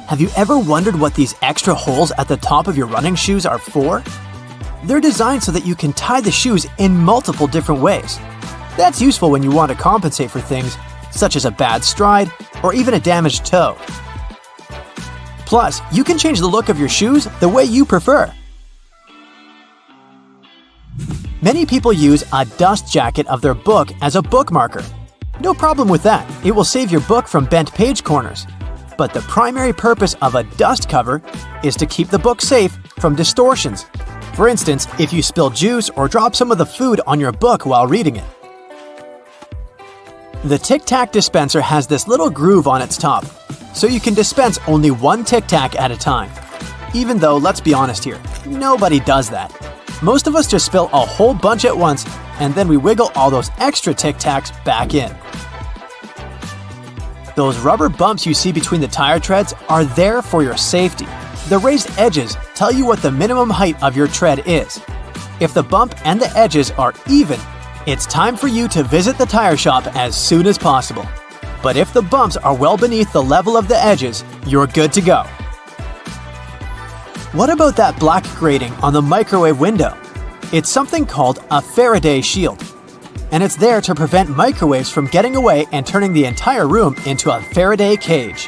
Have you ever wondered what these extra holes at the top of your running shoes are for? They're designed so that you can tie the shoes in multiple different ways. That's useful when you want to compensate for things such as a bad stride or even a damaged toe. Plus, you can change the look of your shoes the way you prefer. Many people use a dust jacket of their book as a bookmarker. No problem with that, it will save your book from bent page corners. But the primary purpose of a dust cover is to keep the book safe from distortions. For instance, if you spill juice or drop some of the food on your book while reading it. The Tic Tac dispenser has this little groove on its top, so you can dispense only one Tic Tac at a time. Even though, let's be honest here, nobody does that. Most of us just spill a whole bunch at once, and then we wiggle all those extra Tic Tacs back in. Those rubber bumps you see between the tire treads are there for your safety. The raised edges tell you what the minimum height of your tread is. If the bump and the edges are even, it's time for you to visit the tire shop as soon as possible. But if the bumps are well beneath the level of the edges, you're good to go. What about that black grating on the microwave window? It's something called a Faraday shield. And it's there to prevent microwaves from getting away and turning the entire room into a Faraday cage.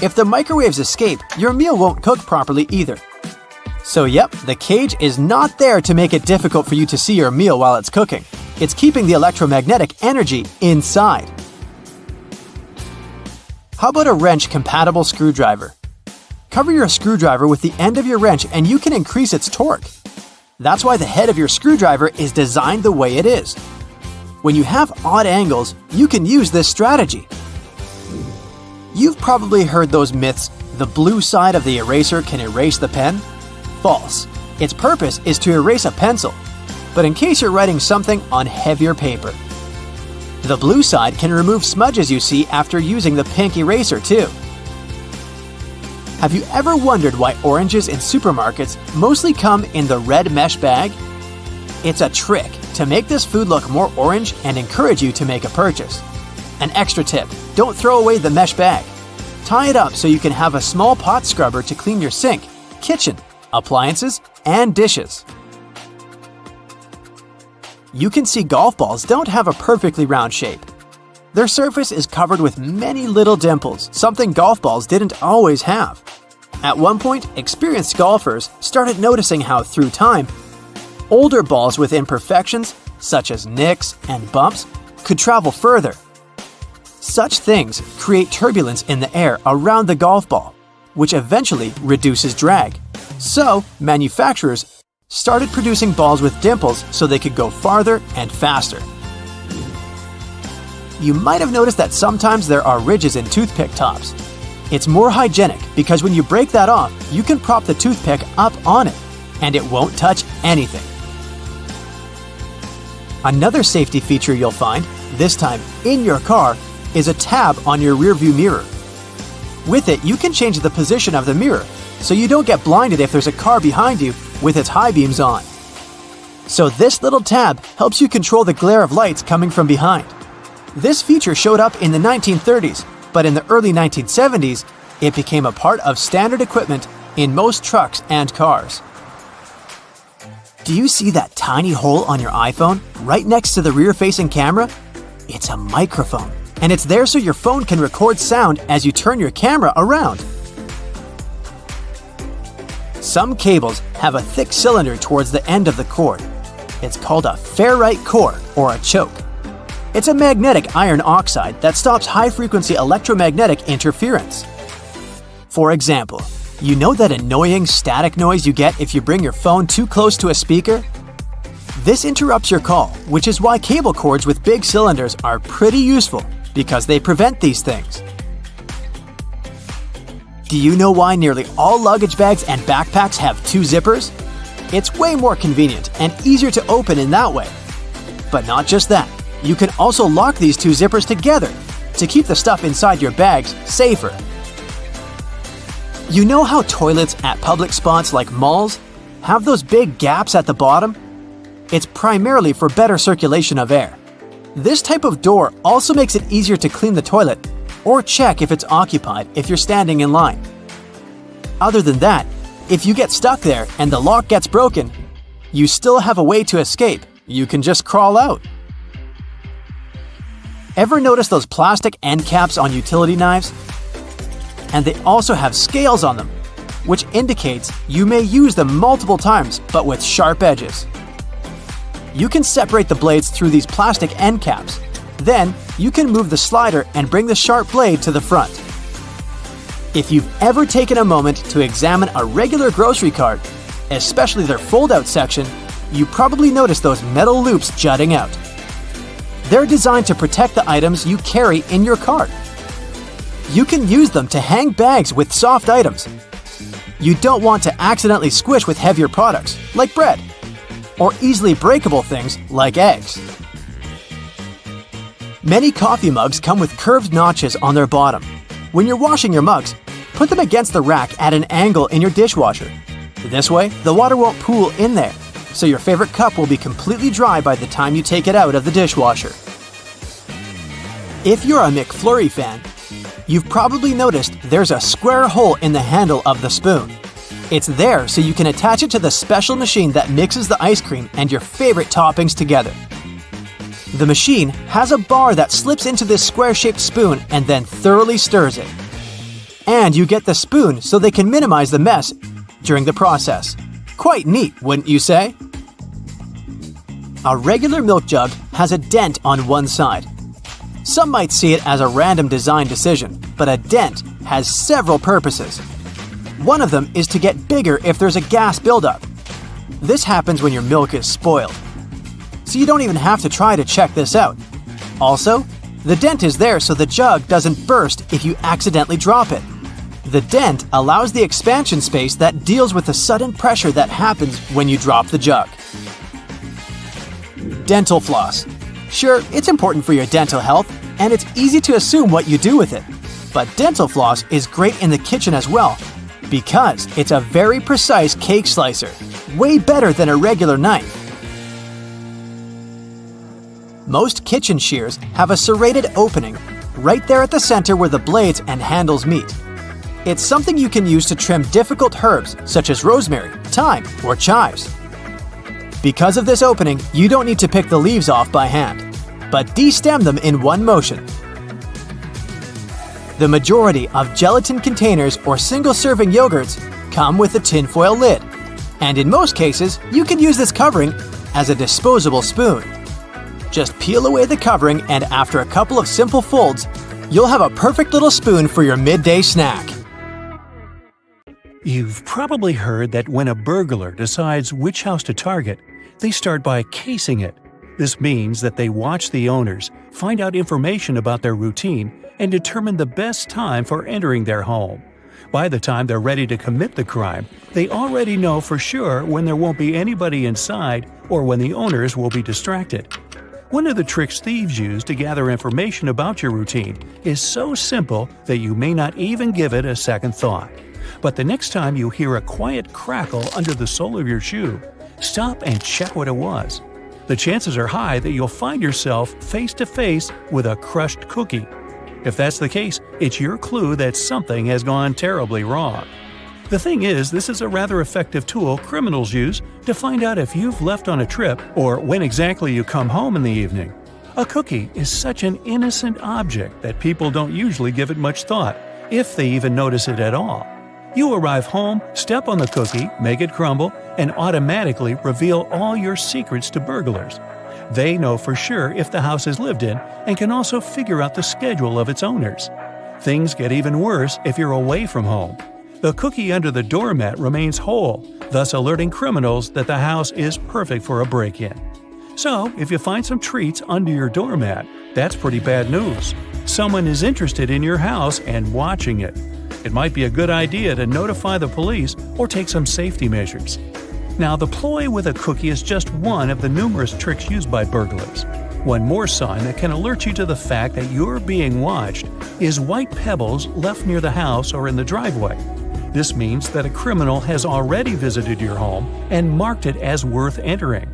If the microwaves escape, your meal won't cook properly either. So yep, the cage is not there to make it difficult for you to see your meal while it's cooking. It's keeping the electromagnetic energy inside. How about a wrench-compatible screwdriver? Cover your screwdriver with the end of your wrench and you can increase its torque. That's why the head of your screwdriver is designed the way it is. When you have odd angles, you can use this strategy. You've probably heard those myths, the blue side of the eraser can erase the pen? False. Its purpose is to erase a pencil, but in case you're writing something on heavier paper. The blue side can remove smudges you see after using the pink eraser too. Have you ever wondered why oranges in supermarkets mostly come in the red mesh bag? It's a trick to make this food look more orange and encourage you to make a purchase. An extra tip, don't throw away the mesh bag. Tie it up so you can have a small pot scrubber to clean your sink, kitchen, appliances, and dishes. You can see golf balls don't have a perfectly round shape. Their surface is covered with many little dimples, something golf balls didn't always have. At one point, experienced golfers started noticing how, through time, older balls with imperfections, such as nicks and bumps, could travel further. Such things create turbulence in the air around the golf ball, which eventually reduces drag. So, manufacturers started producing balls with dimples so they could go farther and faster. You might have noticed that sometimes there are ridges in toothpick tops. It's more hygienic because when you break that off, you can prop the toothpick up on it, and it won't touch anything. Another safety feature you'll find, this time in your car, is a tab on your rearview mirror. With it, you can change the position of the mirror, so you don't get blinded if there's a car behind you with its high beams on. So this little tab helps you control the glare of lights coming from behind. This feature showed up in the 1930s, but in the early 1970s, it became a part of standard equipment in most trucks and cars. Do you see that tiny hole on your iPhone right next to the rear-facing camera? It's a microphone, and it's there so your phone can record sound as you turn your camera around. Some cables have a thick cylinder towards the end of the cord. It's called a ferrite core or a choke. It's a magnetic iron oxide that stops high-frequency electromagnetic interference. For example, you know that annoying static noise you get if you bring your phone too close to a speaker? This interrupts your call, which is why cable cords with big cylinders are pretty useful because they prevent these things. Do you know why nearly all luggage bags and backpacks have two zippers? It's way more convenient and easier to open in that way. But not just that, you can also lock these two zippers together to keep the stuff inside your bags safer. You know how toilets at public spots like malls have those big gaps at the bottom? It's primarily for better circulation of air. This type of door also makes it easier to clean the toilet or check if it's occupied if you're standing in line. Other than that, if you get stuck there and the lock gets broken, you still have a way to escape. You can just crawl out. Ever notice those plastic end caps on utility knives? And they also have scales on them, which indicates you may use them multiple times but with sharp edges. You can separate the blades through these plastic end caps. Then, you can move the slider and bring the sharp blade to the front. If you've ever taken a moment to examine a regular grocery cart, especially their fold-out section, you probably noticed those metal loops jutting out. They're designed to protect the items you carry in your cart. You can use them to hang bags with soft items. You don't want to accidentally squish with heavier products, like bread, or easily breakable things like eggs. Many coffee mugs come with curved notches on their bottom. When you're washing your mugs, put them against the rack at an angle in your dishwasher. This way, the water won't pool in there, so your favorite cup will be completely dry by the time you take it out of the dishwasher. If you're a McFlurry fan, you've probably noticed there's a square hole in the handle of the spoon. It's there so you can attach it to the special machine that mixes the ice cream and your favorite toppings together. The machine has a bar that slips into this square-shaped spoon and then thoroughly stirs it. And you get the spoon so they can minimize the mess during the process. Quite neat, wouldn't you say? A regular milk jug has a dent on one side. Some might see it as a random design decision, but a dent has several purposes. One of them is to get bigger if there's a gas buildup. This happens when your milk is spoiled. So you don't even have to try to check this out. Also, the dent is there so the jug doesn't burst if you accidentally drop it. The dent allows the expansion space that deals with the sudden pressure that happens when you drop the jug. Dental floss. Sure, it's important for your dental health, and it's easy to assume what you do with it. But dental floss is great in the kitchen as well, because it's a very precise cake slicer, way better than a regular knife. Most kitchen shears have a serrated opening right there at the center where the blades and handles meet. It's something you can use to trim difficult herbs such as rosemary, thyme, or chives. Because of this opening, you don't need to pick the leaves off by hand, but de-stem them in one motion. The majority of gelatin containers or single-serving yogurts come with a tinfoil lid, and in most cases, you can use this covering as a disposable spoon. Just peel away the covering, and after a couple of simple folds, you'll have a perfect little spoon for your midday snack. You've probably heard that when a burglar decides which house to target, they start by casing it. This means that they watch the owners, find out information about their routine, and determine the best time for entering their home. By the time they're ready to commit the crime, they already know for sure when there won't be anybody inside or when the owners will be distracted. One of the tricks thieves use to gather information about your routine is so simple that you may not even give it a second thought. But the next time you hear a quiet crackle under the sole of your shoe, stop and check what it was. The chances are high that you'll find yourself face to face with a crushed cookie. If that's the case, it's your clue that something has gone terribly wrong. The thing is, this is a rather effective tool criminals use to find out if you've left on a trip or when exactly you come home in the evening. A cookie is such an innocent object that people don't usually give it much thought, if they even notice it at all. You arrive home, step on the cookie, make it crumble, and automatically reveal all your secrets to burglars. They know for sure if the house is lived in and can also figure out the schedule of its owners. Things get even worse if you're away from home. The cookie under the doormat remains whole, thus alerting criminals that the house is perfect for a break-in. So, if you find some treats under your doormat, that's pretty bad news. Someone is interested in your house and watching it. It might be a good idea to notify the police or take some safety measures. Now, the ploy with a cookie is just one of the numerous tricks used by burglars. One more sign that can alert you to the fact that you're being watched is white pebbles left near the house or in the driveway. This means that a criminal has already visited your home and marked it as worth entering.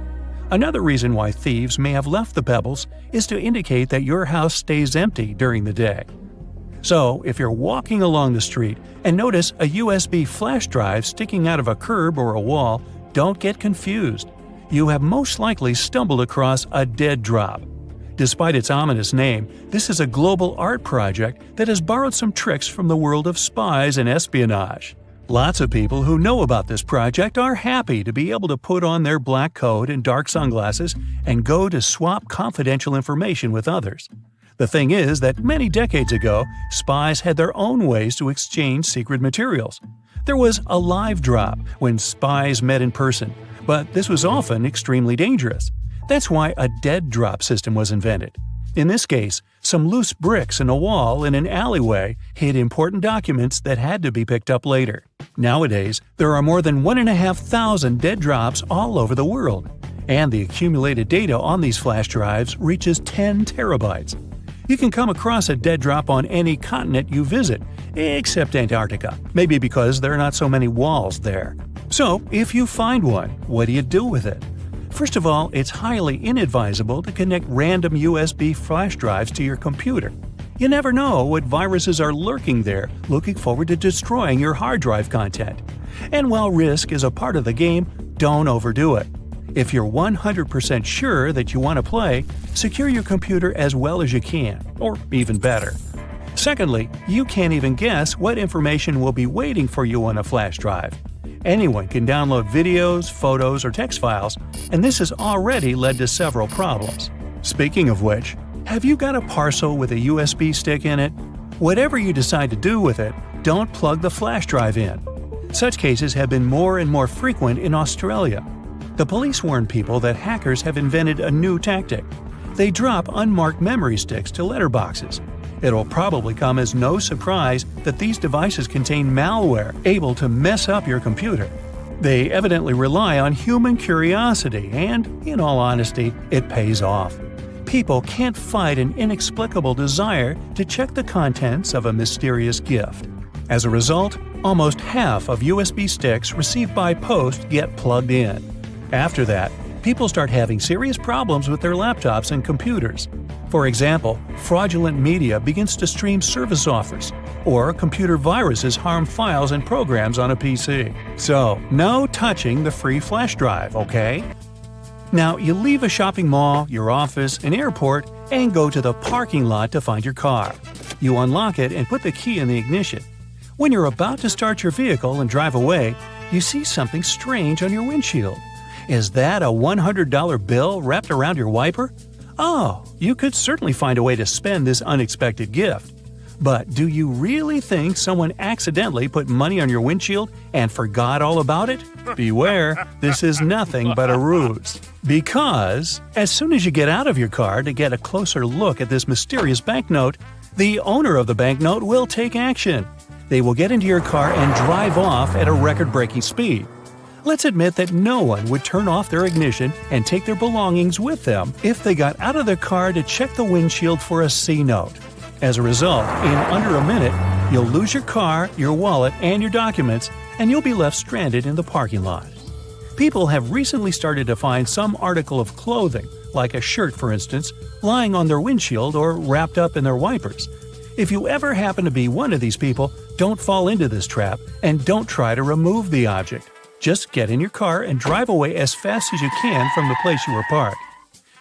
Another reason why thieves may have left the pebbles is to indicate that your house stays empty during the day. So, if you're walking along the street and notice a USB flash drive sticking out of a curb or a wall, don't get confused. You have most likely stumbled across a dead drop. Despite its ominous name, this is a global art project that has borrowed some tricks from the world of spies and espionage. Lots of people who know about this project are happy to be able to put on their black coat and dark sunglasses and go to swap confidential information with others. The thing is that many decades ago, spies had their own ways to exchange secret materials. There was a live drop when spies met in person, but this was often extremely dangerous. That's why a dead drop system was invented. In this case, some loose bricks in a wall in an alleyway hid important documents that had to be picked up later. Nowadays, there are more than 1,500 dead drops all over the world, and the accumulated data on these flash drives reaches 10 terabytes. You can come across a dead drop on any continent you visit, except Antarctica, maybe because there are not so many walls there. So, if you find one, what do you do with it? First of all, it's highly inadvisable to connect random USB flash drives to your computer. You never know what viruses are lurking there, looking forward to destroying your hard drive content. And while risk is a part of the game, don't overdo it. If you're 100% sure that you want to play, secure your computer as well as you can, or even better. Secondly, you can't even guess what information will be waiting for you on a flash drive. Anyone can download videos, photos, or text files, and this has already led to several problems. Speaking of which, have you got a parcel with a USB stick in it? Whatever you decide to do with it, don't plug the flash drive in. Such cases have been more and more frequent in Australia. The police warn people that hackers have invented a new tactic. They drop unmarked memory sticks to letterboxes. It'll probably come as no surprise that these devices contain malware able to mess up your computer. They evidently rely on human curiosity and, in all honesty, it pays off. People can't fight an inexplicable desire to check the contents of a mysterious gift. As a result, almost half of USB sticks received by post get plugged in. After that, people start having serious problems with their laptops and computers. For example, fraudulent media begins to stream service offers, or computer viruses harm files and programs on a PC. So, no touching the free flash drive, okay? Now, you leave a shopping mall, your office, an airport, and go to the parking lot to find your car. You unlock it and put the key in the ignition. When you're about to start your vehicle and drive away, you see something strange on your windshield. Is that a $100 bill wrapped around your wiper? Oh, you could certainly find a way to spend this unexpected gift. But do you really think someone accidentally put money on your windshield and forgot all about it? Beware, this is nothing but a ruse. Because, as soon as you get out of your car to get a closer look at this mysterious banknote, the owner of the banknote will take action. They will get into your car and drive off at a record-breaking speed. Let's admit that no one would turn off their ignition and take their belongings with them if they got out of their car to check the windshield for a C note. As a result, in under a minute, you'll lose your car, your wallet, and your documents, and you'll be left stranded in the parking lot. People have recently started to find some article of clothing, like a shirt for instance, lying on their windshield or wrapped up in their wipers. If you ever happen to be one of these people, don't fall into this trap and don't try to remove the object. Just get in your car and drive away as fast as you can from the place you were parked.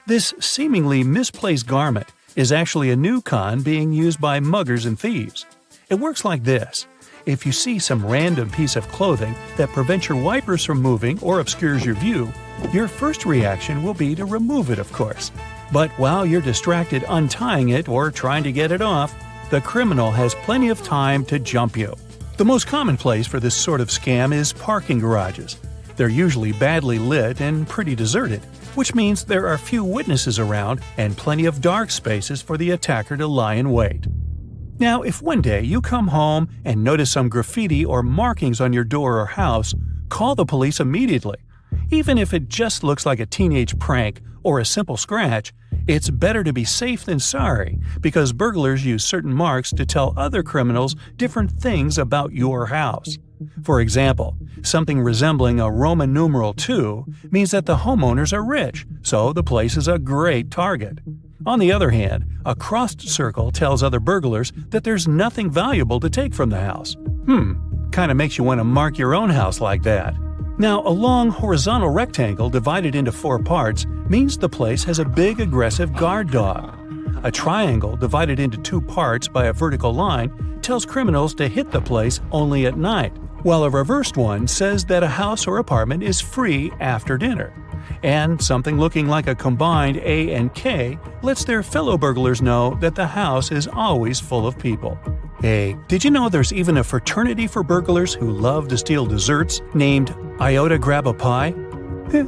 This seemingly misplaced garment is actually a new con being used by muggers and thieves. It works like this. If you see some random piece of clothing that prevents your wipers from moving or obscures your view, your first reaction will be to remove it, of course. But while you're distracted untying it or trying to get it off, the criminal has plenty of time to jump you. The most common place for this sort of scam is parking garages. They're usually badly lit and pretty deserted, which means there are few witnesses around and plenty of dark spaces for the attacker to lie in wait. Now, if one day you come home and notice some graffiti or markings on your door or house, call the police immediately. Even if it just looks like a teenage prank or a simple scratch, it's better to be safe than sorry, because burglars use certain marks to tell other criminals different things about your house. For example, something resembling a Roman numeral 2 means that the homeowners are rich, so the place is a great target. On the other hand, a crossed circle tells other burglars that there's nothing valuable to take from the house. Kinda makes you want to mark your own house like that. Now, a long horizontal rectangle divided into 4 parts means the place has a big aggressive guard dog. A triangle divided into 2 parts by a vertical line tells criminals to hit the place only at night, while a reversed one says that a house or apartment is free after dinner. And something looking like a combined A and K lets their fellow burglars know that the house is always full of people. Hey, did you know there's even a fraternity for burglars who love to steal desserts named Iota Grab a Pie?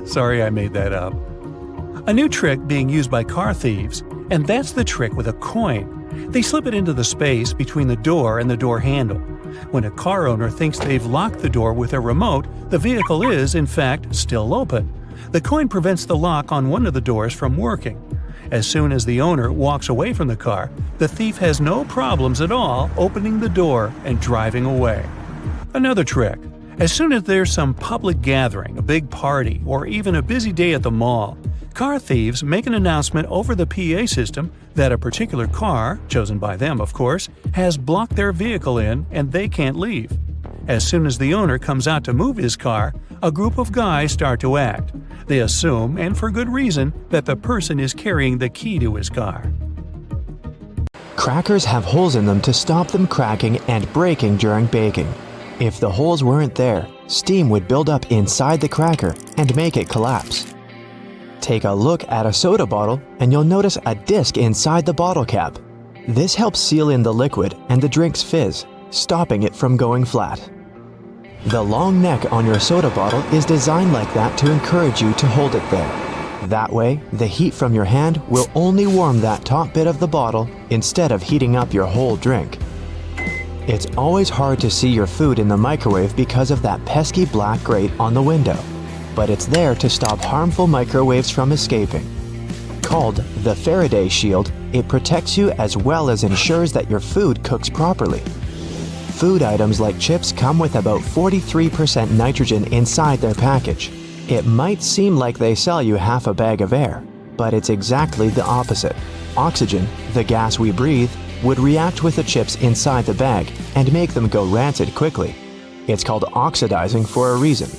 Sorry I made that up. A new trick being used by car thieves, and that's the trick with a coin. They slip it into the space between the door and the door handle. When a car owner thinks they've locked the door with a remote, the vehicle is, in fact, still open. The coin prevents the lock on one of the doors from working. As soon as the owner walks away from the car, the thief has no problems at all opening the door and driving away. Another trick. As soon as there's some public gathering, a big party, or even a busy day at the mall, car thieves make an announcement over the PA system that a particular car, chosen by them of course, has blocked their vehicle in and they can't leave. As soon as the owner comes out to move his car, a group of guys start to act. They assume, and for good reason, that the person is carrying the key to his car. Crackers have holes in them to stop them cracking and breaking during baking. If the holes weren't there, steam would build up inside the cracker and make it collapse. Take a look at a soda bottle and you'll notice a disc inside the bottle cap. This helps seal in the liquid and the drink's fizz, stopping it from going flat. The long neck on your soda bottle is designed like that to encourage you to hold it there. That way, the heat from your hand will only warm that top bit of the bottle instead of heating up your whole drink. It's always hard to see your food in the microwave because of that pesky black grate on the window, but it's there to stop harmful microwaves from escaping. Called the Faraday Shield, it protects you as well as ensures that your food cooks properly. Food items like chips come with about 43% nitrogen inside their package. It might seem like they sell you half a bag of air, but it's exactly the opposite. Oxygen, the gas we breathe, would react with the chips inside the bag and make them go rancid quickly. It's called oxidizing for a reason.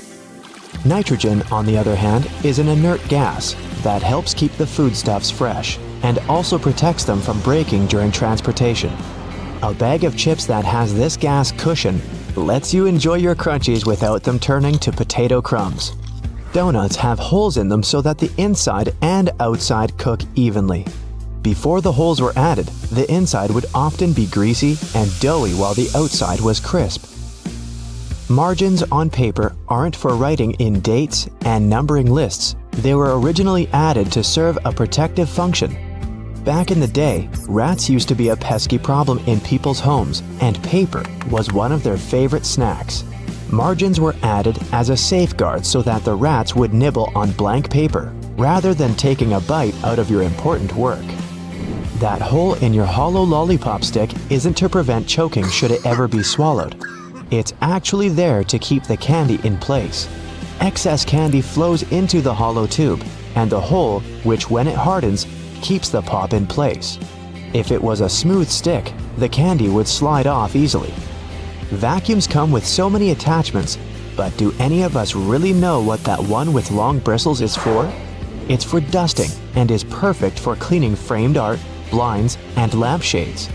Nitrogen, on the other hand, is an inert gas that helps keep the foodstuffs fresh and also protects them from breaking during transportation. A bag of chips that has this gas cushion lets you enjoy your crunchies without them turning to potato crumbs. Donuts have holes in them so that the inside and outside cook evenly. Before the holes were added, the inside would often be greasy and doughy while the outside was crisp. Margins on paper aren't for writing in dates and numbering lists. They were originally added to serve a protective function. Back in the day, rats used to be a pesky problem in people's homes, and paper was one of their favorite snacks. Margins were added as a safeguard so that the rats would nibble on blank paper, rather than taking a bite out of your important work. That hole in your hollow lollipop stick isn't to prevent choking should it ever be swallowed. It's actually there to keep the candy in place. Excess candy flows into the hollow tube, and the hole, which when it hardens, keeps the pop in place. If it was a smooth stick, the candy would slide off easily. Vacuums come with so many attachments, but do any of us really know what that one with long bristles is for? It's for dusting and is perfect for cleaning framed art, blinds, and lampshades.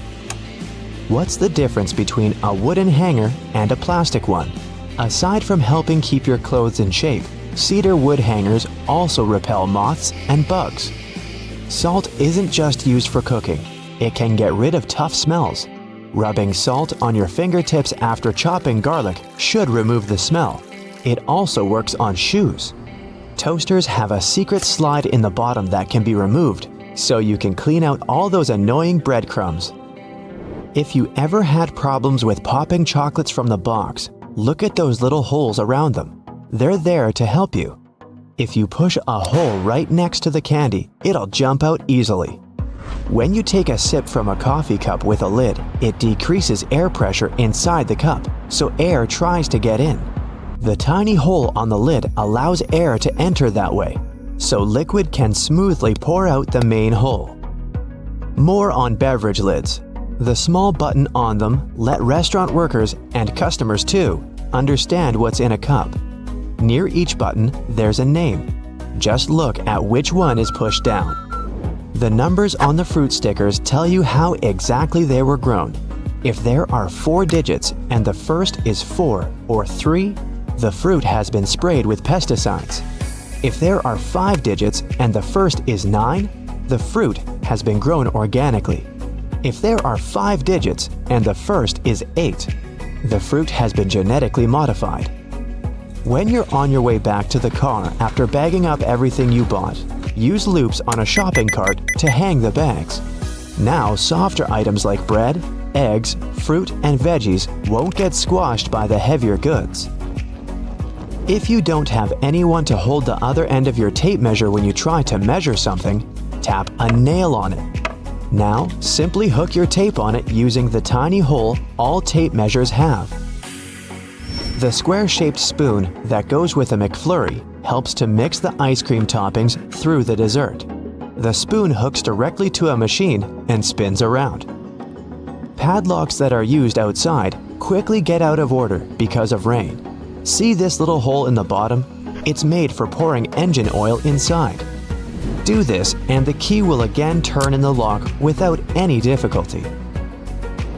What's the difference between a wooden hanger and a plastic one? Aside from helping keep your clothes in shape, cedar wood hangers also repel moths and bugs. Salt isn't just used for cooking. It can get rid of tough smells. Rubbing salt on your fingertips after chopping garlic should remove the smell. It also works on shoes. Toasters have a secret slide in the bottom that can be removed, so you can clean out all those annoying breadcrumbs. If you ever had problems with popping chocolates from the box, look at those little holes around them. They're there to help you. If you push a hole right next to the candy, it'll jump out easily. When you take a sip from a coffee cup with a lid, it decreases air pressure inside the cup, so air tries to get in. The tiny hole on the lid allows air to enter that way, so liquid can smoothly pour out the main hole. More on beverage lids. The small button on them let restaurant workers and customers too understand what's in a cup. Near each button, there's a name. Just look at which one is pushed down. The numbers on the fruit stickers tell you how exactly they were grown. If there are 4 digits and the first is 4 or 3, the fruit has been sprayed with pesticides. If there are 5 digits and the first is 9, the fruit has been grown organically. If there are 5 digits and the first is 8, the fruit has been genetically modified. When you're on your way back to the car after bagging up everything you bought, use loops on a shopping cart to hang the bags. Now, softer items like bread, eggs, fruit, and veggies won't get squashed by the heavier goods. If you don't have anyone to hold the other end of your tape measure when you try to measure something, tap a nail on it. Now, simply hook your tape on it using the tiny hole all tape measures have. The square-shaped spoon that goes with a McFlurry helps to mix the ice cream toppings through the dessert. The spoon hooks directly to a machine and spins around. Padlocks that are used outside quickly get out of order because of rain. See this little hole in the bottom? It's made for pouring engine oil inside. Do this and the key will again turn in the lock without any difficulty.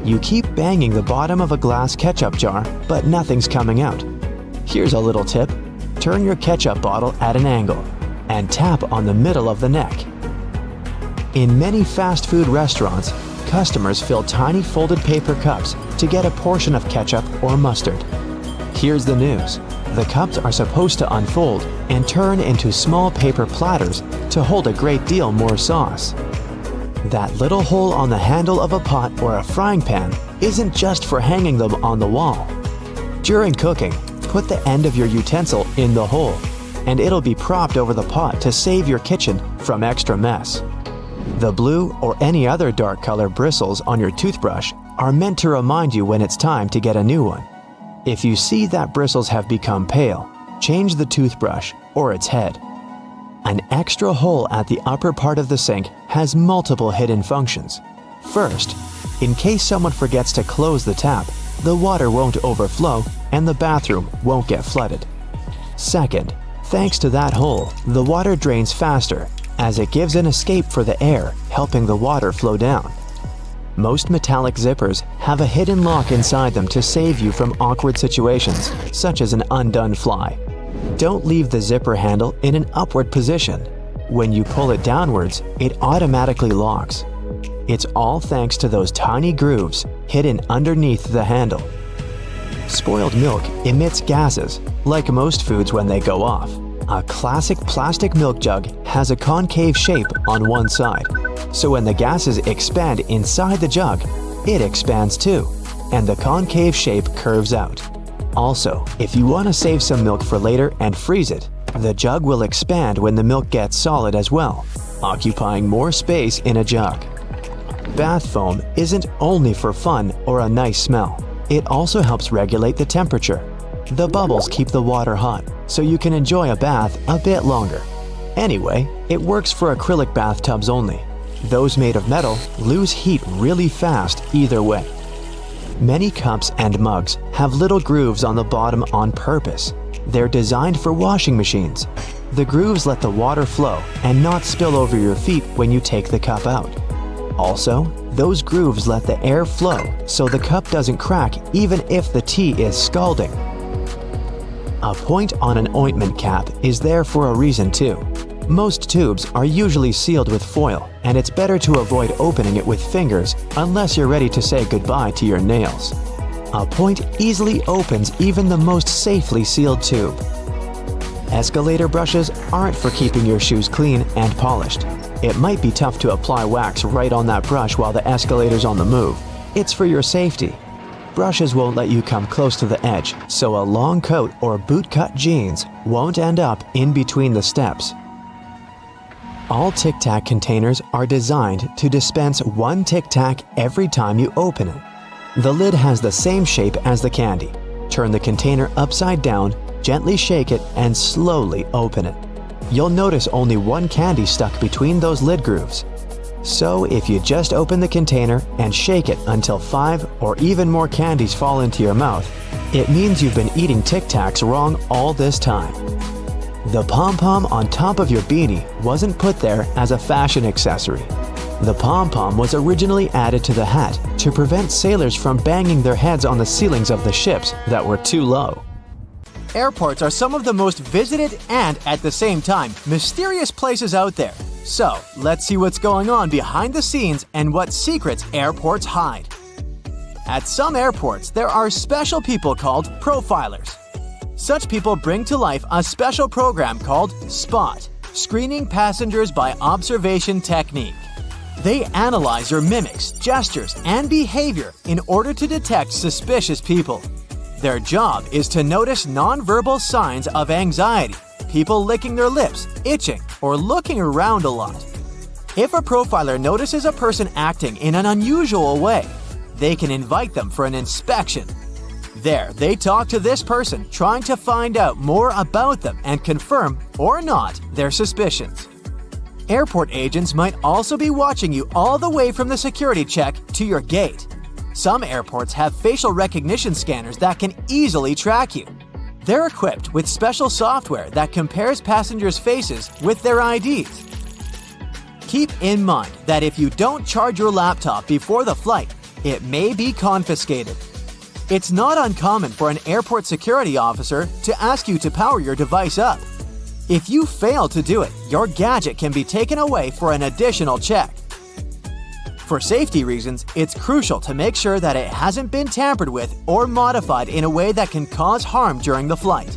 You keep banging the bottom of a glass ketchup jar, but nothing's coming out. Here's a little tip. Turn your ketchup bottle at an angle and tap on the middle of the neck. In many fast food restaurants, customers fill tiny folded paper cups to get a portion of ketchup or mustard. Here's the news. The cups are supposed to unfold and turn into small paper platters to hold a great deal more sauce. That little hole on the handle of a pot or a frying pan isn't just for hanging them on the wall. During cooking, put the end of your utensil in the hole, and it'll be propped over the pot to save your kitchen from extra mess. The blue or any other dark color bristles on your toothbrush are meant to remind you when it's time to get a new one. If you see that bristles have become pale, change the toothbrush or its head. An extra hole at the upper part of the sink has multiple hidden functions. First, in case someone forgets to close the tap, the water won't overflow and the bathroom won't get flooded. Second, thanks to that hole, the water drains faster as it gives an escape for the air, helping the water flow down. Most metallic zippers have a hidden lock inside them to save you from awkward situations, such as an undone fly. Don't leave the zipper handle in an upward position. When you pull it downwards, it automatically locks. It's all thanks to those tiny grooves hidden underneath the handle. Spoiled milk emits gases, like most foods when they go off. A classic plastic milk jug has a concave shape on one side, so when the gases expand inside the jug, it expands too, and the concave shape curves out. Also, if you want to save some milk for later and freeze it, the jug will expand when the milk gets solid as well, occupying more space in a jug. Bath foam isn't only for fun or a nice smell. It also helps regulate the temperature. The bubbles keep the water hot, so you can enjoy a bath a bit longer. Anyway, it works for acrylic bathtubs only. Those made of metal lose heat really fast either way. Many cups and mugs have little grooves on the bottom on purpose. They're designed for washing machines. The grooves let the water flow and not spill over your feet when you take the cup out. Also, those grooves let the air flow so the cup doesn't crack even if the tea is scalding. A point on an ointment cap is there for a reason too. Most tubes are usually sealed with foil, and it's better to avoid opening it with fingers unless you're ready to say goodbye to your nails. A point easily opens even the most safely sealed tube. Escalator brushes aren't for keeping your shoes clean and polished. It might be tough to apply wax right on that brush while the escalator's on the move. It's for your safety. Brushes won't let you come close to the edge, so a long coat or bootcut jeans won't end up in between the steps. All Tic Tac containers are designed to dispense one Tic Tac every time you open it. The lid has the same shape as the candy. Turn the container upside down, gently shake it, and slowly open it. You'll notice only one candy stuck between those lid grooves. So if you just open the container and shake it until 5 or even more candies fall into your mouth, it means you've been eating Tic Tacs wrong all this time. The pom-pom on top of your beanie wasn't put there as a fashion accessory. The pom-pom was originally added to the hat to prevent sailors from banging their heads on the ceilings of the ships that were too low. Airports are some of the most visited and, at the same time, mysterious places out there. So, let's see what's going on behind the scenes and what secrets airports hide. At some airports, there are special people called profilers. Such people bring to life a special program called SPOT, Screening Passengers by Observation Technique. They analyze your mimics, gestures, and behavior in order to detect suspicious people. Their job is to notice nonverbal signs of anxiety, people licking their lips, itching, or looking around a lot. If a profiler notices a person acting in an unusual way, they can invite them for an inspection. There, they talk to this person, trying to find out more about them and confirm, or not, their suspicions. Airport agents might also be watching you all the way from the security check to your gate. Some airports have facial recognition scanners that can easily track you. They're equipped with special software that compares passengers' faces with their IDs. Keep in mind that if you don't charge your laptop before the flight, it may be confiscated. It's not uncommon for an airport security officer to ask you to power your device up. If you fail to do it, your gadget can be taken away for an additional check. For safety reasons, it's crucial to make sure that it hasn't been tampered with or modified in a way that can cause harm during the flight.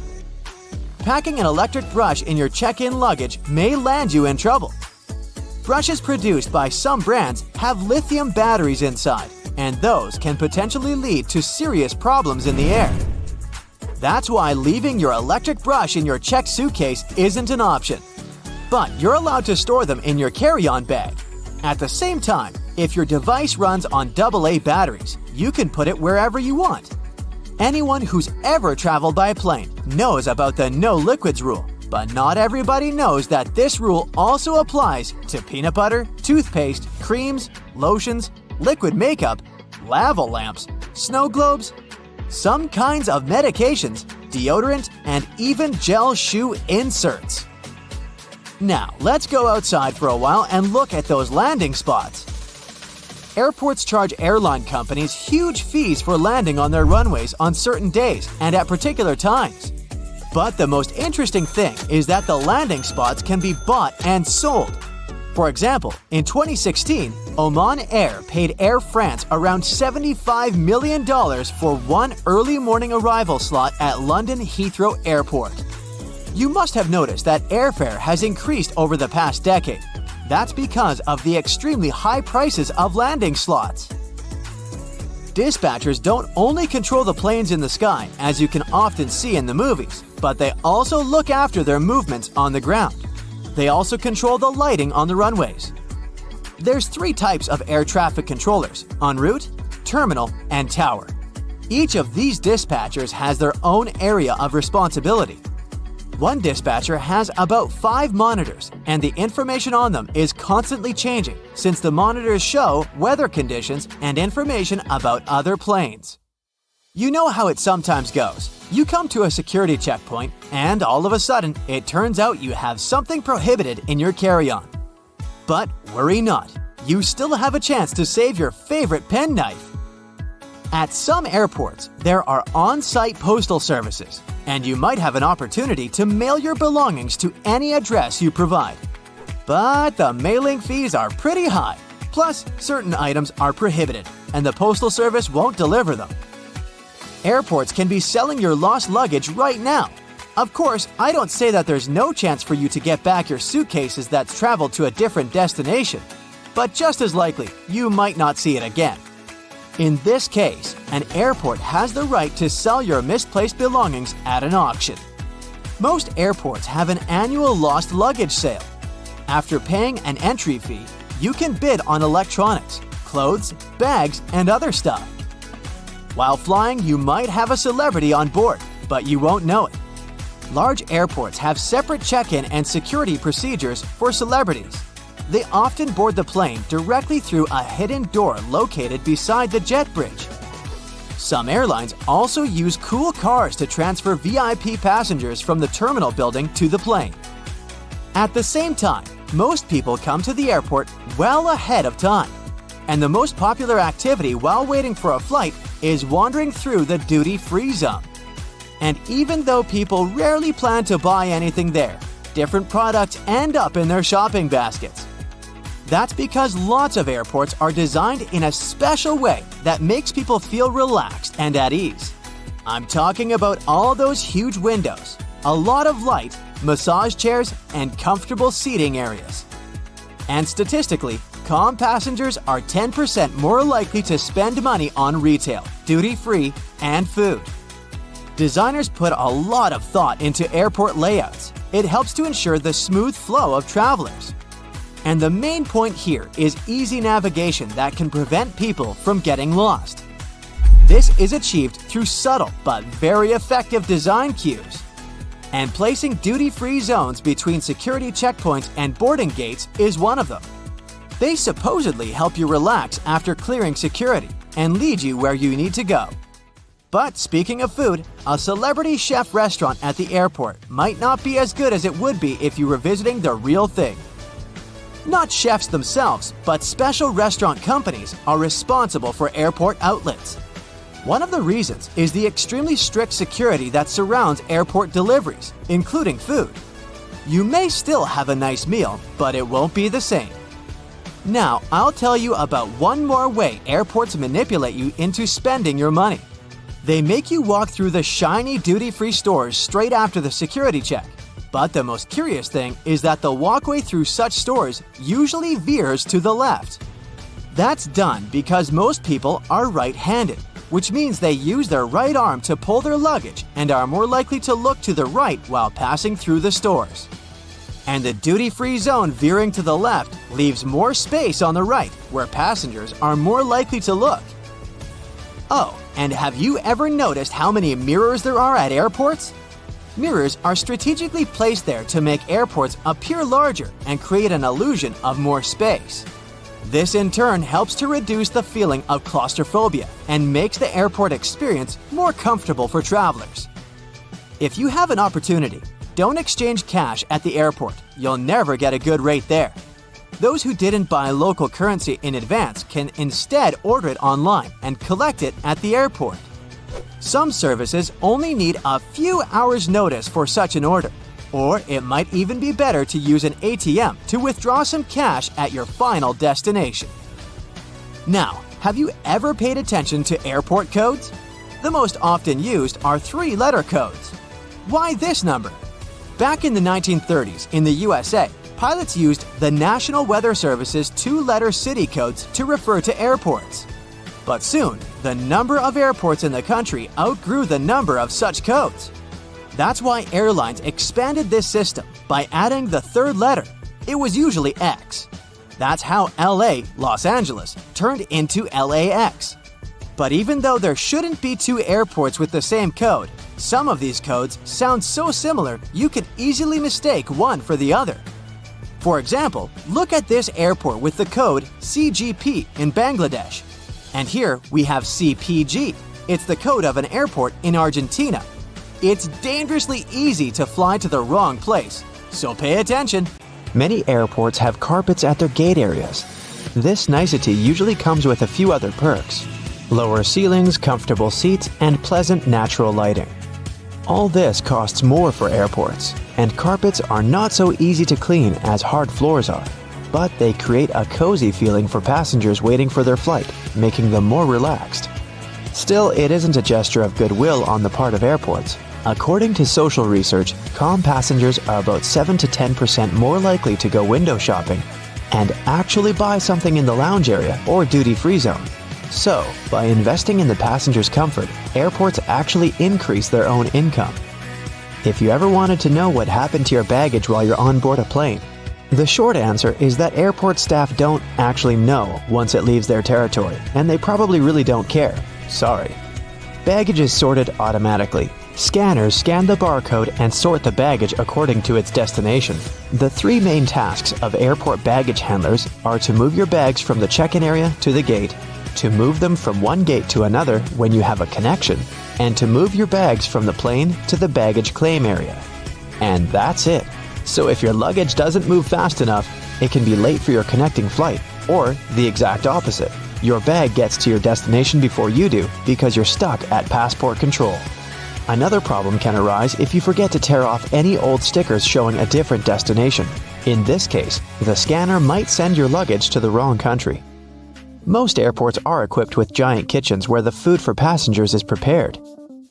Packing an electric brush in your check-in luggage may land you in trouble. Brushes produced by some brands have lithium batteries inside, and those can potentially lead to serious problems in the air. That's why leaving your electric brush in your checked suitcase isn't an option. But you're allowed to store them in your carry-on bag. At the same time, if your device runs on AA batteries, you can put it wherever you want. Anyone who's ever traveled by plane knows about the no liquids rule, but not everybody knows that this rule also applies to peanut butter, toothpaste, creams, lotions, liquid makeup, lava lamps, snow globes, some kinds of medications, deodorant, and even gel shoe inserts. Now, let's go outside for a while and look at those landing spots. Airports charge airline companies huge fees for landing on their runways on certain days and at particular times. But the most interesting thing is that the landing spots can be bought and sold. For example, in 2016, Oman Air paid Air France around $75 million for one early morning arrival slot at London Heathrow Airport. You must have noticed that airfare has increased over the past decade. That's because of the extremely high prices of landing slots. Dispatchers don't only control the planes in the sky, as you can often see in the movies, but they also look after their movements on the ground. They also control the lighting on the runways. There's 3 types of air traffic controllers: en route, terminal, and tower. Each of these dispatchers has their own area of responsibility. One dispatcher has about 5 monitors, and the information on them is constantly changing since the monitors show weather conditions and information about other planes. You know how it sometimes goes. You come to a security checkpoint, and all of a sudden, it turns out you have something prohibited in your carry-on. But worry not, you still have a chance to save your favorite penknife. At some airports, there are on-site postal services, and you might have an opportunity to mail your belongings to any address you provide. But the mailing fees are pretty high, plus certain items are prohibited, and the postal service won't deliver them. Airports can be selling your lost luggage right now. Of course, I don't say that there's no chance for you to get back your suitcases that's traveled to a different destination, but just as likely, you might not see it again. In this case, an airport has the right to sell your misplaced belongings at an auction. Most airports have an annual lost luggage sale. After paying an entry fee, you can bid on electronics, clothes, bags, and other stuff. While flying, you might have a celebrity on board, but you won't know it. Large airports have separate check-in and security procedures for celebrities. they often board the plane directly through a hidden door located beside the jet bridge. Some airlines also use cool cars to transfer VIP passengers from the terminal building to the plane. At the same time, most people come to the airport well ahead of time. And the most popular activity while waiting for a flight is wandering through the duty-free zone. And even though people rarely plan to buy anything there, different products end up in their shopping baskets. That's because lots of airports are designed in a special way that makes people feel relaxed and at ease. I'm talking about all those huge windows, a lot of light, massage chairs, and comfortable seating areas. And statistically, calm passengers are 10% more likely to spend money on retail, duty-free, and food. Designers put a lot of thought into airport layouts. It helps to ensure the smooth flow of travelers. And the main point here is easy navigation that can prevent people from getting lost. This is achieved through subtle but very effective design cues. And placing duty-free zones between security checkpoints and boarding gates is one of them. They supposedly help you relax after clearing security and lead you where you need to go. But speaking of food, a celebrity chef restaurant at the airport might not be as good as it would be if you were visiting the real thing. Not chefs themselves, but special restaurant companies are responsible for airport outlets. One of the reasons is the extremely strict security that surrounds airport deliveries, including food. You may still have a nice meal, but it won't be the same. Now, I'll tell you about one more way airports manipulate you into spending your money. They make you walk through the shiny duty-free stores straight after the security check. But the most curious thing is that the walkway through such stores usually veers to the left. That's done because most people are right-handed, which means they use their right arm to pull their luggage and are more likely to look to the right while passing through the stores. And the duty-free zone veering to the left leaves more space on the right, where passengers are more likely to look. Oh, and have you ever noticed how many mirrors there are at airports? Mirrors are strategically placed there to make airports appear larger and create an illusion of more space. This in turn helps to reduce the feeling of claustrophobia and makes the airport experience more comfortable for travelers. If you have an opportunity, don't exchange cash at the airport. You'll never get a good rate there. Those who didn't buy local currency in advance can instead order it online and collect it at the airport. Some services only need a few hours' notice for such an order, or it might even be better to use an ATM to withdraw some cash at your final destination. Now, have you ever paid attention to airport codes? The most often used are 3-letter codes. Why this number? Back in the 1930s in the USA, pilots used the National Weather Service's 2-letter city codes to refer to airports. But soon, the number of airports in the country outgrew the number of such codes. That's why airlines expanded this system by adding the 3rd letter. It was usually X. That's how LA, Los Angeles, turned into LAX. But even though there shouldn't be 2 airports with the same code, some of these codes sound so similar you could easily mistake one for the other. For example, look at this airport with the code CGP in Bangladesh. And here we have CPG. It's the code of an airport in Argentina. It's dangerously easy to fly to the wrong place, so pay attention. Many airports have carpets at their gate areas. This nicety usually comes with a few other perks: lower ceilings, comfortable seats, and pleasant natural lighting. All this costs more for airports, and carpets are not so easy to clean as hard floors are. But they create a cozy feeling for passengers waiting for their flight, making them more relaxed. Still, it isn't a gesture of goodwill on the part of airports. According to social research, calm passengers are about 7 to 10% more likely to go window shopping and actually buy something in the lounge area or duty-free zone. So, by investing in the passenger's comfort, airports actually increase their own income. If you ever wanted to know what happened to your baggage while you're on board a plane, the short answer is that airport staff don't actually know once it leaves their territory, and they probably really don't care. Sorry. Baggage is sorted automatically, Scanners scan the barcode and sort the baggage according to its destination. The three main tasks of airport baggage handlers are to move your bags from the check-in area to the gate, to move them from one gate to another when you have a connection, and to move your bags from the plane to the baggage claim area. And that's it. So if your luggage doesn't move fast enough, it can be late for your connecting flight, or the exact opposite. Your bag gets to your destination before you do because you're stuck at passport control. Another problem can arise if you forget to tear off any old stickers showing a different destination. In this case, the scanner might send your luggage to the wrong country. Most airports are equipped with giant kitchens where the food for passengers is prepared.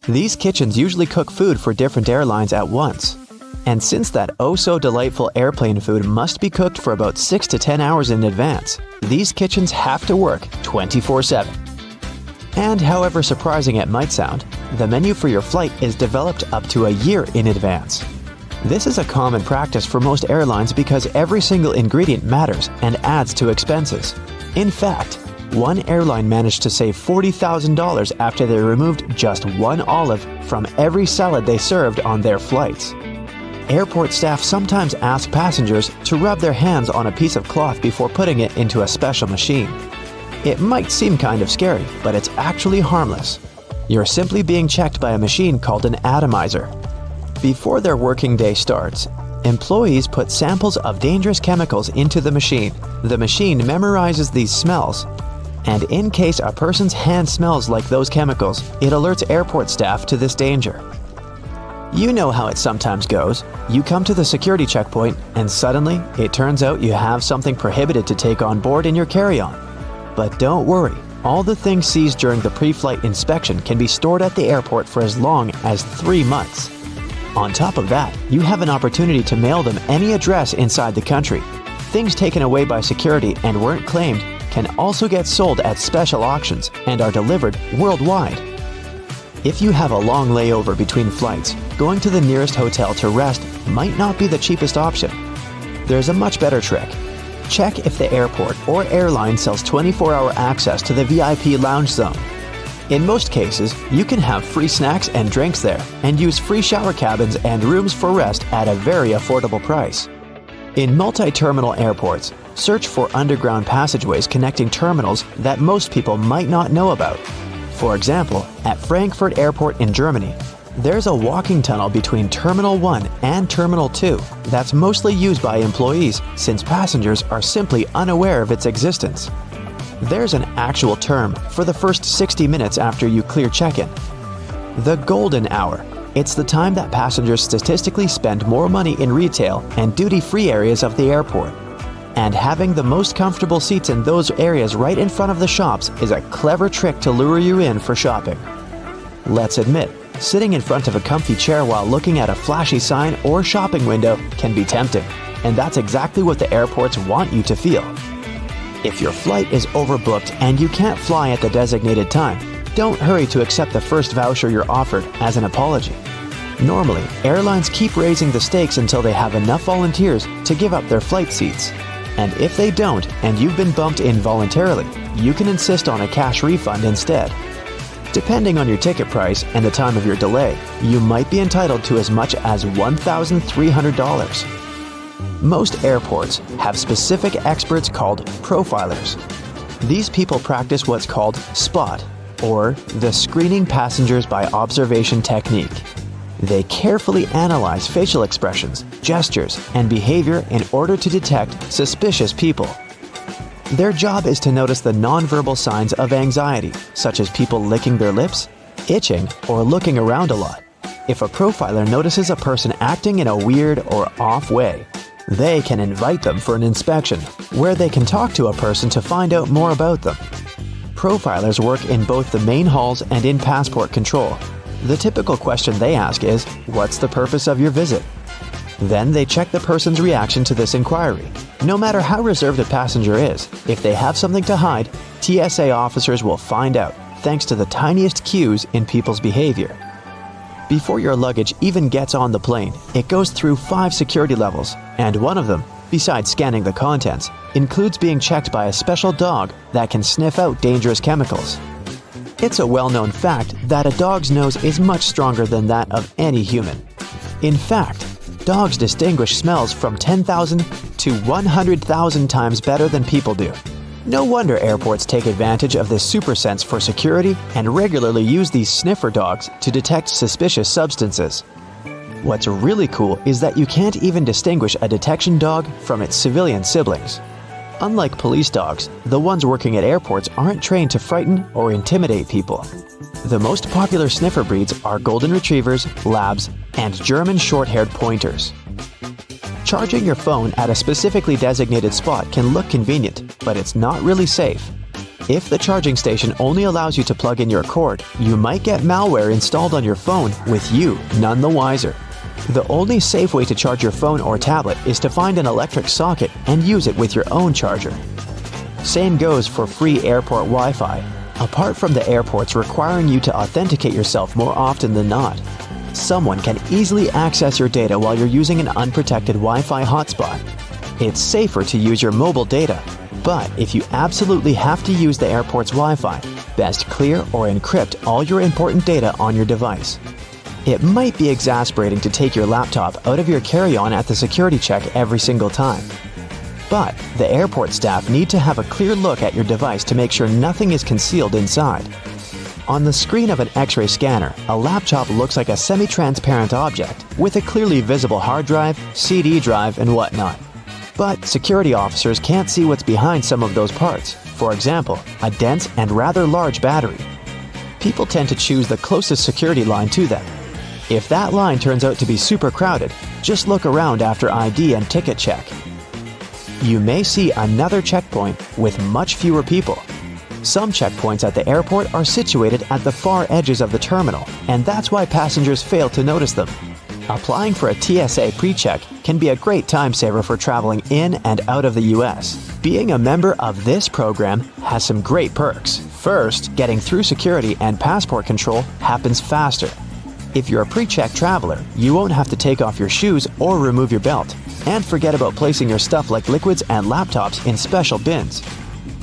These kitchens usually cook food for different airlines at once. And since that oh-so-delightful airplane food must be cooked for about 6 to 10 hours in advance, these kitchens have to work 24/7. And however surprising it might sound, the menu for your flight is developed up to a year in advance. This is a common practice for most airlines because every single ingredient matters and adds to expenses. In fact, one airline managed to save $40,000 after they removed just one olive from every salad they served on their flights. Airport staff sometimes ask passengers to rub their hands on a piece of cloth before putting it into a special machine. It might seem kind of scary, but it's actually harmless. You're simply being checked by a machine called an atomizer. Before their working day starts, employees put samples of dangerous chemicals into the machine. The machine memorizes these smells, and in case a person's hand smells like those chemicals, it alerts airport staff to this danger. You know how it sometimes goes. You come to the security checkpoint, and suddenly, it turns out you have something prohibited to take on board in your carry-on. But don't worry, all the things seized during the pre-flight inspection can be stored at the airport for as long as 3 months. On top of that, you have an opportunity to mail them any address inside the country. Things taken away by security and weren't claimed can also get sold at special auctions and are delivered worldwide. If you have a long layover between flights, going to the nearest hotel to rest might not be the cheapest option. There's a much better trick. Check if the airport or airline sells 24-hour access to the VIP lounge zone. In most cases, you can have free snacks and drinks there and use free shower cabins and rooms for rest at a very affordable price. In multi-terminal airports, search for underground passageways connecting terminals that most people might not know about. For example, at Frankfurt Airport in Germany, there's a walking tunnel between Terminal 1 and Terminal 2 that's mostly used by employees since passengers are simply unaware of its existence. There's an actual term for the first 60 minutes after you clear check-in. The golden hour. It's the time that passengers statistically spend more money in retail and duty-free areas of the airport. And having the most comfortable seats in those areas right in front of the shops is a clever trick to lure you in for shopping. Let's admit, sitting in front of a comfy chair while looking at a flashy sign or shopping window can be tempting, and that's exactly what the airports want you to feel. If your flight is overbooked and you can't fly at the designated time, don't hurry to accept the first voucher you're offered as an apology. Normally, airlines keep raising the stakes until they have enough volunteers to give up their flight seats. And if they don't, and you've been bumped in voluntarily, you can insist on a cash refund instead. Depending on your ticket price and the time of your delay, you might be entitled to as much as $1,300. Most airports have specific experts called profilers. These people practice what's called SPOT, or the Screening Passengers by Observation technique. They carefully analyze facial expressions, gestures, and behavior in order to detect suspicious people. Their job is to notice the nonverbal signs of anxiety, such as people licking their lips, itching, or looking around a lot. If a profiler notices a person acting in a weird or off way, they can invite them for an inspection, where they can talk to a person to find out more about them. Profilers work in both the main halls and in passport control. The typical question they ask is, "What's the purpose of your visit?" Then they check the person's reaction to this inquiry. No matter how reserved a passenger is, if they have something to hide, TSA officers will find out, thanks to the tiniest cues in people's behavior. Before your luggage even gets on the plane, it goes through 5 security levels, and one of them, besides scanning the contents, includes being checked by a special dog that can sniff out dangerous chemicals. It's a well-known fact that a dog's nose is much stronger than that of any human. In fact, dogs distinguish smells from 10,000 to 100,000 times better than people do. No wonder airports take advantage of this super sense for security and regularly use these sniffer dogs to detect suspicious substances. What's really cool is that you can't even distinguish a detection dog from its civilian siblings. Unlike police dogs, the ones working at airports aren't trained to frighten or intimidate people. The most popular sniffer breeds are Golden Retrievers, Labs, and German short-haired pointers. Charging your phone at a specifically designated spot can look convenient, but it's not really safe. If the charging station only allows you to plug in your cord, you might get malware installed on your phone with you none the wiser. The only safe way to charge your phone or tablet is to find an electric socket and use it with your own charger. Same goes for free airport Wi-Fi, apart from the airports requiring you to authenticate yourself more often than not. Someone can easily access your data while you're using an unprotected Wi-Fi hotspot. It's safer to use your mobile data, but if you absolutely have to use the airport's Wi-Fi, best clear or encrypt all your important data on your device. It might be exasperating to take your laptop out of your carry-on at the security check every single time. But the airport staff need to have a clear look at your device to make sure nothing is concealed inside. On the screen of an X-ray scanner, a laptop looks like a semi-transparent object with a clearly visible hard drive, CD drive, and whatnot. But security officers can't see what's behind some of those parts. For example, a dense and rather large battery. People tend to choose the closest security line to them. If that line turns out to be super crowded, just look around after ID and ticket check. You may see another checkpoint with much fewer people. Some checkpoints at the airport are situated at the far edges of the terminal, and that's why passengers fail to notice them. Applying for a TSA pre-check can be a great time saver for traveling in and out of the US. Being a member of this program has some great perks. First, getting through security and passport control happens faster. If you're a pre-check traveler, you won't have to take off your shoes or remove your belt, and forget about placing your stuff like liquids and laptops in special bins.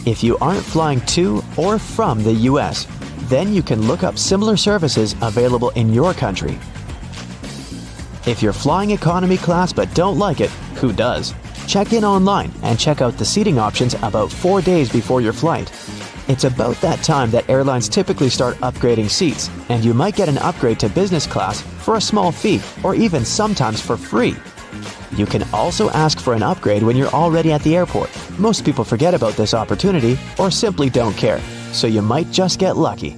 If you aren't flying to or from the US, then you can look up similar services available in your country. If you're flying economy class but don't like it, who does? Check in online and check out the seating options about 4 days before your flight. It's about that time that airlines typically start upgrading seats, and you might get an upgrade to business class for a small fee or even sometimes for free. You can also ask for an upgrade when you're already at the airport. Most people forget about this opportunity or simply don't care, so you might just get lucky.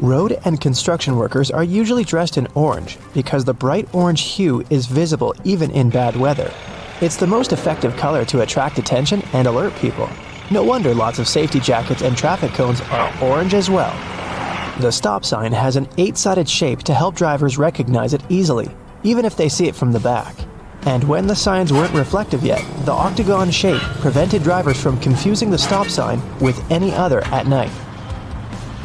Road and construction workers are usually dressed in orange because the bright orange hue is visible even in bad weather. It's the most effective color to attract attention and alert people. No wonder lots of safety jackets and traffic cones are orange as well. The stop sign has an 8-sided shape to help drivers recognize it easily, even if they see it from the back. And when the signs weren't reflective yet, the octagon shape prevented drivers from confusing the stop sign with any other at night.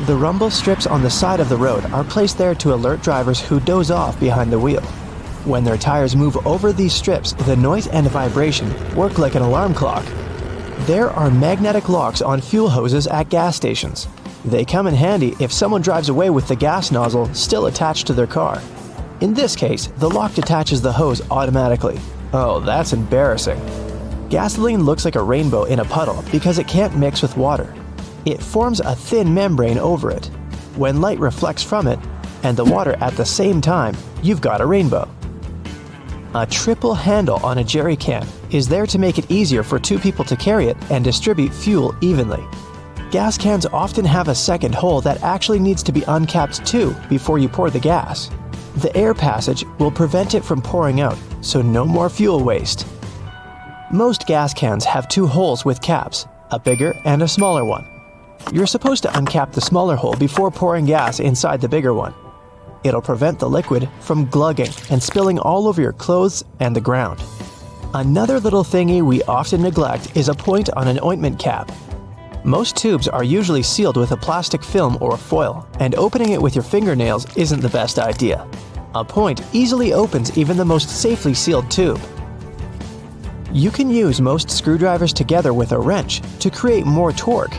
The rumble strips on the side of the road are placed there to alert drivers who doze off behind the wheel. When their tires move over these strips, the noise and vibration work like an alarm clock. There are magnetic locks on fuel hoses at gas stations. They come in handy if someone drives away with the gas nozzle still attached to their car. In this case, the lock detaches the hose automatically. Oh, that's embarrassing. Gasoline looks like a rainbow in a puddle because it can't mix with water. It forms a thin membrane over it. When light reflects from it and the water at the same time, you've got a rainbow. A triple handle on a jerry can is there to make it easier for 2 people to carry it and distribute fuel evenly. Gas cans often have a second hole that actually needs to be uncapped too before you pour the gas. The air passage will prevent it from pouring out, so no more fuel waste. Most gas cans have 2 holes with caps, a bigger and a smaller one. You're supposed to uncap the smaller hole before pouring gas inside the bigger one. It'll prevent the liquid from glugging and spilling all over your clothes and the ground. Another little thingy we often neglect is a point on an ointment cap. Most tubes are usually sealed with a plastic film or foil, and opening it with your fingernails isn't the best idea. A point easily opens even the most safely sealed tube. You can use most screwdrivers together with a wrench to create more torque.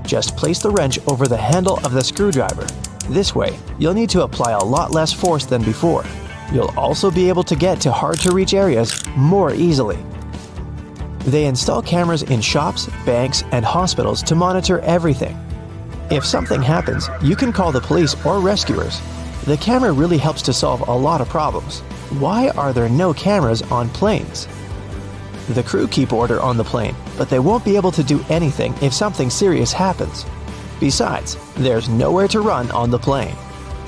Just place the wrench over the handle of the screwdriver. This way, you'll need to apply a lot less force than before. You'll also be able to get to hard-to-reach areas more easily. They install cameras in shops, banks, and hospitals to monitor everything. If something happens, you can call the police or rescuers. The camera really helps to solve a lot of problems. Why are there no cameras on planes? The crew keep order on the plane, but they won't be able to do anything if something serious happens. Besides, there's nowhere to run on the plane.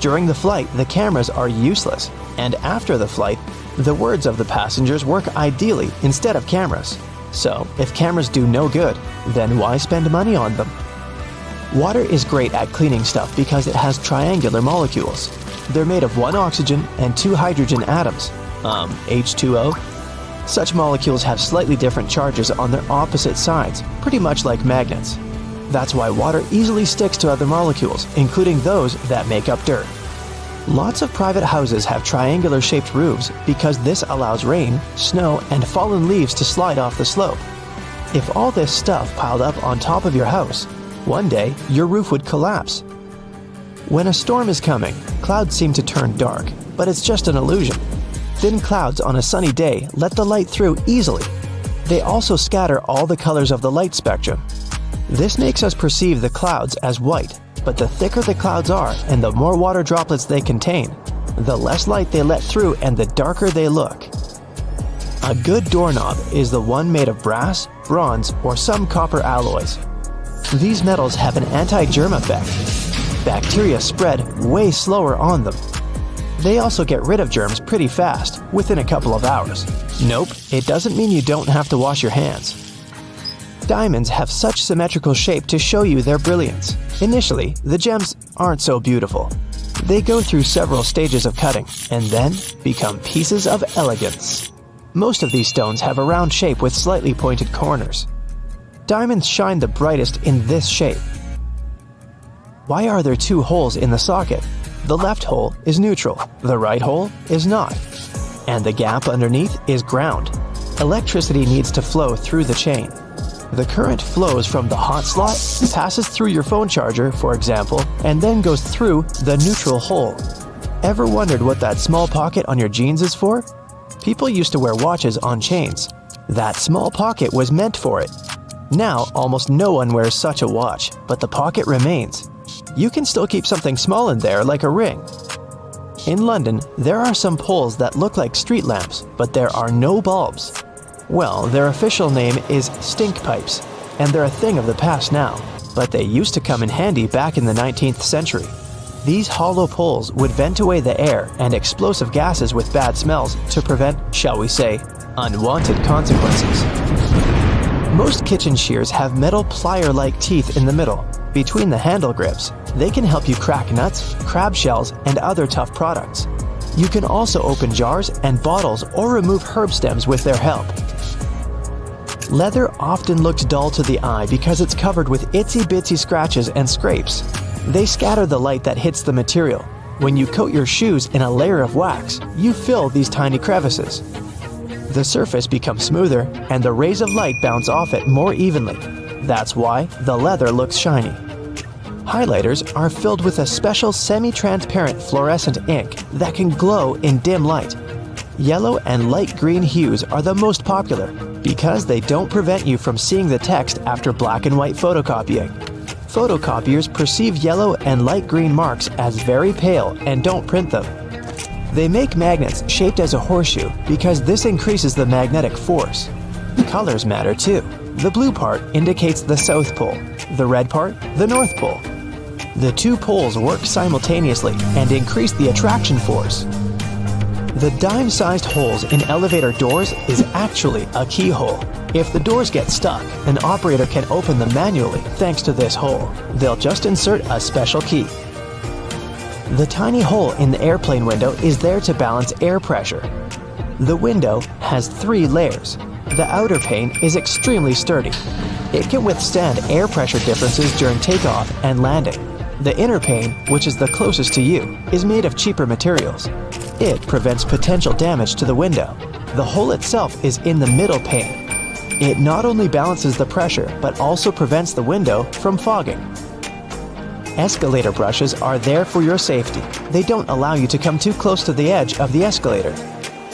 During the flight, the cameras are useless, and after the flight, the words of the passengers work ideally instead of cameras. So, if cameras do no good, then why spend money on them? Water is great at cleaning stuff because it has triangular molecules. They're made of 1 oxygen and 2 hydrogen atoms. H2O? Such molecules have slightly different charges on their opposite sides, pretty much like magnets. That's why water easily sticks to other molecules, including those that make up dirt. Lots of private houses have triangular-shaped roofs because this allows rain, snow, and fallen leaves to slide off the slope. If all this stuff piled up on top of your house, one day your roof would collapse. When a storm is coming, clouds seem to turn dark, but it's just an illusion. Thin clouds on a sunny day let the light through easily. They also scatter all the colors of the light spectrum. This makes us perceive the clouds as white, but the thicker the clouds are and the more water droplets they contain, the less light they let through and the darker they look. A good doorknob is the one made of brass, bronze, or some copper alloys. These metals have an anti-germ effect. Bacteria spread way slower on them. They also get rid of germs pretty fast, within a couple of hours. Nope, it doesn't mean you don't have to wash your hands. Diamonds have such symmetrical shape to show you their brilliance. Initially, the gems aren't so beautiful. They go through several stages of cutting, and then become pieces of elegance. Most of these stones have a round shape with slightly pointed corners. Diamonds shine the brightest in this shape. Why are there 2 holes in the socket? The left hole is neutral, the right hole is not. And the gap underneath is ground. Electricity needs to flow through the chain. The current flows from the hot slot, passes through your phone charger, for example, and then goes through the neutral hole. Ever wondered what that small pocket on your jeans is for? People used to wear watches on chains. That small pocket was meant for it. Now, almost no one wears such a watch, but the pocket remains. You can still keep something small in there, like a ring. In London, there are some poles that look like street lamps, but there are no bulbs. Well, their official name is stink pipes, and they're a thing of the past now, but they used to come in handy back in the 19th century. These hollow poles would vent away the air and explosive gases with bad smells to prevent, shall we say, unwanted consequences. Most kitchen shears have metal plier-like teeth in the middle. Between the handle grips, they can help you crack nuts, crab shells, and other tough products. You can also open jars and bottles or remove herb stems with their help. Leather often looks dull to the eye because it's covered with itsy-bitsy scratches and scrapes. They scatter the light that hits the material. When you coat your shoes in a layer of wax, you fill these tiny crevices. The surface becomes smoother and the rays of light bounce off it more evenly. That's why the leather looks shiny. Highlighters are filled with a special semi-transparent fluorescent ink that can glow in dim light. Yellow and light green hues are the most popular because they don't prevent you from seeing the text after black and white photocopying. Photocopiers perceive yellow and light green marks as very pale and don't print them. They make magnets shaped as a horseshoe because this increases the magnetic force. Colors matter too. The blue part indicates the South Pole, the red part, the North Pole. The 2 poles work simultaneously and increase the attraction force. The dime-sized holes in elevator doors is actually a keyhole. If the doors get stuck, an operator can open them manually thanks to this hole. They'll just insert a special key. The tiny hole in the airplane window is there to balance air pressure. The window has 3 layers. The outer pane is extremely sturdy. It can withstand air pressure differences during takeoff and landing. The inner pane, which is the closest to you, is made of cheaper materials. It prevents potential damage to the window. The hole itself is in the middle pane. It not only balances the pressure, but also prevents the window from fogging. Escalator brushes are there for your safety. They don't allow you to come too close to the edge of the escalator.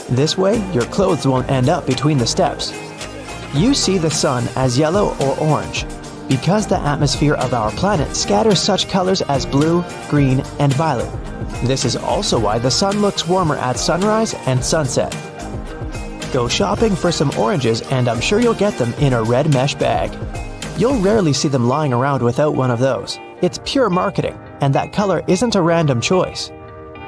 This way, your clothes won't end up between the steps. You see the sun as yellow or orange, because the atmosphere of our planet scatters such colors as blue, green, and violet. This is also why the sun looks warmer at sunrise and sunset. Go shopping for some oranges and I'm sure you'll get them in a red mesh bag. You'll rarely see them lying around without one of those. It's pure marketing, and that color isn't a random choice.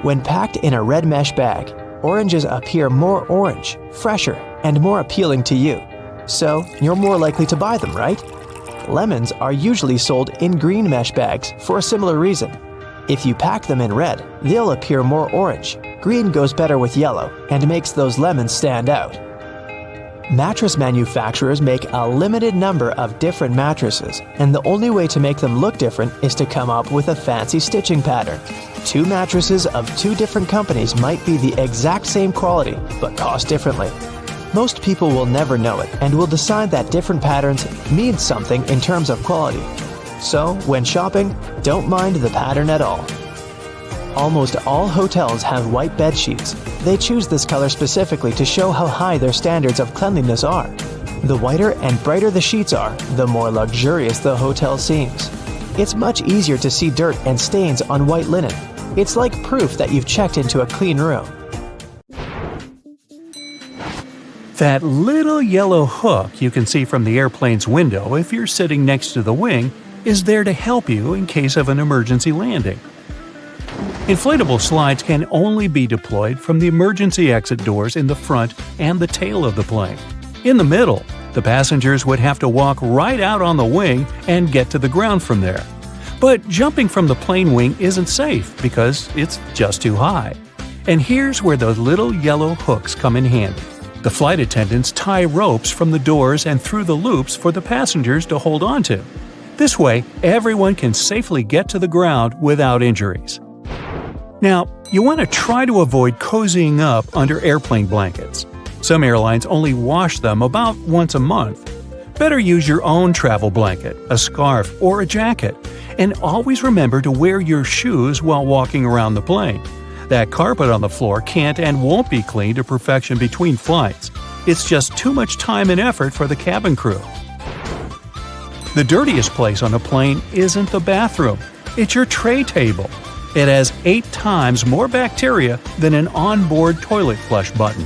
When packed in a red mesh bag, oranges appear more orange, fresher, and more appealing to you. So, you're more likely to buy them, right? Lemons are usually sold in green mesh bags for a similar reason. If you pack them in red, they'll appear more orange. Green goes better with yellow and makes those lemons stand out. Mattress manufacturers make a limited number of different mattresses, and the only way to make them look different is to come up with a fancy stitching pattern. Two mattresses of two different companies might be the exact same quality, but cost differently. Most people will never know it and will decide that different patterns mean something in terms of quality. So, when shopping, don't mind the pattern at all. Almost all hotels have white bed sheets. They choose this color specifically to show how high their standards of cleanliness are. The whiter and brighter the sheets are, the more luxurious the hotel seems. It's much easier to see dirt and stains on white linen. It's like proof that you've checked into a clean room. That little yellow hook you can see from the airplane's window if you're sitting next to the wing is there to help you in case of an emergency landing. Inflatable slides can only be deployed from the emergency exit doors in the front and the tail of the plane. In the middle, the passengers would have to walk right out on the wing and get to the ground from there. But jumping from the plane wing isn't safe because it's just too high. And here's where those little yellow hooks come in handy. The flight attendants tie ropes from the doors and through the loops for the passengers to hold onto. This way, everyone can safely get to the ground without injuries. Now, you want to try to avoid cozying up under airplane blankets. Some airlines only wash them about once a month. Better use your own travel blanket, a scarf, or a jacket, and always remember to wear your shoes while walking around the plane. That carpet on the floor can't and won't be cleaned to perfection between flights. It's just too much time and effort for the cabin crew. The dirtiest place on a plane isn't the bathroom, it's your tray table. It has 8 times more bacteria than an onboard toilet flush button.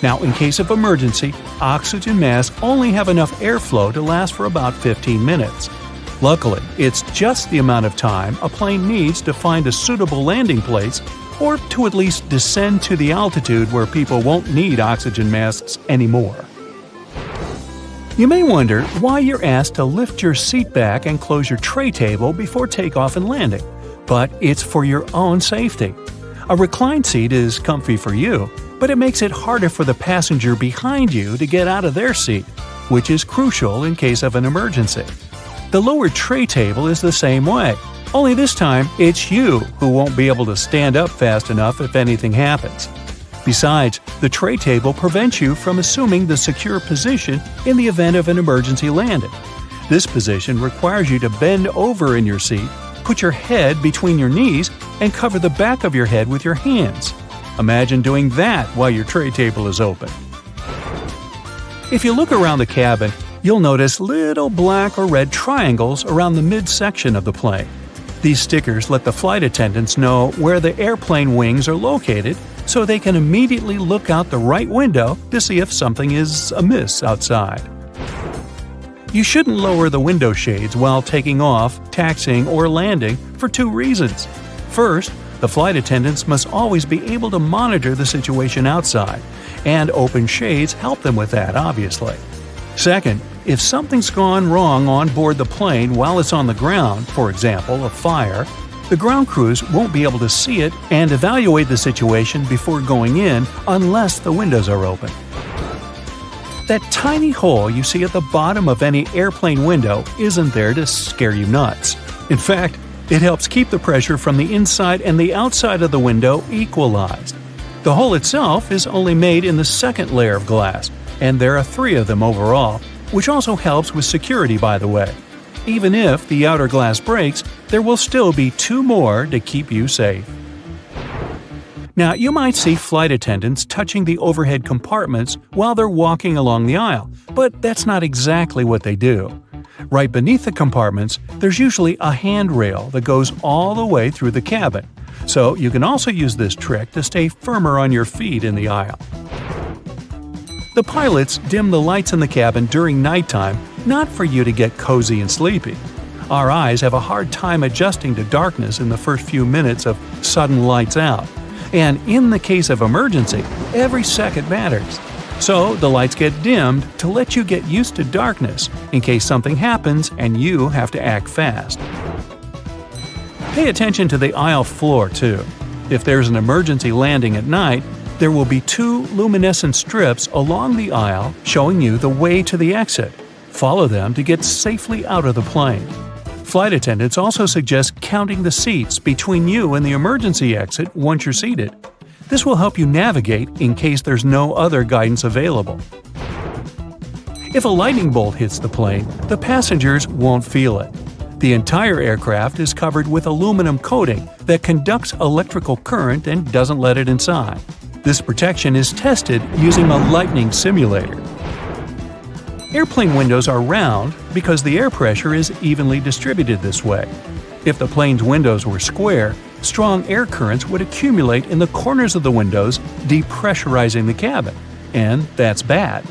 Now, in case of emergency, oxygen masks only have enough airflow to last for about 15 minutes. Luckily, it's just the amount of time a plane needs to find a suitable landing place or to at least descend to the altitude where people won't need oxygen masks anymore. You may wonder why you're asked to lift your seat back and close your tray table before takeoff and landing, but it's for your own safety. A reclined seat is comfy for you, but it makes it harder for the passenger behind you to get out of their seat, which is crucial in case of an emergency. The lower tray table is the same way, only this time it's you who won't be able to stand up fast enough if anything happens. Besides, the tray table prevents you from assuming the secure position in the event of an emergency landing. This position requires you to bend over in your seat, put your head between your knees, and cover the back of your head with your hands. Imagine doing that while your tray table is open. If you look around the cabin, you'll notice little black or red triangles around the midsection of the plane. These stickers let the flight attendants know where the airplane wings are located so they can immediately look out the right window to see if something is amiss outside. You shouldn't lower the window shades while taking off, taxiing, or landing for 2 reasons. First, the flight attendants must always be able to monitor the situation outside, and open shades help them with that, obviously. Second, if something's gone wrong on board the plane while it's on the ground, for example, a fire, the ground crews won't be able to see it and evaluate the situation before going in unless the windows are open. That tiny hole you see at the bottom of any airplane window isn't there to scare you nuts. In fact, it helps keep the pressure from the inside and the outside of the window equalized. The hole itself is only made in the second layer of glass, and there are 3 of them overall, which also helps with security, by the way. Even if the outer glass breaks, there will still be 2 more to keep you safe. Now, you might see flight attendants touching the overhead compartments while they're walking along the aisle, but that's not exactly what they do. Right beneath the compartments, there's usually a handrail that goes all the way through the cabin, so you can also use this trick to stay firmer on your feet in the aisle. The pilots dim the lights in the cabin during nighttime, not for you to get cozy and sleepy. Our eyes have a hard time adjusting to darkness in the first few minutes of sudden lights out. And in the case of emergency, every second matters. So the lights get dimmed to let you get used to darkness in case something happens and you have to act fast. Pay attention to the aisle floor too. If there's an emergency landing at night, there will be 2 luminescent strips along the aisle showing you the way to the exit. Follow them to get safely out of the plane. Flight attendants also suggest counting the seats between you and the emergency exit once you're seated. This will help you navigate in case there's no other guidance available. If a lightning bolt hits the plane, the passengers won't feel it. The entire aircraft is covered with aluminum coating that conducts electrical current and doesn't let it inside. This protection is tested using a lightning simulator. Airplane windows are round because the air pressure is evenly distributed this way. If the plane's windows were square, strong air currents would accumulate in the corners of the windows, depressurizing the cabin, and that's bad.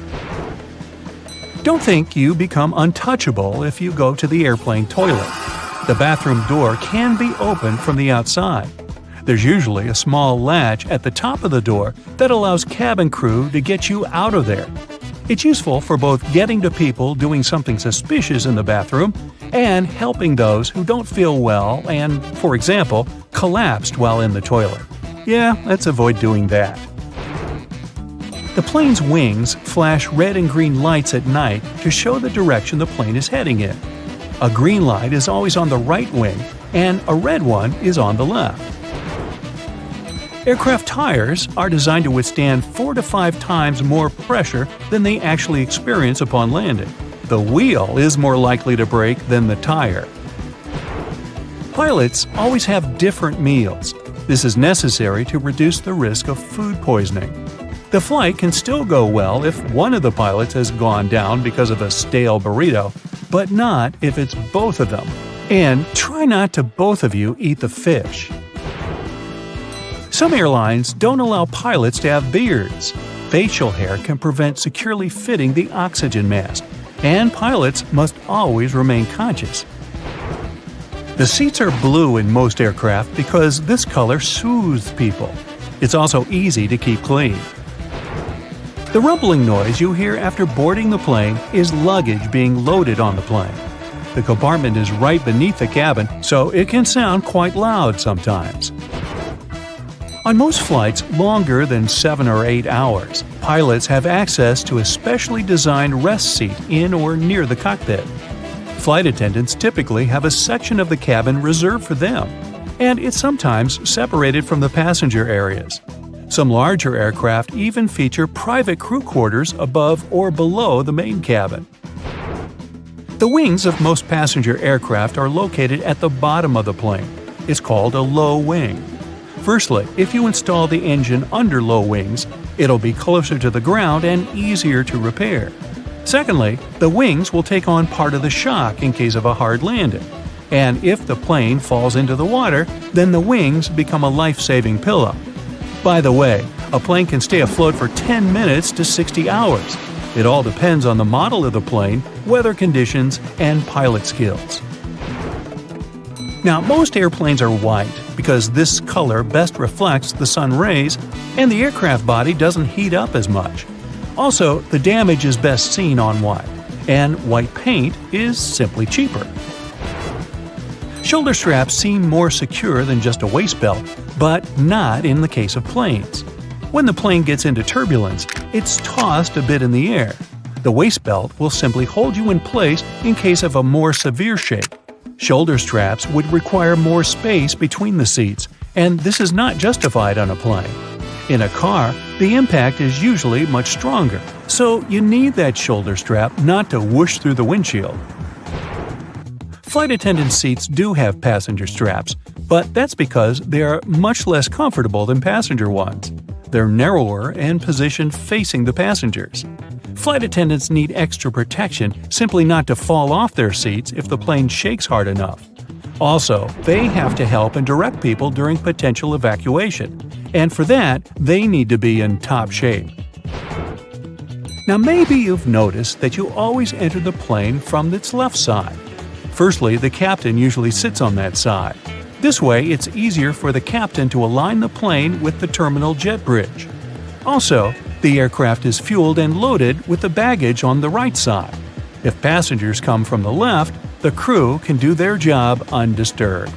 Don't think you become untouchable if you go to the airplane toilet. The bathroom door can be opened from the outside. There's usually a small latch at the top of the door that allows cabin crew to get you out of there. It's useful for both getting to people doing something suspicious in the bathroom and helping those who don't feel well and, for example, collapsed while in the toilet. Yeah, let's avoid doing that. The plane's wings flash red and green lights at night to show the direction the plane is heading in. A green light is always on the right wing, and a red one is on the left. Aircraft tires are designed to withstand 4 to 5 times more pressure than they actually experience upon landing. The wheel is more likely to break than the tire. Pilots always have different meals. This is necessary to reduce the risk of food poisoning. The flight can still go well if one of the pilots has gone down because of a stale burrito, but not if it's both of them. And try not to both of you eat the fish. Some airlines don't allow pilots to have beards. Facial hair can prevent securely fitting the oxygen mask, and pilots must always remain conscious. The seats are blue in most aircraft because this color soothes people. It's also easy to keep clean. The rumbling noise you hear after boarding the plane is luggage being loaded on the plane. The compartment is right beneath the cabin, so it can sound quite loud sometimes. On most flights longer than 7 or 8 hours, pilots have access to a specially designed rest seat in or near the cockpit. Flight attendants typically have a section of the cabin reserved for them, and it's sometimes separated from the passenger areas. Some larger aircraft even feature private crew quarters above or below the main cabin. The wings of most passenger aircraft are located at the bottom of the plane. It's called a low wing. Firstly, if you install the engine under low wings, it'll be closer to the ground and easier to repair. Secondly, the wings will take on part of the shock in case of a hard landing. And if the plane falls into the water, then the wings become a life-saving pillow. By the way, a plane can stay afloat for 10 minutes to 60 hours. It all depends on the model of the plane, weather conditions, and pilot skills. Now, most airplanes are white because this color best reflects the sun rays and the aircraft body doesn't heat up as much. Also, the damage is best seen on white, and white paint is simply cheaper. Shoulder straps seem more secure than just a waist belt, but not in the case of planes. When the plane gets into turbulence, it's tossed a bit in the air. The waist belt will simply hold you in place in case of a more severe shake. Shoulder straps would require more space between the seats, and this is not justified on a plane. In a car, the impact is usually much stronger, so you need that shoulder strap not to whoosh through the windshield. Flight attendant seats do have passenger straps, but that's because they are much less comfortable than passenger ones. They're narrower and positioned facing the passengers. Flight attendants need extra protection simply not to fall off their seats if the plane shakes hard enough. Also, they have to help and direct people during potential evacuation, and for that, they need to be in top shape. Now maybe you've noticed that you always enter the plane from its left side. Firstly, the captain usually sits on that side. This way, it's easier for the captain to align the plane with the terminal jet bridge. Also, the aircraft is fueled and loaded with the baggage on the right side. If passengers come from the left, the crew can do their job undisturbed.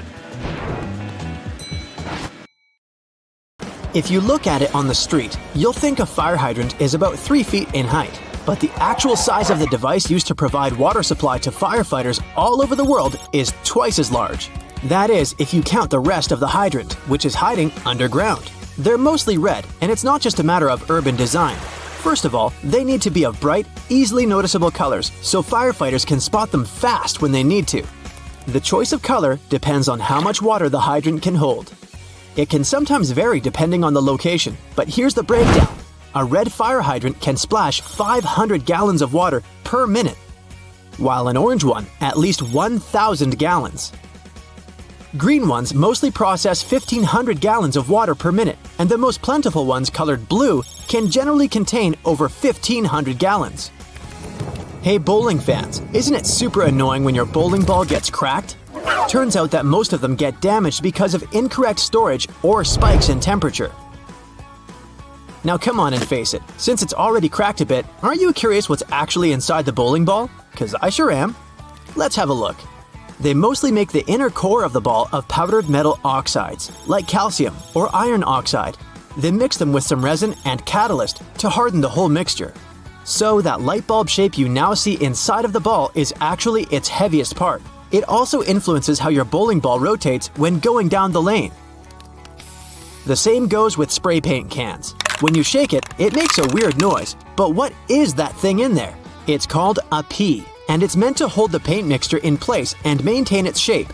If you look at it on the street, you'll think a fire hydrant is about 3 feet in height. But the actual size of the device used to provide water supply to firefighters all over the world is twice as large. That is, if you count the rest of the hydrant, which is hiding underground. They're mostly red, and it's not just a matter of urban design. First of all, they need to be of bright, easily noticeable colors so firefighters can spot them fast when they need to. The choice of color depends on how much water the hydrant can hold. It can sometimes vary depending on the location, but here's the breakdown. A red fire hydrant can splash 500 gallons of water per minute, while an orange one at least 1,000 gallons. Green ones mostly process 1,500 gallons of water per minute, and the most plentiful ones colored blue can generally contain over 1,500 gallons. Hey bowling fans, isn't it super annoying when your bowling ball gets cracked? Turns out that most of them get damaged because of incorrect storage or spikes in temperature. Now come on and face it, since it's already cracked a bit, aren't you curious what's actually inside the bowling ball? 'Cause I sure am. Let's have a look. They mostly make the inner core of the ball of powdered metal oxides, like calcium or iron oxide. They mix them with some resin and catalyst to harden the whole mixture. So that light bulb shape you now see inside of the ball is actually its heaviest part. It also influences how your bowling ball rotates when going down the lane. The same goes with spray paint cans. When you shake it, it makes a weird noise. But what is that thing in there? It's called a pea, and it's meant to hold the paint mixture in place and maintain its shape.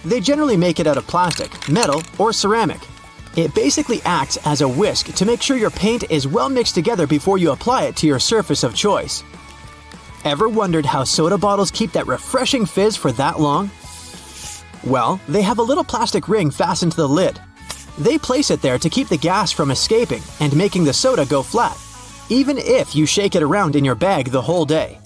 They generally make it out of plastic, metal, or ceramic. It basically acts as a whisk to make sure your paint is well mixed together before you apply it to your surface of choice. Ever wondered how soda bottles keep that refreshing fizz for that long? Well, they have a little plastic ring fastened to the lid. They place it there to keep the gas from escaping and making the soda go flat, even if you shake it around in your bag the whole day.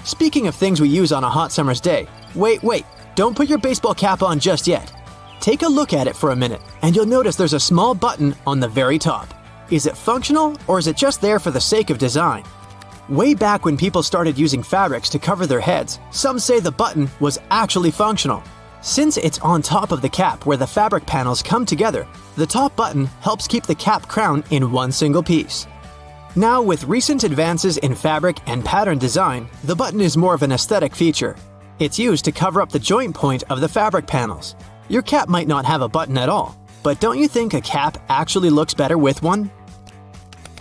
Speaking of things we use on a hot summer's day, wait, don't put your baseball cap on just yet. Take a look at it for a minute, and you'll notice there's a small button on the very top. Is it functional, or is it just there for the sake of design? Way back when people started using fabrics to cover their heads, some say the button was actually functional. Since it's on top of the cap where the fabric panels come together, the top button helps keep the cap crown in one single piece. Now, with recent advances in fabric and pattern design, the button is more of an aesthetic feature. It's used to cover up the joint point of the fabric panels. Your cap might not have a button at all, but don't you think a cap actually looks better with one?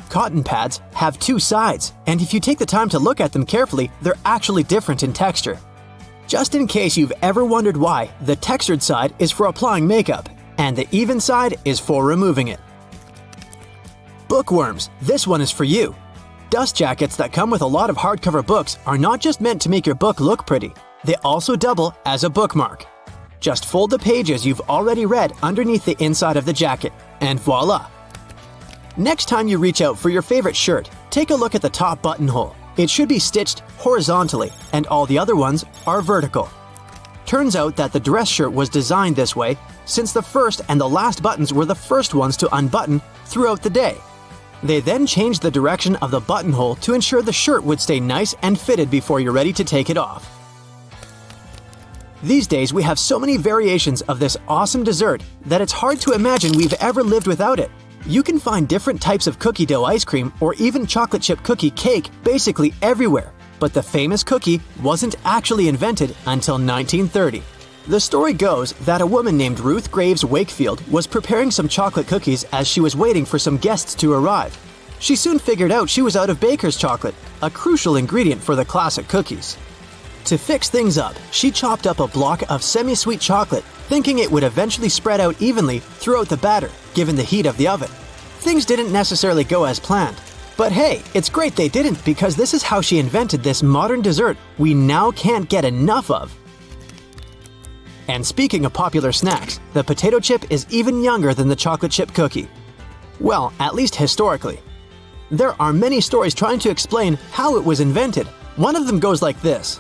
Cotton pads have two sides, and if you take the time to look at them carefully, they're actually different in texture. Just in case you've ever wondered why, the textured side is for applying makeup, and the even side is for removing it. Bookworms, this one is for you. Dust jackets that come with a lot of hardcover books are not just meant to make your book look pretty, they also double as a bookmark. Just fold the pages you've already read underneath the inside of the jacket, and voila! Next time you reach out for your favorite shirt, take a look at the top buttonhole. It should be stitched horizontally, and all the other ones are vertical. Turns out that the dress shirt was designed this way since the first and the last buttons were the first ones to unbutton throughout the day. They then changed the direction of the buttonhole to ensure the shirt would stay nice and fitted before you're ready to take it off. These days we have so many variations of this awesome dessert that it's hard to imagine we've ever lived without it. You can find different types of cookie dough ice cream or even chocolate chip cookie cake basically everywhere, but the famous cookie wasn't actually invented until 1930. The story goes that a woman named Ruth Graves Wakefield was preparing some chocolate cookies as she was waiting for some guests to arrive. She soon figured out she was out of baker's chocolate, a crucial ingredient for the classic cookies. To fix things up, she chopped up a block of semi-sweet chocolate, thinking it would eventually spread out evenly throughout the batter, given the heat of the oven. Things didn't necessarily go as planned. But hey, it's great they didn't, because this is how she invented this modern dessert we now can't get enough of. And speaking of popular snacks, the potato chip is even younger than the chocolate chip cookie. Well, at least historically. There are many stories trying to explain how it was invented. One of them goes like this.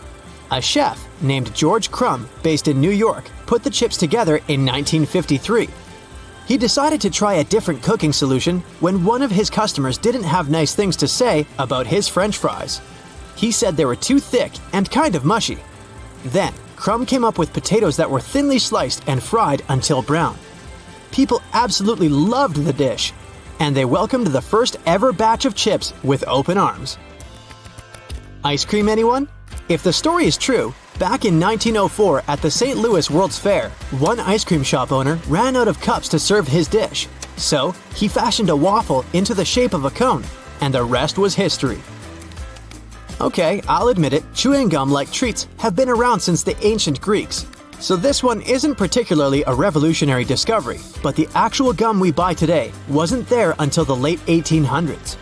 A chef named George Crumb, based in New York, put the chips together in 1953. He decided to try a different cooking solution when one of his customers didn't have nice things to say about his French fries. He said they were too thick and kind of mushy. Then, Crumb came up with potatoes that were thinly sliced and fried until brown. People absolutely loved the dish, and they welcomed the first ever batch of chips with open arms. Ice cream, anyone? If the story is true, back in 1904 at the St. Louis World's Fair, one ice cream shop owner ran out of cups to serve his dish. So, he fashioned a waffle into the shape of a cone, and the rest was history. Okay, I'll admit it, chewing gum-like treats have been around since the ancient Greeks. So this one isn't particularly a revolutionary discovery, but the actual gum we buy today wasn't there until the late 1800s.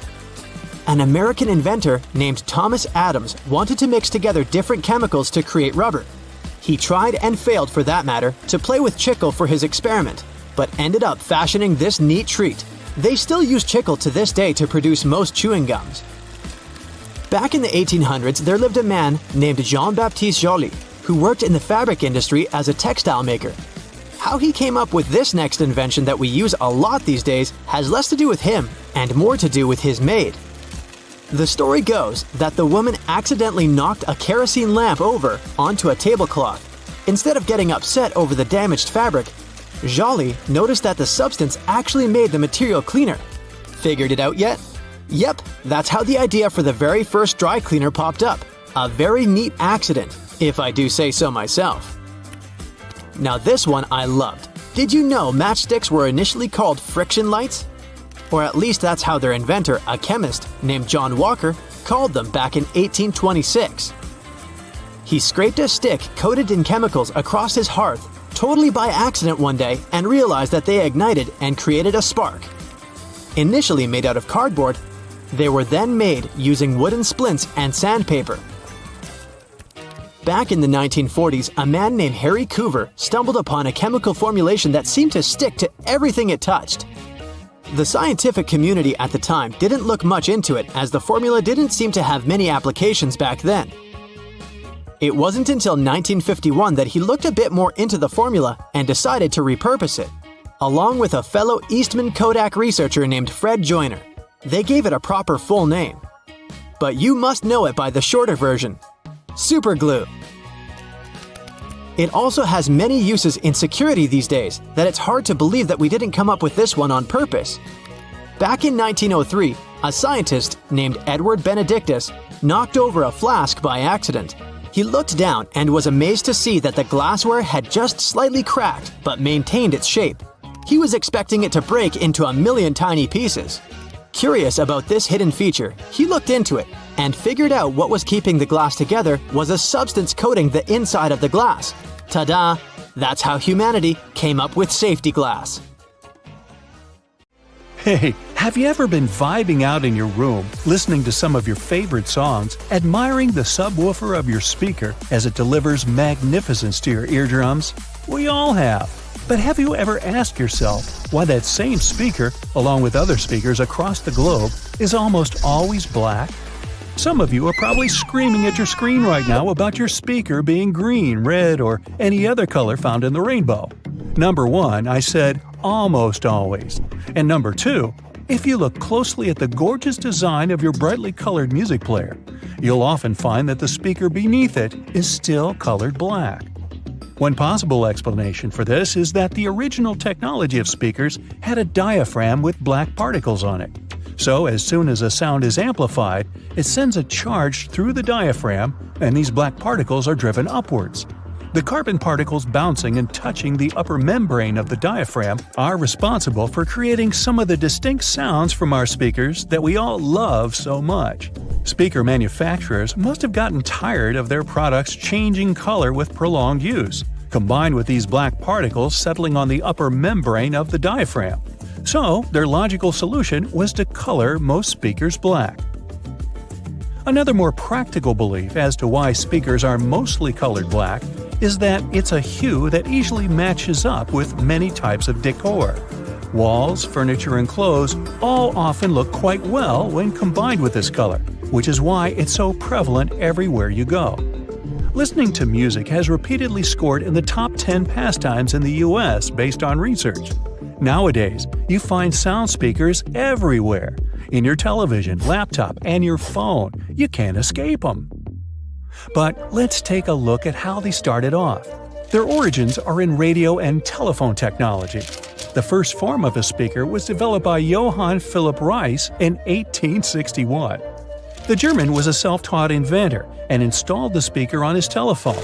An American inventor named Thomas Adams wanted to mix together different chemicals to create rubber. He tried and failed, for that matter, to play with chicle for his experiment, but ended up fashioning this neat treat. They still use chicle to this day to produce most chewing gums. Back in the 1800s, there lived a man named Jean-Baptiste Joly, who worked in the fabric industry as a textile maker. How he came up with this next invention that we use a lot these days has less to do with him and more to do with his maid. The story goes that the woman accidentally knocked a kerosene lamp over onto a tablecloth. Instead of getting upset over the damaged fabric, Joly noticed that the substance actually made the material cleaner. Figured it out yet? Yep, that's how the idea for the very first dry cleaner popped up. A very neat accident, if I do say so myself. Now this one I loved. Did you know matchsticks were initially called friction lights? Or at least that's how their inventor, a chemist named John Walker, called them back in 1826. He scraped a stick coated in chemicals across his hearth, totally by accident one day, and realized that they ignited and created a spark. Initially made out of cardboard, they were then made using wooden splints and sandpaper. Back in the 1940s, a man named Harry Coover stumbled upon a chemical formulation that seemed to stick to everything it touched. The scientific community at the time didn't look much into it, as the formula didn't seem to have many applications back then. It wasn't until 1951 that he looked a bit more into the formula and decided to repurpose it, along with a fellow Eastman Kodak researcher named Fred Joyner. They gave it a proper full name. But you must know it by the shorter version: super glue. It also has many uses in security these days that it's hard to believe that we didn't come up with this one on purpose. Back in 1903, a scientist named Edward Benedictus knocked over a flask by accident. He looked down and was amazed to see that the glassware had just slightly cracked but maintained its shape. He was expecting it to break into a million tiny pieces. Curious about this hidden feature, he looked into it and figured out what was keeping the glass together was a substance coating the inside of the glass. Ta-da! That's how humanity came up with safety glass. Hey, have you ever been vibing out in your room, listening to some of your favorite songs, admiring the subwoofer of your speaker as it delivers magnificence to your eardrums? We all have. But have you ever asked yourself why that same speaker, along with other speakers across the globe, is almost always black? Some of you are probably screaming at your screen right now about your speaker being green, red, or any other color found in the rainbow. Number 1, I said almost always. And number 2, if you look closely at the gorgeous design of your brightly colored music player, you'll often find that the speaker beneath it is still colored black. One possible explanation for this is that the original technology of speakers had a diaphragm with black particles on it. So as soon as a sound is amplified, it sends a charge through the diaphragm, and these black particles are driven upwards. The carbon particles bouncing and touching the upper membrane of the diaphragm are responsible for creating some of the distinct sounds from our speakers that we all love so much. Speaker manufacturers must have gotten tired of their products changing color with prolonged use, combined with these black particles settling on the upper membrane of the diaphragm. So, their logical solution was to color most speakers black. Another more practical belief as to why speakers are mostly colored black is that it's a hue that easily matches up with many types of decor. Walls, furniture, and clothes all often look quite well when combined with this color, which is why it's so prevalent everywhere you go. Listening to music has repeatedly scored in the top 10 pastimes in the US based on research. Nowadays, you find sound speakers everywhere. In your television, laptop, and your phone. You can't escape them. But let's take a look at how they started off. Their origins are in radio and telephone technology. The first form of a speaker was developed by Johann Philipp Reis in 1861. The German was a self-taught inventor and installed the speaker on his telephone.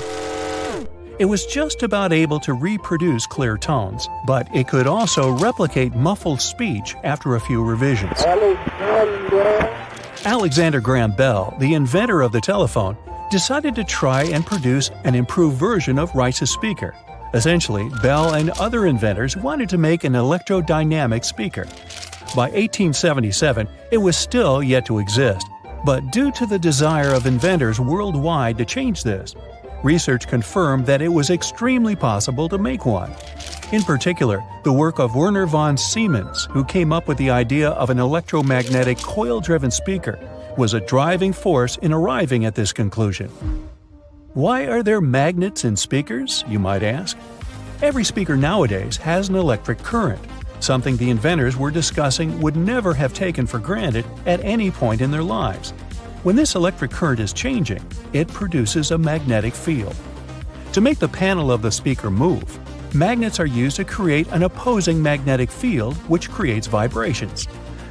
It was just about able to reproduce clear tones, but it could also replicate muffled speech after a few revisions. Alexander Graham Bell, the inventor of the telephone, decided to try and produce an improved version of Reis's speaker. Essentially, Bell and other inventors wanted to make an electrodynamic speaker. By 1877, it was still yet to exist, but due to the desire of inventors worldwide to change this, research confirmed that it was extremely possible to make one. In particular, the work of Werner von Siemens, who came up with the idea of an electromagnetic coil-driven speaker, was a driving force in arriving at this conclusion. Why are there magnets in speakers, you might ask? Every speaker nowadays has an electric current, something the inventors were discussing would never have taken for granted at any point in their lives. When this electric current is changing, it produces a magnetic field. To make the panel of the speaker move, magnets are used to create an opposing magnetic field which creates vibrations.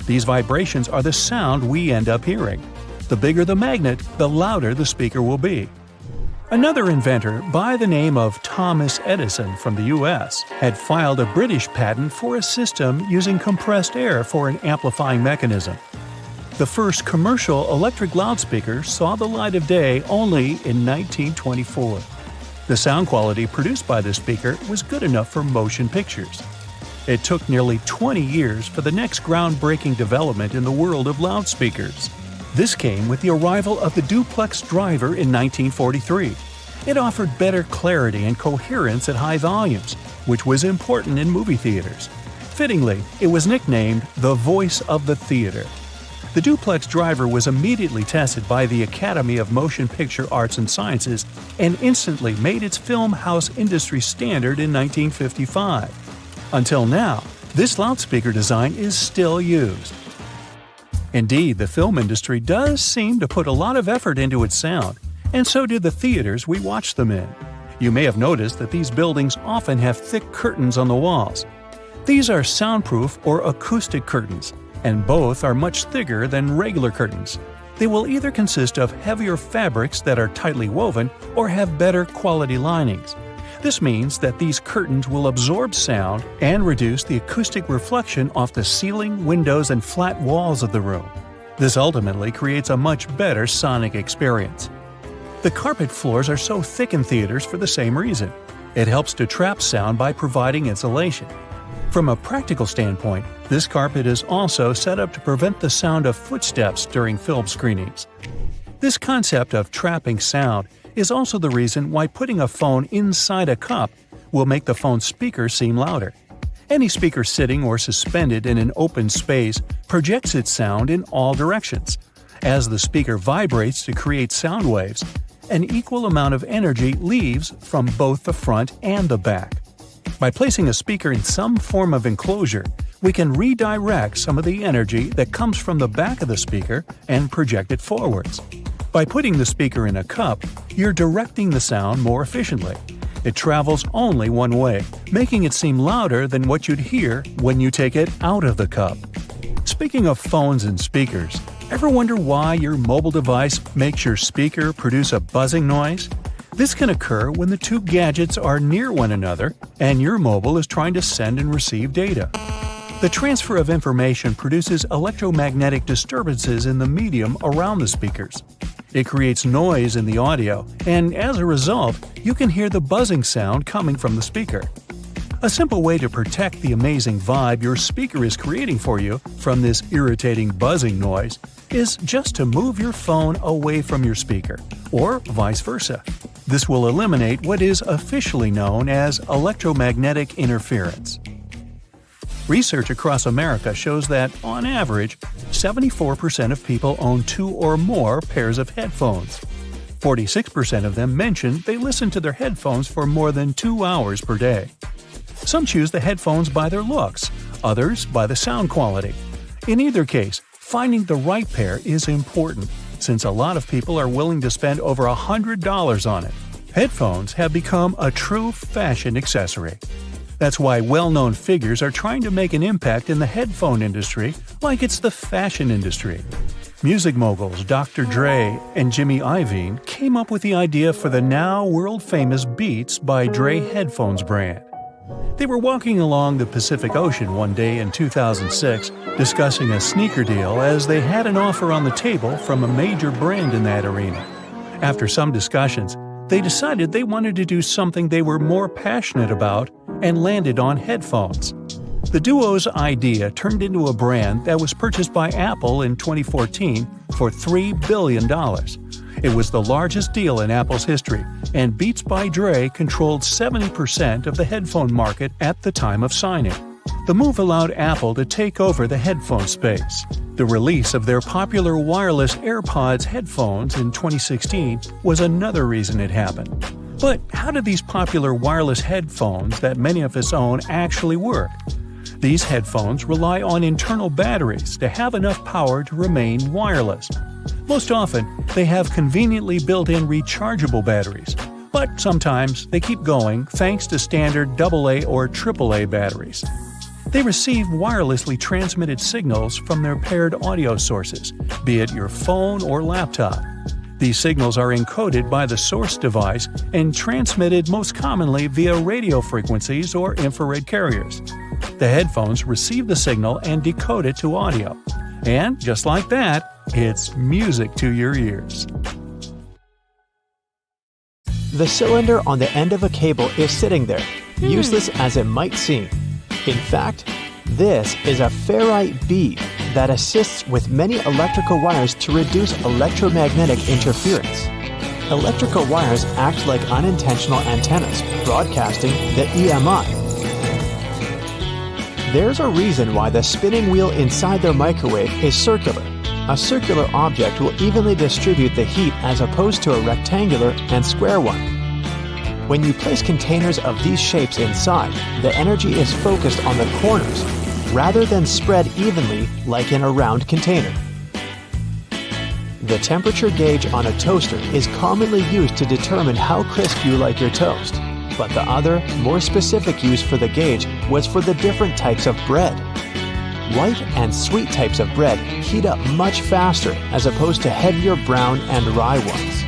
These vibrations are the sound we end up hearing. The bigger the magnet, the louder the speaker will be. Another inventor by the name of Thomas Edison from the US had filed a British patent for a system using compressed air for an amplifying mechanism. The first commercial electric loudspeaker saw the light of day only in 1924. The sound quality produced by this speaker was good enough for motion pictures. It took nearly 20 years for the next groundbreaking development in the world of loudspeakers. This came with the arrival of the duplex driver in 1943. It offered better clarity and coherence at high volumes, which was important in movie theaters. Fittingly, it was nicknamed the voice of the theater. The duplex driver was immediately tested by the Academy of Motion Picture Arts and Sciences and instantly made its film house industry standard in 1955. Until now, this loudspeaker design is still used. Indeed, the film industry does seem to put a lot of effort into its sound, and so do the theaters we watch them in. You may have noticed that these buildings often have thick curtains on the walls. These are soundproof or acoustic curtains, and both are much thicker than regular curtains. They will either consist of heavier fabrics that are tightly woven or have better quality linings. This means that these curtains will absorb sound and reduce the acoustic reflection off the ceiling, windows, and flat walls of the room. This ultimately creates a much better sonic experience. The carpet floors are so thick in theaters for the same reason. It helps to trap sound by providing insulation. From a practical standpoint, this carpet is also set up to prevent the sound of footsteps during film screenings. This concept of trapping sound is also the reason why putting a phone inside a cup will make the phone's speaker seem louder. Any speaker sitting or suspended in an open space projects its sound in all directions. As the speaker vibrates to create sound waves, an equal amount of energy leaves from both the front and the back. By placing a speaker in some form of enclosure, we can redirect some of the energy that comes from the back of the speaker and project it forwards. By putting the speaker in a cup, you're directing the sound more efficiently. It travels only one way, making it seem louder than what you'd hear when you take it out of the cup. Speaking of phones and speakers, ever wonder why your mobile device makes your speaker produce a buzzing noise? This can occur when the two gadgets are near one another and your mobile is trying to send and receive data. The transfer of information produces electromagnetic disturbances in the medium around the speakers. It creates noise in the audio, and as a result, you can hear the buzzing sound coming from the speaker. A simple way to protect the amazing vibe your speaker is creating for you from this irritating buzzing noise is just to move your phone away from your speaker, or vice versa. This will eliminate what is officially known as electromagnetic interference. Research across America shows that, on average, 74% of people own 2 or more pairs of headphones. 46% of them mention they listen to their headphones for more than 2 hours per day. Some choose the headphones by their looks, others by the sound quality. In either case, finding the right pair is important, since a lot of people are willing to spend over $100 on it. Headphones have become a true fashion accessory. That's why well-known figures are trying to make an impact in the headphone industry like it's the fashion industry. Music moguls Dr. Dre and Jimmy Iovine came up with the idea for the now world-famous Beats by Dre headphones brand. They were walking along the Pacific Ocean one day in 2006 discussing a sneaker deal as they had an offer on the table from a major brand in that arena. After some discussions, they decided they wanted to do something they were more passionate about and landed on headphones. The duo's idea turned into a brand that was purchased by Apple in 2014 for $3 billion. It was the largest deal in Apple's history, and Beats by Dre controlled 70% of the headphone market at the time of signing. The move allowed Apple to take over the headphone space. The release of their popular wireless AirPods headphones in 2016 was another reason it happened. But how do these popular wireless headphones that many of us own actually work? These headphones rely on internal batteries to have enough power to remain wireless. Most often, they have conveniently built-in rechargeable batteries, but sometimes they keep going thanks to standard AA or AAA batteries. They receive wirelessly transmitted signals from their paired audio sources, be it your phone or laptop. These signals are encoded by the source device and transmitted most commonly via radio frequencies or infrared carriers. The headphones receive the signal and decode it to audio. And just like that, it's music to your ears. The cylinder on the end of a cable is sitting there, useless as it might seem. In fact, this is a ferrite bead that assists with many electrical wires to reduce electromagnetic interference. Electrical wires act like unintentional antennas, broadcasting the EMI. There's a reason why the spinning wheel inside their microwave is circular. A circular object will evenly distribute the heat as opposed to a rectangular and square one. When you place containers of these shapes inside, the energy is focused on the corners, rather than spread evenly like in a round container. The temperature gauge on a toaster is commonly used to determine how crisp you like your toast, but the other, more specific use for the gauge was for the different types of bread. White and sweet types of bread heat up much faster as opposed to heavier brown and rye ones.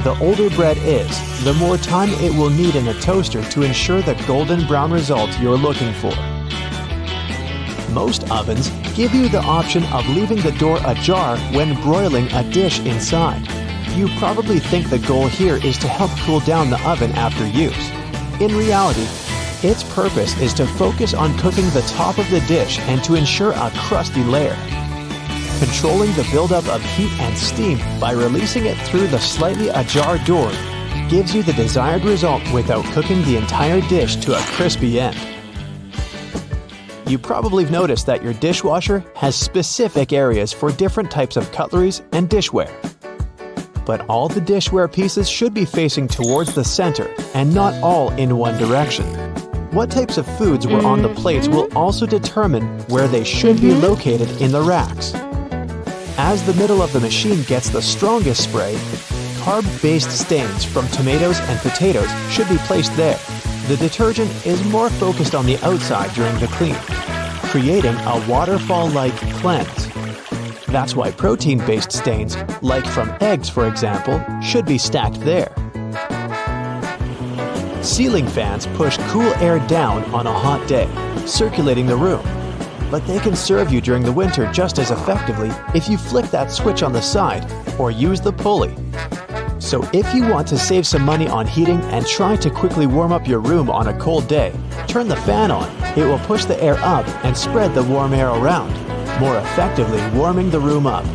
The older bread is, the more time it will need in a toaster to ensure the golden brown result you're looking for. Most ovens give you the option of leaving the door ajar when broiling a dish inside. You probably think the goal here is to help cool down the oven after use. In reality, its purpose is to focus on cooking the top of the dish and to ensure a crusty layer. Controlling the buildup of heat and steam by releasing it through the slightly ajar door gives you the desired result without cooking the entire dish to a crispy end. You probably have noticed that your dishwasher has specific areas for different types of cutleries and dishware. But all the dishware pieces should be facing towards the center and not all in one direction. What types of foods were on the plates will also determine where they should be located in the racks. As the middle of the machine gets the strongest spray, carb-based stains from tomatoes and potatoes should be placed there. The detergent is more focused on the outside during the clean, creating a waterfall-like cleanse. That's why protein-based stains, like from eggs for example, should be stacked there. Ceiling fans push cool air down on a hot day, circulating the room. But they can serve you during the winter just as effectively if you flick that switch on the side or use the pulley. So if you want to save some money on heating and try to quickly warm up your room on a cold day, turn the fan on. It will push the air up and spread the warm air around, more effectively warming the room up.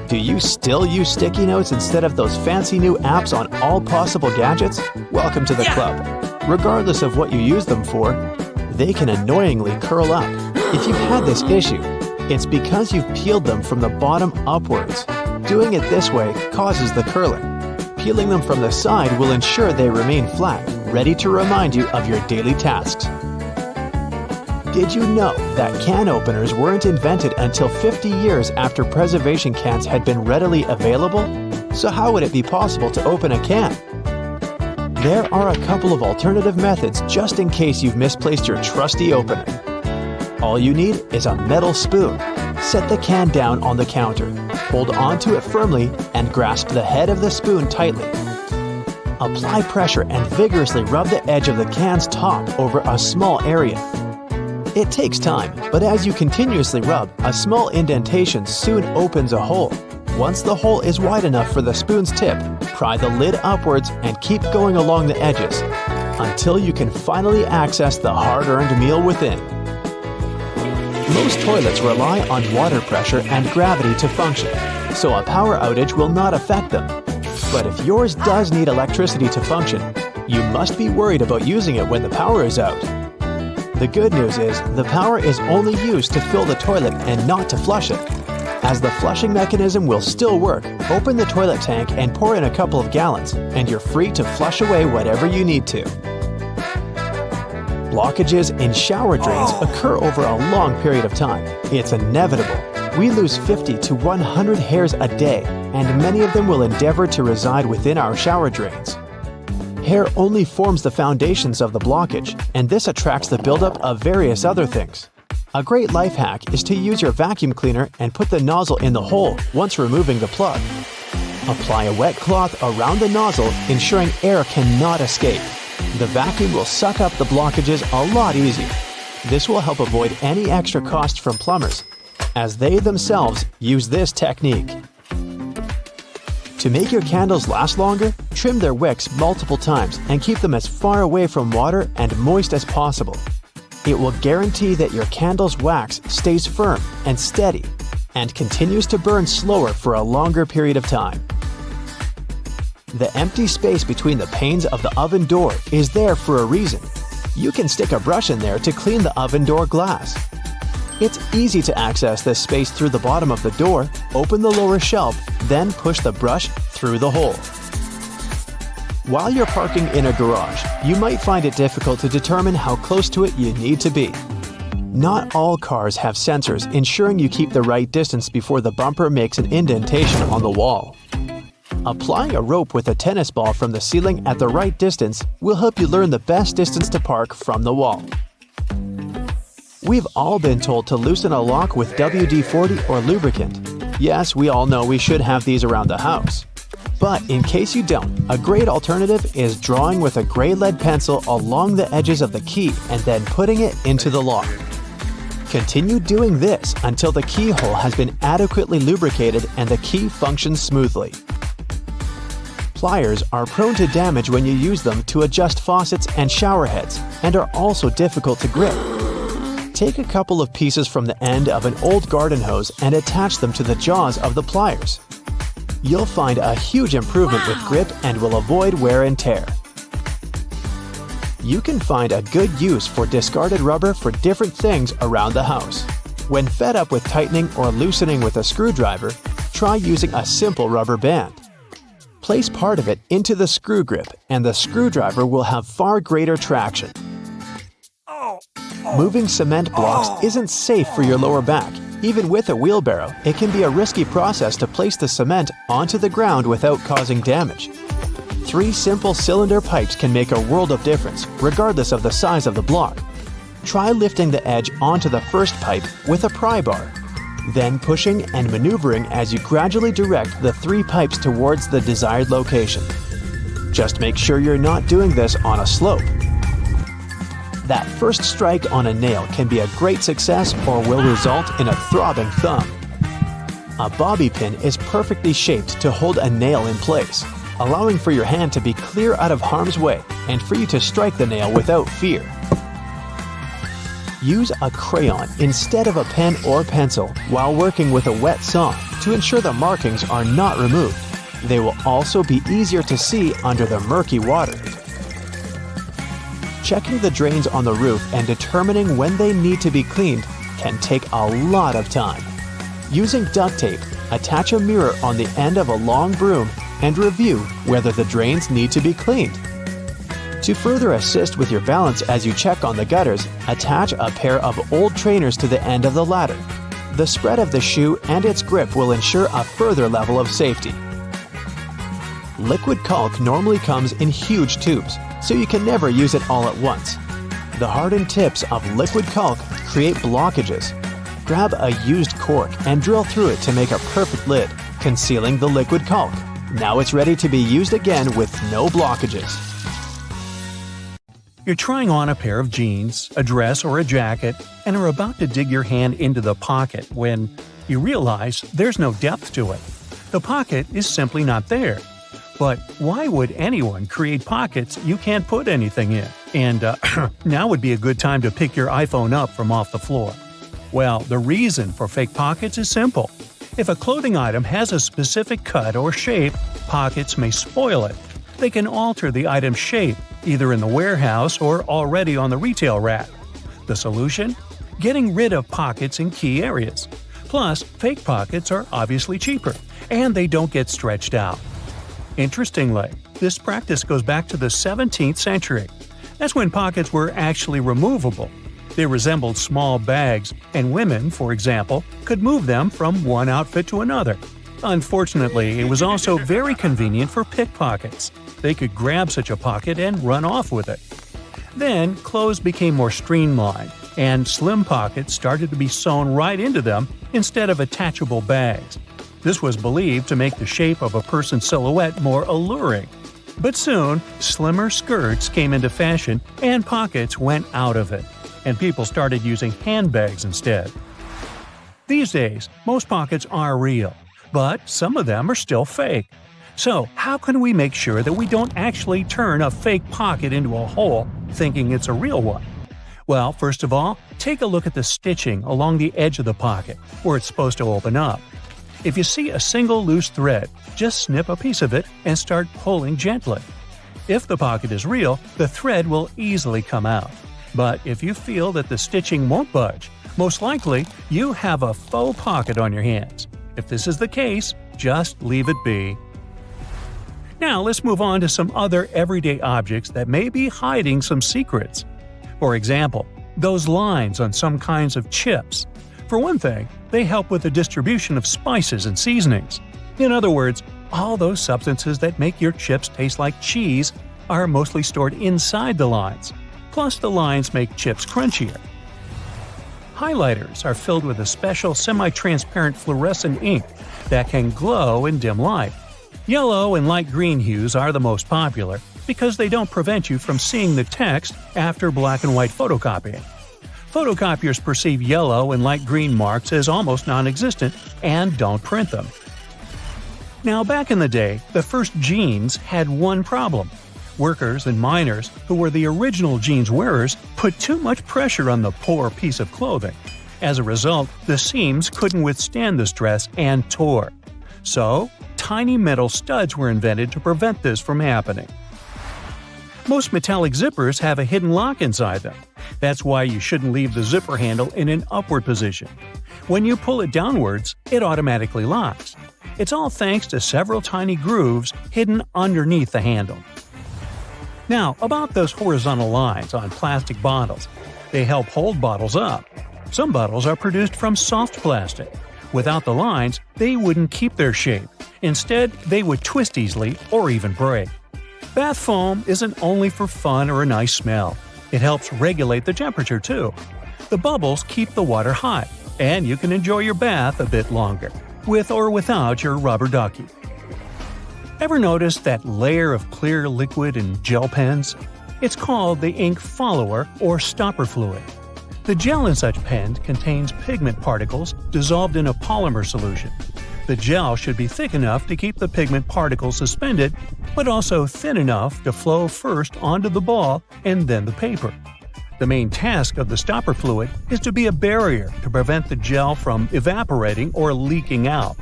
Do you still use sticky notes instead of those fancy new apps on all possible gadgets? Welcome to the club. Regardless of what you use them for, they can annoyingly curl up. If you've had this issue, it's because you've peeled them from the bottom upwards. Doing it this way causes the curling. Peeling them from the side will ensure they remain flat, ready to remind you of your daily tasks. Did you know that can openers weren't invented until 50 years after preservation cans had been readily available? So how would it be possible to open a can? There are a couple of alternative methods just in case you've misplaced your trusty opener. All you need is a metal spoon. Set the can down on the counter, hold onto it firmly, and grasp the head of the spoon tightly. Apply pressure and vigorously rub the edge of the can's top over a small area. It takes time, but as you continuously rub, a small indentation soon opens a hole. Once the hole is wide enough for the spoon's tip, pry the lid upwards and keep going along the edges until you can finally access the hard-earned meal within. Most toilets rely on water pressure and gravity to function, so a power outage will not affect them. But if yours does need electricity to function, you must be worried about using it when the power is out. The good news is the power is only used to fill the toilet and not to flush it. As the flushing mechanism will still work, open the toilet tank and pour in a couple of gallons, and you're free to flush away whatever you need to. Blockages in shower drains occur over a long period of time. It's inevitable. We lose 50 to 100 hairs a day, and many of them will endeavor to reside within our shower drains. Hair only forms the foundations of the blockage, and this attracts the buildup of various other things. A great life hack is to use your vacuum cleaner and put the nozzle in the hole once removing the plug. Apply a wet cloth around the nozzle, ensuring air cannot escape. The vacuum will suck up the blockages a lot easier. This will help avoid any extra cost from plumbers, as they themselves use this technique. To make your candles last longer, trim their wicks multiple times and keep them as far away from water and moist as possible. It will guarantee that your candle's wax stays firm and steady and continues to burn slower for a longer period of time. The empty space between the panes of the oven door is there for a reason. You can stick a brush in there to clean the oven door glass. It's easy to access this space through the bottom of the door, open the lower shelf, then push the brush through the hole. While you're parking in a garage, you might find it difficult to determine how close to it you need to be. Not all cars have sensors ensuring you keep the right distance before the bumper makes an indentation on the wall. Applying a rope with a tennis ball from the ceiling at the right distance will help you learn the best distance to park from the wall. We've all been told to loosen a lock with WD-40 or lubricant. Yes, we all know we should have these around the house. But in case you don't, a great alternative is drawing with a gray lead pencil along the edges of the key and then putting it into the lock. Continue doing this until the keyhole has been adequately lubricated and the key functions smoothly. Pliers are prone to damage when you use them to adjust faucets and shower heads and are also difficult to grip. Take a couple of pieces from the end of an old garden hose and attach them to the jaws of the pliers. You'll find a huge improvement with grip and will avoid wear and tear. You can find a good use for discarded rubber for different things around the house. When fed up with tightening or loosening with a screwdriver, try using a simple rubber band. Place part of it into the screw grip and the screwdriver will have far greater traction. Moving cement blocks isn't safe for your lower back. Even with a wheelbarrow, it can be a risky process to place the cement onto the ground without causing damage. 3 simple cylinder pipes can make a world of difference, regardless of the size of the block. Try lifting the edge onto the first pipe with a pry bar, then pushing and maneuvering as you gradually direct the 3 pipes towards the desired location. Just make sure you're not doing this on a slope. That first strike on a nail can be a great success or will result in a throbbing thumb. A bobby pin is perfectly shaped to hold a nail in place, allowing for your hand to be clear out of harm's way and for you to strike the nail without fear. Use a crayon instead of a pen or pencil while working with a wet saw to ensure the markings are not removed. They will also be easier to see under the murky water. Checking the drains on the roof and determining when they need to be cleaned can take a lot of time. Using duct tape, attach a mirror on the end of a long broom and review whether the drains need to be cleaned. To further assist with your balance as you check on the gutters, attach a pair of old trainers to the end of the ladder. The spread of the shoe and its grip will ensure a further level of safety. Liquid caulk normally comes in huge tubes, so you can never use it all at once. The hardened tips of liquid caulk create blockages. Grab a used cork and drill through it to make a perfect lid, concealing the liquid caulk. Now it's ready to be used again with no blockages. You're trying on a pair of jeans, a dress, or a jacket, and are about to dig your hand into the pocket when you realize there's no depth to it. The pocket is simply not there. But why would anyone create pockets you can't put anything in? And now would be a good time to pick your iPhone up from off the floor. Well, the reason for fake pockets is simple. If a clothing item has a specific cut or shape, pockets may spoil it. They can alter the item's shape, either in the warehouse or already on the retail rack. The solution? Getting rid of pockets in key areas. Plus, fake pockets are obviously cheaper, and they don't get stretched out. Interestingly, this practice goes back to the 17th century. That's when pockets were actually removable. They resembled small bags, and women, for example, could move them from one outfit to another. Unfortunately, it was also very convenient for pickpockets. They could grab such a pocket and run off with it. Then, clothes became more streamlined, and slim pockets started to be sewn right into them instead of attachable bags. This was believed to make the shape of a person's silhouette more alluring. But soon, slimmer skirts came into fashion and pockets went out of it, and people started using handbags instead. These days, most pockets are real, but some of them are still fake. So, how can we make sure that we don't actually turn a fake pocket into a hole thinking it's a real one? Well, first of all, take a look at the stitching along the edge of the pocket, where it's supposed to open up. If you see a single loose thread, just snip a piece of it and start pulling gently. If the pocket is real, the thread will easily come out. But if you feel that the stitching won't budge, most likely you have a faux pocket on your hands. If this is the case, just leave it be. Now let's move on to some other everyday objects that may be hiding some secrets. For example, those lines on some kinds of chips. For one thing, they help with the distribution of spices and seasonings. In other words, all those substances that make your chips taste like cheese are mostly stored inside the lines. Plus, the lines make chips crunchier. Highlighters are filled with a special semi-transparent fluorescent ink that can glow in dim light. Yellow and light green hues are the most popular because they don't prevent you from seeing the text after black and white photocopying. Photocopiers perceive yellow and light green marks as almost non-existent and don't print them. Now, back in the day, the first jeans had one problem. Workers and miners, who were the original jeans wearers, put too much pressure on the poor piece of clothing. As a result, the seams couldn't withstand the stress and tore. So, tiny metal studs were invented to prevent this from happening. Most metallic zippers have a hidden lock inside them. That's why you shouldn't leave the zipper handle in an upward position. When you pull it downwards, it automatically locks. It's all thanks to several tiny grooves hidden underneath the handle. Now, about those horizontal lines on plastic bottles. They help hold bottles up. Some bottles are produced from soft plastic. Without the lines, they wouldn't keep their shape. Instead, they would twist easily or even break. Bath foam isn't only for fun or a nice smell. It helps regulate the temperature too. The bubbles keep the water hot, and you can enjoy your bath a bit longer, with or without your rubber ducky. Ever notice that layer of clear liquid in gel pens? It's called the ink follower or stopper fluid. The gel in such pens contains pigment particles dissolved in a polymer solution. The gel should be thick enough to keep the pigment particles suspended, but also thin enough to flow first onto the ball and then the paper. The main task of the stopper fluid is to be a barrier to prevent the gel from evaporating or leaking out.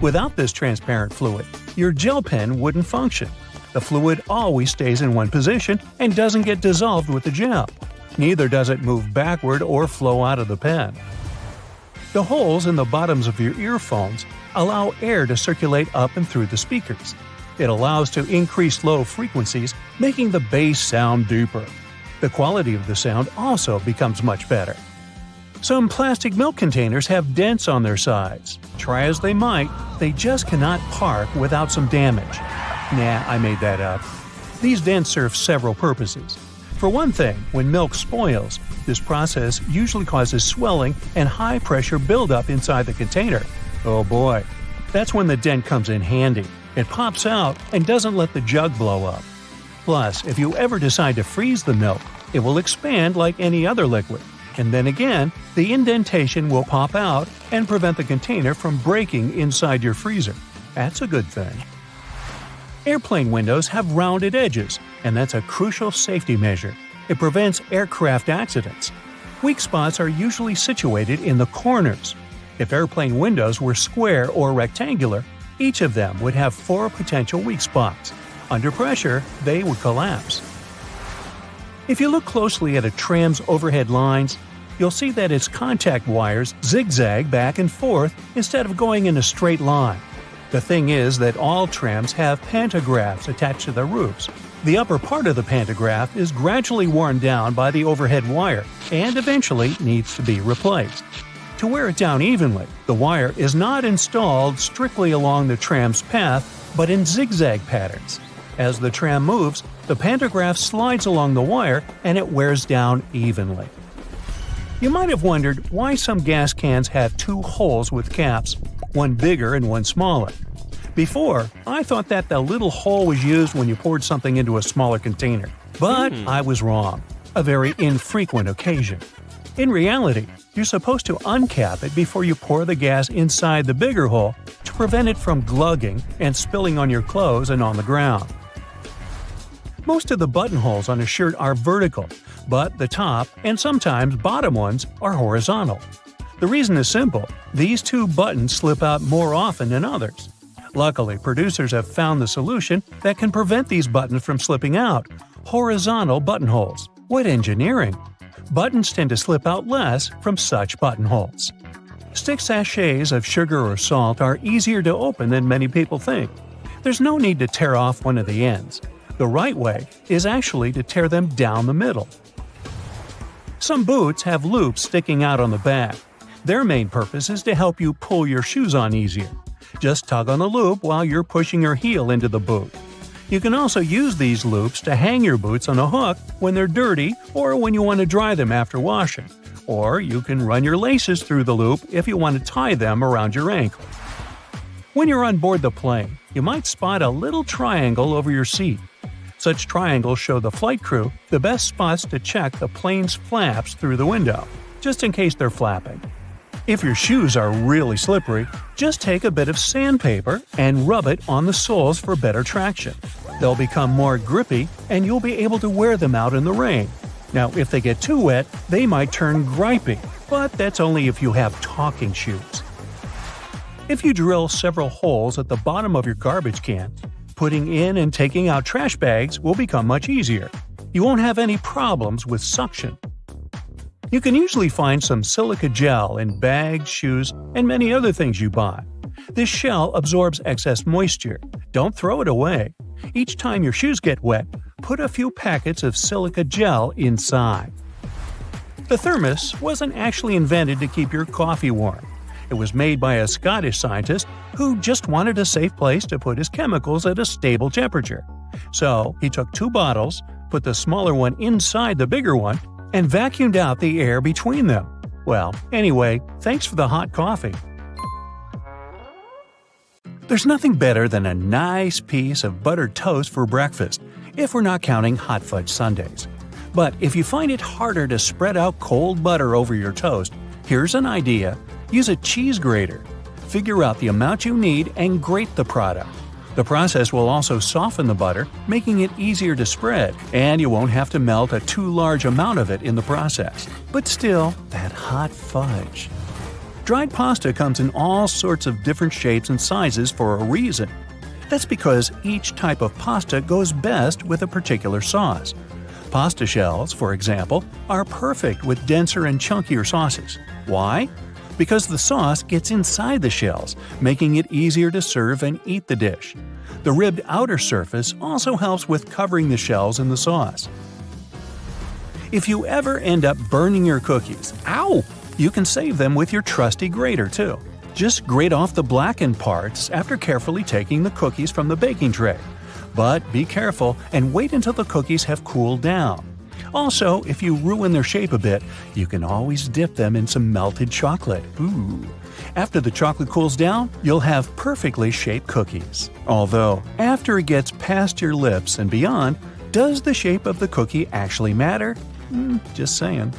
Without this transparent fluid, your gel pen wouldn't function. The fluid always stays in one position and doesn't get dissolved with the gel. Neither does it move backward or flow out of the pen. The holes in the bottoms of your earphones allow air to circulate up and through the speakers. It allows to increase low frequencies, making the bass sound deeper. The quality of the sound also becomes much better. Some plastic milk containers have dents on their sides. Try as they might, they just cannot park without some damage. Nah, I made that up. These dents serve several purposes. For one thing, when milk spoils, this process usually causes swelling and high-pressure buildup inside the container. Oh boy, that's when the dent comes in handy. It pops out and doesn't let the jug blow up. Plus, if you ever decide to freeze the milk, it will expand like any other liquid. And then again, the indentation will pop out and prevent the container from breaking inside your freezer. That's a good thing. Airplane windows have rounded edges, and that's a crucial safety measure. It prevents aircraft accidents. Weak spots are usually situated in the corners. If airplane windows were square or rectangular, each of them would have 4 potential weak spots. Under pressure, they would collapse. If you look closely at a tram's overhead lines, you'll see that its contact wires zigzag back and forth instead of going in a straight line. The thing is that all trams have pantographs attached to their roofs. The upper part of the pantograph is gradually worn down by the overhead wire and eventually needs to be replaced. To wear it down evenly, the wire is not installed strictly along the tram's path, but in zigzag patterns. As the tram moves, the pantograph slides along the wire and it wears down evenly. You might have wondered why some gas cans have 2 holes with caps, one bigger and one smaller. Before, I thought that the little hole was used when you poured something into a smaller container. But I was wrong. A very infrequent occasion. In reality, you're supposed to uncap it before you pour the gas inside the bigger hole to prevent it from glugging and spilling on your clothes and on the ground. Most of the buttonholes on a shirt are vertical, but the top and sometimes bottom ones are horizontal. The reason is simple: these 2 buttons slip out more often than others. Luckily, producers have found the solution that can prevent these buttons from slipping out: horizontal buttonholes. What engineering! Buttons tend to slip out less from such buttonholes. Stick sachets of sugar or salt are easier to open than many people think. There's no need to tear off one of the ends. The right way is actually to tear them down the middle. Some boots have loops sticking out on the back. Their main purpose is to help you pull your shoes on easier. Just tug on the loop while you're pushing your heel into the boot. You can also use these loops to hang your boots on a hook when they're dirty or when you want to dry them after washing. Or you can run your laces through the loop if you want to tie them around your ankle. When you're on board the plane, you might spot a little triangle over your seat. Such triangles show the flight crew the best spots to check the plane's flaps through the window, just in case they're flapping. If your shoes are really slippery, just take a bit of sandpaper and rub it on the soles for better traction. They'll become more grippy and you'll be able to wear them out in the rain. Now, if they get too wet, they might turn gripey, but that's only if you have talking shoes. If you drill several holes at the bottom of your garbage can, putting in and taking out trash bags will become much easier. You won't have any problems with suction. You can usually find some silica gel in bags, shoes, and many other things you buy. This shell absorbs excess moisture. Don't throw it away. Each time your shoes get wet, put a few packets of silica gel inside. The thermos wasn't actually invented to keep your coffee warm. It was made by a Scottish scientist who just wanted a safe place to put his chemicals at a stable temperature. So he took 2 bottles, put the smaller one inside the bigger one, and vacuumed out the air between them. Well, anyway, thanks for the hot coffee. There's nothing better than a nice piece of buttered toast for breakfast, if we're not counting hot fudge sundaes. But if you find it harder to spread out cold butter over your toast, here's an idea. Use a cheese grater. Figure out the amount you need and grate the product. The process will also soften the butter, making it easier to spread, and you won't have to melt a too large amount of it in the process. But still, that hot fudge. Dried pasta comes in all sorts of different shapes and sizes for a reason. That's because each type of pasta goes best with a particular sauce. Pasta shells, for example, are perfect with denser and chunkier sauces. Why? Because the sauce gets inside the shells, making it easier to serve and eat the dish. The ribbed outer surface also helps with covering the shells in the sauce. If you ever end up burning your cookies, you can save them with your trusty grater too. Just grate off the blackened parts after carefully taking the cookies from the baking tray. But be careful and wait until the cookies have cooled down. Also, if you ruin their shape a bit, you can always dip them in some melted chocolate. After the chocolate cools down, you'll have perfectly shaped cookies. Although, after it gets past your lips and beyond, does the shape of the cookie actually matter? Just saying.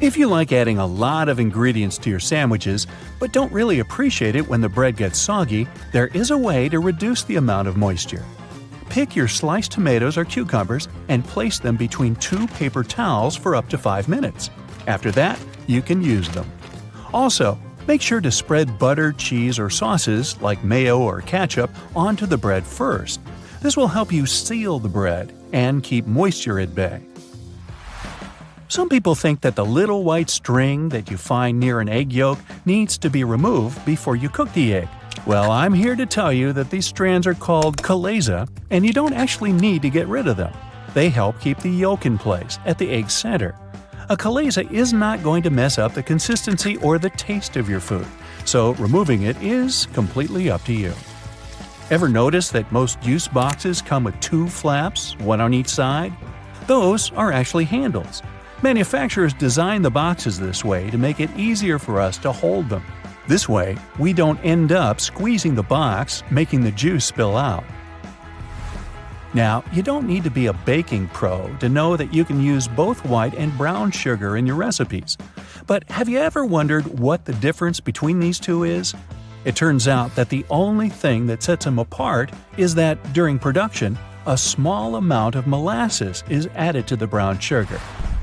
If you like adding a lot of ingredients to your sandwiches, but don't really appreciate it when the bread gets soggy, there is a way to reduce the amount of moisture. Pick your sliced tomatoes or cucumbers and place them between 2 paper towels for up to 5 minutes. After that, you can use them. Also, make sure to spread butter, cheese, or sauces like mayo or ketchup onto the bread first. This will help you seal the bread and keep moisture at bay. Some people think that the little white string that you find near an egg yolk needs to be removed before you cook the egg. Well, I'm here to tell you that these strands are called chalaza, and you don't actually need to get rid of them. They help keep the yolk in place at the egg's center. A chalaza is not going to mess up the consistency or the taste of your food, so removing it is completely up to you. Ever notice that most juice boxes come with 2 flaps, one on each side? Those are actually handles. Manufacturers design the boxes this way to make it easier for us to hold them. This way, we don't end up squeezing the box, making the juice spill out. Now, you don't need to be a baking pro to know that you can use both white and brown sugar in your recipes. But have you ever wondered what the difference between these two is? It turns out that the only thing that sets them apart is that, during production, a small amount of molasses is added to the brown sugar.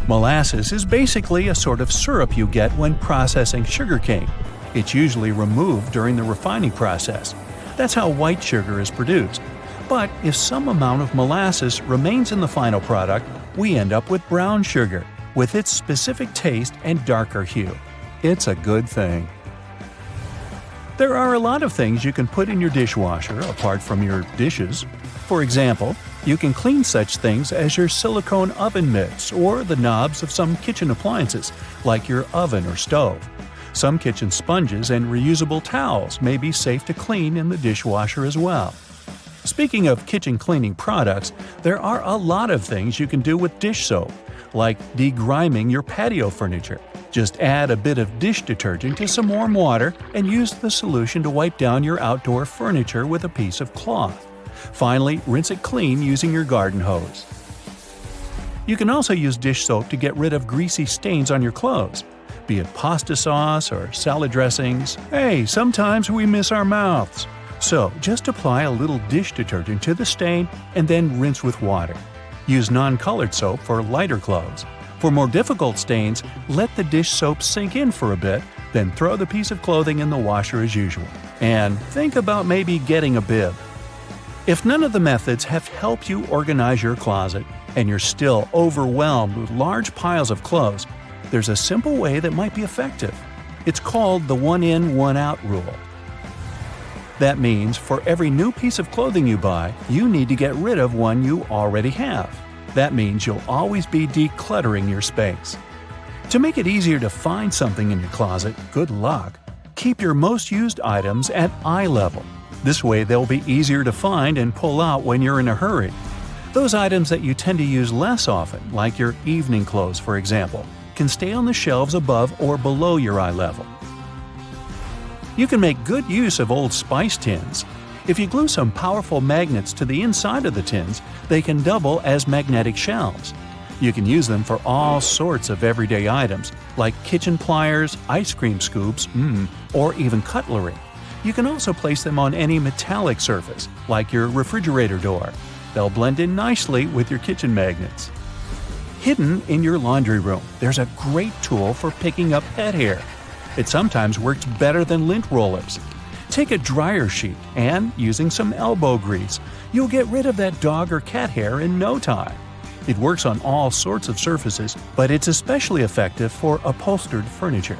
Molasses is basically a sort of syrup you get when processing sugarcane. It's usually removed during the refining process. That's how white sugar is produced. But if some amount of molasses remains in the final product, we end up with brown sugar, with its specific taste and darker hue. It's a good thing. There are a lot of things you can put in your dishwasher apart from your dishes. For example, you can clean such things as your silicone oven mitts or the knobs of some kitchen appliances, like your oven or stove. Some kitchen sponges and reusable towels may be safe to clean in the dishwasher as well. Speaking of kitchen cleaning products, there are a lot of things you can do with dish soap, like degriming your patio furniture. Just add a bit of dish detergent to some warm water and use the solution to wipe down your outdoor furniture with a piece of cloth. Finally, rinse it clean using your garden hose. You can also use dish soap to get rid of greasy stains on your clothes. Be it pasta sauce or salad dressings, sometimes we miss our mouths. So, just apply a little dish detergent to the stain and then rinse with water. Use non-colored soap for lighter clothes. For more difficult stains, let the dish soap sink in for a bit, then throw the piece of clothing in the washer as usual. And think about maybe getting a bib. If none of the methods have helped you organize your closet, and you're still overwhelmed with large piles of clothes, there's a simple way that might be effective. It's called the one-in, one-out rule. That means for every new piece of clothing you buy, you need to get rid of one you already have. That means you'll always be decluttering your space. To make it easier to find something in your closet, good luck. Keep your most used items at eye level. This way they'll be easier to find and pull out when you're in a hurry. Those items that you tend to use less often, like your evening clothes for example, can stay on the shelves above or below your eye level. You can make good use of old spice tins. If you glue some powerful magnets to the inside of the tins, they can double as magnetic shelves. You can use them for all sorts of everyday items, like kitchen pliers, ice cream scoops, or even cutlery. You can also place them on any metallic surface, like your refrigerator door. They'll blend in nicely with your kitchen magnets. Hidden in your laundry room, there's a great tool for picking up pet hair. It sometimes works better than lint rollers. Take a dryer sheet and, using some elbow grease, you'll get rid of that dog or cat hair in no time. It works on all sorts of surfaces, but it's especially effective for upholstered furniture.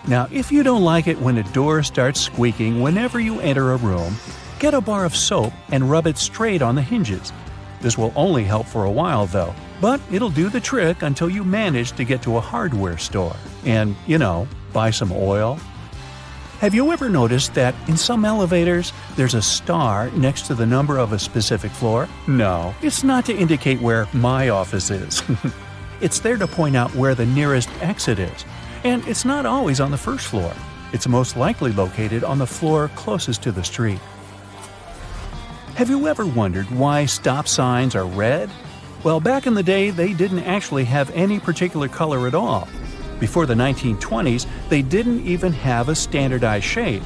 Now, if you don't like it when a door starts squeaking whenever you enter a room, get a bar of soap and rub it straight on the hinges. This will only help for a while though, but it'll do the trick until you manage to get to a hardware store and, buy some oil. Have you ever noticed that in some elevators there's a star next to the number of a specific floor? No, it's not to indicate where my office is. It's there to point out where the nearest exit is. And it's not always on the first floor. It's most likely located on the floor closest to the street. Have you ever wondered why stop signs are red? Well, back in the day, they didn't actually have any particular color at all. Before the 1920s, they didn't even have a standardized shape.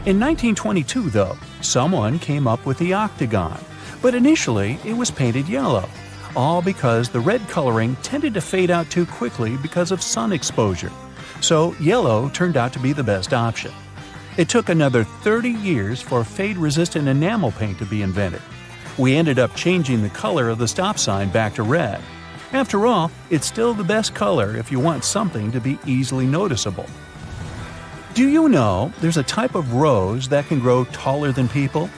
In 1922, though, someone came up with the octagon, but initially it was painted yellow, all because the red coloring tended to fade out too quickly because of sun exposure. So yellow turned out to be the best option. It took another 30 years for fade-resistant enamel paint to be invented. We ended up changing the color of the stop sign back to red. After all, it's still the best color if you want something to be easily noticeable. Do you know there's a type of rose that can grow taller than people?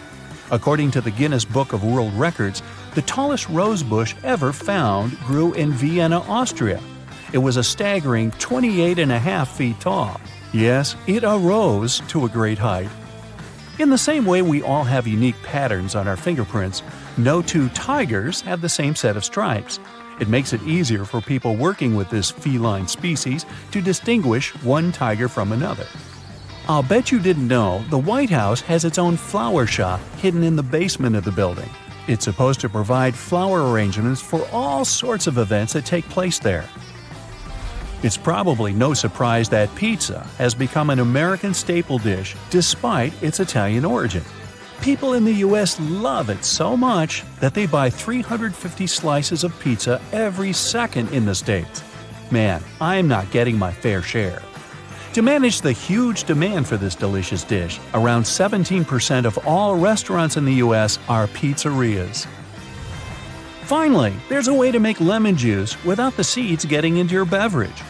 According to the Guinness Book of World Records, the tallest rose bush ever found grew in Vienna, Austria. It was a staggering 28.5 feet tall. Yes, it arose to a great height. In the same way we all have unique patterns on our fingerprints, no two tigers have the same set of stripes. It makes it easier for people working with this feline species to distinguish one tiger from another. I'll bet you didn't know the White House has its own flower shop hidden in the basement of the building. It's supposed to provide flower arrangements for all sorts of events that take place there. It's probably no surprise that pizza has become an American staple dish despite its Italian origin. People in the U.S. love it so much that they buy 350 slices of pizza every second in the States. Man, I'm not getting my fair share. To manage the huge demand for this delicious dish, around 17% of all restaurants in the U.S. are pizzerias. Finally, there's a way to make lemon juice without the seeds getting into your beverage.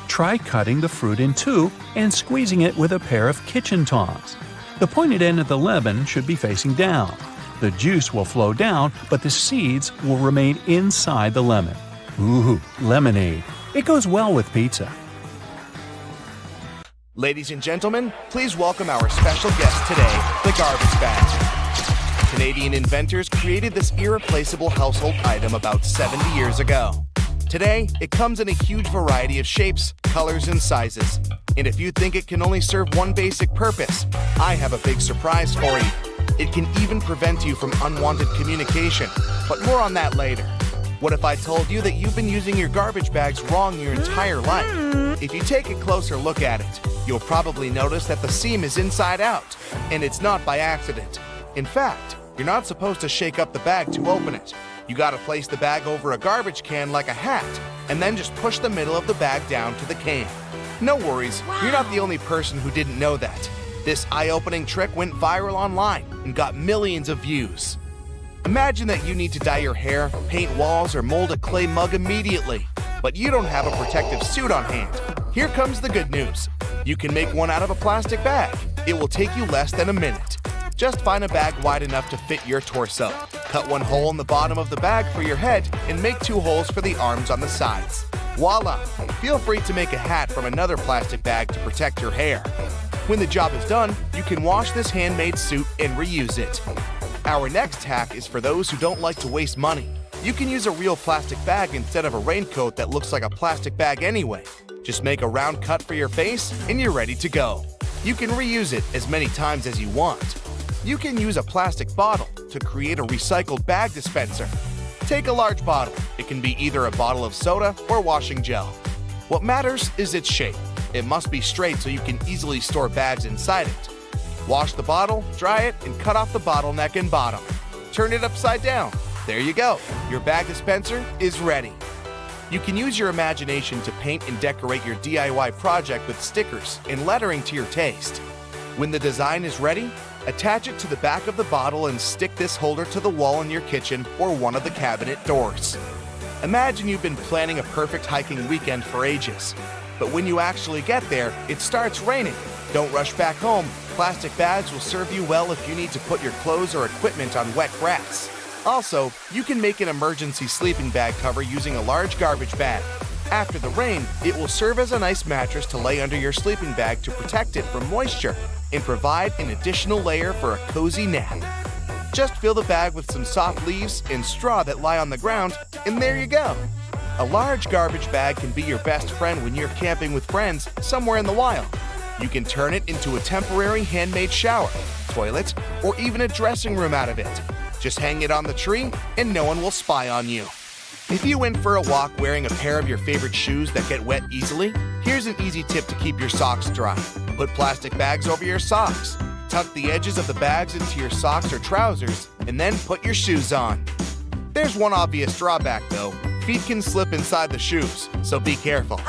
Try cutting the fruit in two and squeezing it with a pair of kitchen tongs. The pointed end of the lemon should be facing down. The juice will flow down, but the seeds will remain inside the lemon. Ooh, lemonade. It goes well with pizza. Ladies and gentlemen, please welcome our special guest today, the garbage bag. Canadian inventors created this irreplaceable household item about 70 years ago. Today, it comes in a huge variety of shapes, colors, and sizes. And if you think it can only serve one basic purpose, I have a big surprise for you. It can even prevent you from unwanted communication, but more on that later. What if I told you that you've been using your garbage bags wrong your entire life? If you take a closer look at it, you'll probably notice that the seam is inside out, and it's not by accident. In fact, you're not supposed to shake up the bag to open it. You gotta place the bag over a garbage can like a hat, and then just push the middle of the bag down to the can. No worries, You're not the only person who didn't know that. This eye-opening trick went viral online and got millions of views. Imagine that you need to dye your hair, paint walls, or mold a clay mug immediately, but you don't have a protective suit on hand. Here comes the good news. You can make one out of a plastic bag. It will take you less than a minute. Just find a bag wide enough to fit your torso. Cut one hole in the bottom of the bag for your head and make 2 holes for the arms on the sides. Voila! Feel free to make a hat from another plastic bag to protect your hair. When the job is done, you can wash this handmade suit and reuse it. Our next hack is for those who don't like to waste money. You can use a real plastic bag instead of a raincoat that looks like a plastic bag anyway. Just make a round cut for your face and you're ready to go. You can reuse it as many times as you want. You can use a plastic bottle to create a recycled bag dispenser. Take a large bottle. It can be either a bottle of soda or washing gel. What matters is its shape. It must be straight so you can easily store bags inside it. Wash the bottle, dry it, and cut off the bottleneck and bottom. Turn it upside down. There you go. Your bag dispenser is ready. You can use your imagination to paint and decorate your DIY project with stickers and lettering to your taste. When the design is ready, attach it to the back of the bottle and stick this holder to the wall in your kitchen or one of the cabinet doors. Imagine you've been planning a perfect hiking weekend for ages. But when you actually get there, it starts raining. Don't rush back home. Plastic bags will serve you well if you need to put your clothes or equipment on wet grass. Also, you can make an emergency sleeping bag cover using a large garbage bag. After the rain, it will serve as a nice mattress to lay under your sleeping bag to protect it from moisture and provide an additional layer for a cozy nap. Just fill the bag with some soft leaves and straw that lie on the ground, and there you go. A large garbage bag can be your best friend when you're camping with friends somewhere in the wild. You can turn it into a temporary handmade shower, toilet, or even a dressing room out of it. Just hang it on the tree and no one will spy on you. If you went for a walk wearing a pair of your favorite shoes that get wet easily, here's an easy tip to keep your socks dry. Put plastic bags over your socks. Tuck the edges of the bags into your socks or trousers, and then put your shoes on. There's one obvious drawback though. Feet can slip inside the shoes, so be careful.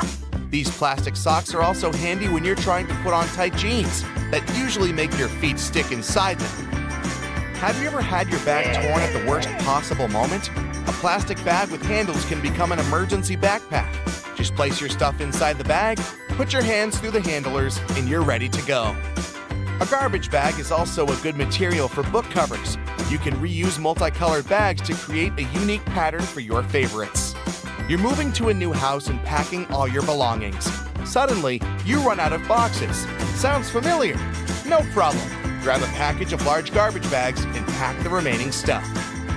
These plastic socks are also handy when you're trying to put on tight jeans that usually make your feet stick inside them. Have you ever had your bag torn at the worst possible moment? A plastic bag with handles can become an emergency backpack. Just place your stuff inside the bag, put your hands through the handlers, and you're ready to go. A garbage bag is also a good material for book covers. You can reuse multicolored bags to create a unique pattern for your favorites. You're moving to a new house and packing all your belongings. Suddenly, you run out of boxes. Sounds familiar? No problem. Grab a package of large garbage bags and pack the remaining stuff.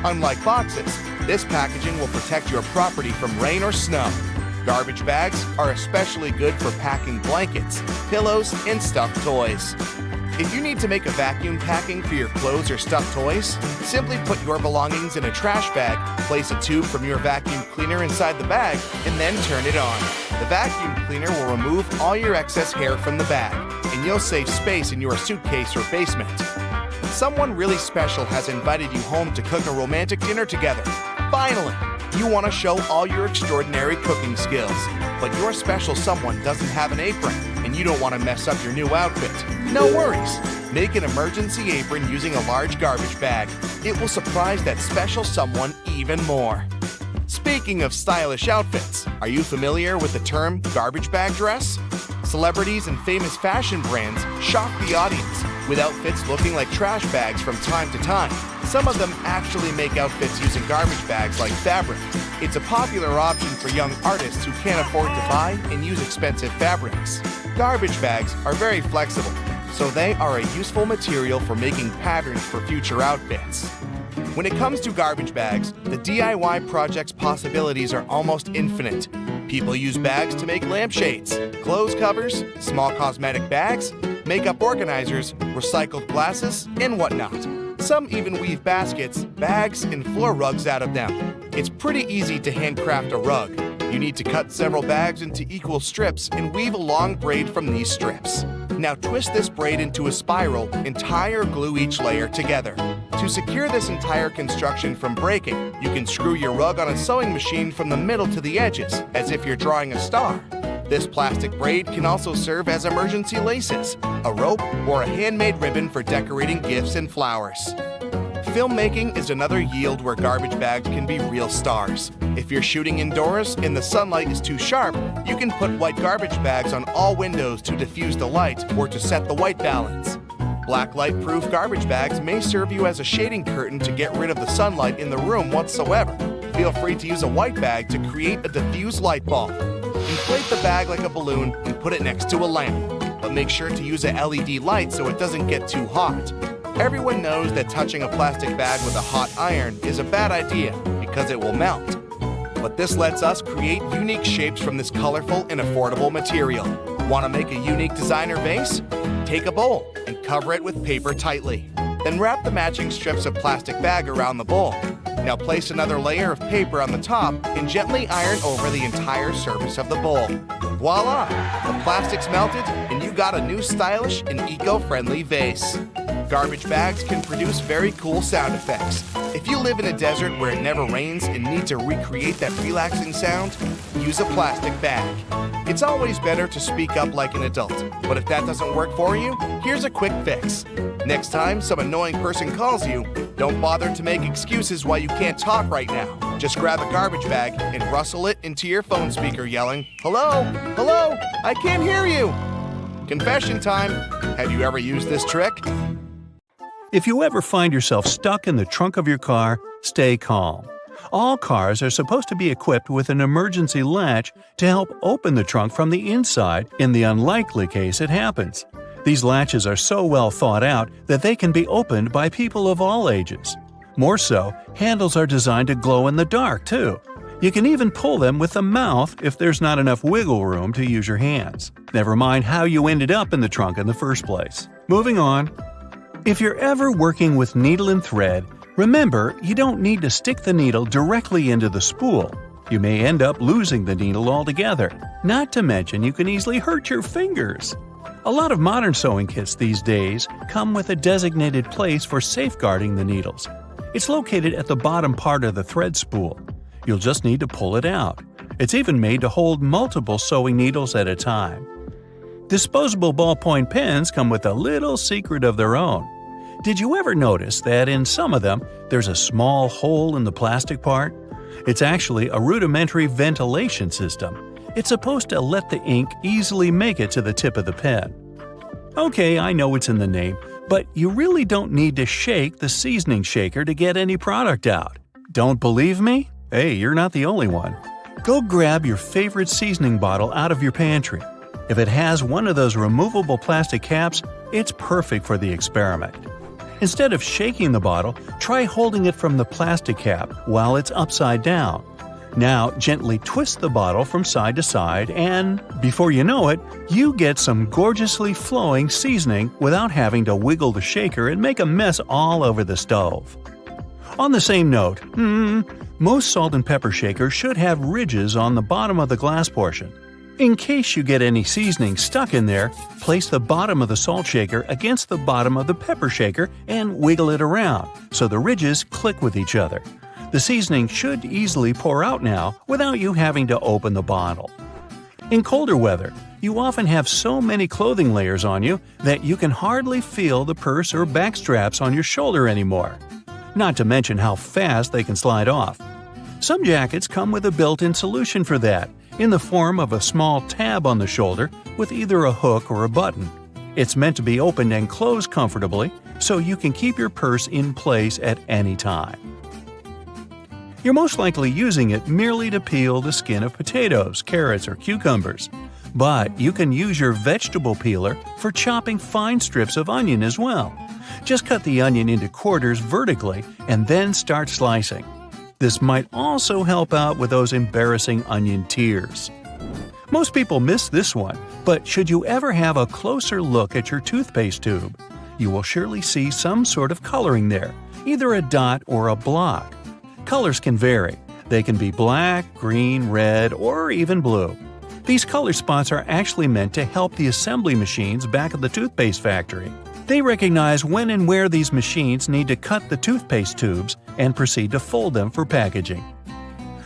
Unlike boxes, this packaging will protect your property from rain or snow. Garbage bags are especially good for packing blankets, pillows, and stuffed toys. If you need to make a vacuum packing for your clothes or stuffed toys, simply put your belongings in a trash bag, place a tube from your vacuum cleaner inside the bag, and then turn it on. The vacuum cleaner will remove all your excess hair from the bag, and you'll save space in your suitcase or basement. Someone really special has invited you home to cook a romantic dinner together. Finally, you want to show all your extraordinary cooking skills, but your special someone doesn't have an apron, and you don't want to mess up your new outfit. No worries. Make an emergency apron using a large garbage bag. It will surprise that special someone even more. Speaking of stylish outfits, are you familiar with the term garbage bag dress? Celebrities and famous fashion brands shock the audience with outfits looking like trash bags from time to time. Some of them actually make outfits using garbage bags like fabric. It's a popular option for young artists who can't afford to buy and use expensive fabrics. Garbage bags are very flexible, so they are a useful material for making patterns for future outfits. When it comes to garbage bags, the DIY project's possibilities are almost infinite. People use bags to make lampshades, clothes covers, small cosmetic bags, makeup organizers, recycled glasses, and whatnot. Some even weave baskets, bags, and floor rugs out of them. It's pretty easy to handcraft a rug. You need to cut several bags into equal strips and weave a long braid from these strips. Now twist this braid into a spiral and tie or glue each layer together. To secure this entire construction from breaking, you can screw your rug on a sewing machine from the middle to the edges, as if you're drawing a star. This plastic braid can also serve as emergency laces, a rope, or a handmade ribbon for decorating gifts and flowers. Filmmaking is another yield where garbage bags can be real stars. If you're shooting indoors and the sunlight is too sharp, you can put white garbage bags on all windows to diffuse the light or to set the white balance. Black light-proof garbage bags may serve you as a shading curtain to get rid of the sunlight in the room whatsoever. Feel free to use a white bag to create a diffuse light bulb. Inflate the bag like a balloon and put it next to a lamp, but make sure to use a LED light so it doesn't get too hot. Everyone knows that touching a plastic bag with a hot iron is a bad idea because it will melt. But this lets us create unique shapes from this colorful and affordable material. Want to make a unique designer vase? Take a bowl and cover it with paper tightly. Then wrap the matching strips of plastic bag around the bowl. Now place another layer of paper on the top and gently iron over the entire surface of the bowl. Voila! The plastic's melted and you got a new stylish and eco-friendly vase. Garbage bags can produce very cool sound effects. If you live in a desert where it never rains and need to recreate that relaxing sound, use a plastic bag. It's always better to speak up like an adult, but if that doesn't work for you, here's a quick fix. Next time some annoying person calls you, don't bother to make excuses why you can't talk right now. Just grab a garbage bag and rustle it into your phone speaker yelling, "Hello? Hello? I can't hear you!" Confession time. Have you ever used this trick? If you ever find yourself stuck in the trunk of your car, stay calm. All cars are supposed to be equipped with an emergency latch to help open the trunk from the inside in the unlikely case it happens. These latches are so well thought out that they can be opened by people of all ages. More so, handles are designed to glow in the dark, too. You can even pull them with the mouth if there's not enough wiggle room to use your hands. Never mind how you ended up in the trunk in the first place. Moving on. If you're ever working with needle and thread, remember you don't need to stick the needle directly into the spool. You may end up losing the needle altogether. Not to mention you can easily hurt your fingers. A lot of modern sewing kits these days come with a designated place for safeguarding the needles. It's located at the bottom part of the thread spool. You'll just need to pull it out. It's even made to hold multiple sewing needles at a time. Disposable ballpoint pens come with a little secret of their own. Did you ever notice that in some of them there's a small hole in the plastic part? It's actually a rudimentary ventilation system. It's supposed to let the ink easily make it to the tip of the pen. Okay, I know it's in the name, but you really don't need to shake the seasoning shaker to get any product out. Don't believe me? Hey, you're not the only one. Go grab your favorite seasoning bottle out of your pantry. If it has one of those removable plastic caps, it's perfect for the experiment. Instead of shaking the bottle, try holding it from the plastic cap while it's upside down. Now gently twist the bottle from side to side and, before you know it, you get some gorgeously flowing seasoning without having to wiggle the shaker and make a mess all over the stove. On the same note, most salt and pepper shakers should have ridges on the bottom of the glass portion. In case you get any seasoning stuck in there, place the bottom of the salt shaker against the bottom of the pepper shaker and wiggle it around so the ridges click with each other. The seasoning should easily pour out now without you having to open the bottle. In colder weather, you often have so many clothing layers on you that you can hardly feel the purse or back straps on your shoulder anymore. Not to mention how fast they can slide off. Some jackets come with a built-in solution for that, in the form of a small tab on the shoulder with either a hook or a button. It's meant to be opened and closed comfortably, so you can keep your purse in place at any time. You're most likely using it merely to peel the skin of potatoes, carrots, or cucumbers. But you can use your vegetable peeler for chopping fine strips of onion as well. Just cut the onion into quarters vertically and then start slicing. This might also help out with those embarrassing onion tears. Most people miss this one, but should you ever have a closer look at your toothpaste tube, you will surely see some sort of coloring there, either a dot or a block. Colors can vary. They can be black, green, red, or even blue. These color spots are actually meant to help the assembly machines back at the toothpaste factory. They recognize when and where these machines need to cut the toothpaste tubes and proceed to fold them for packaging.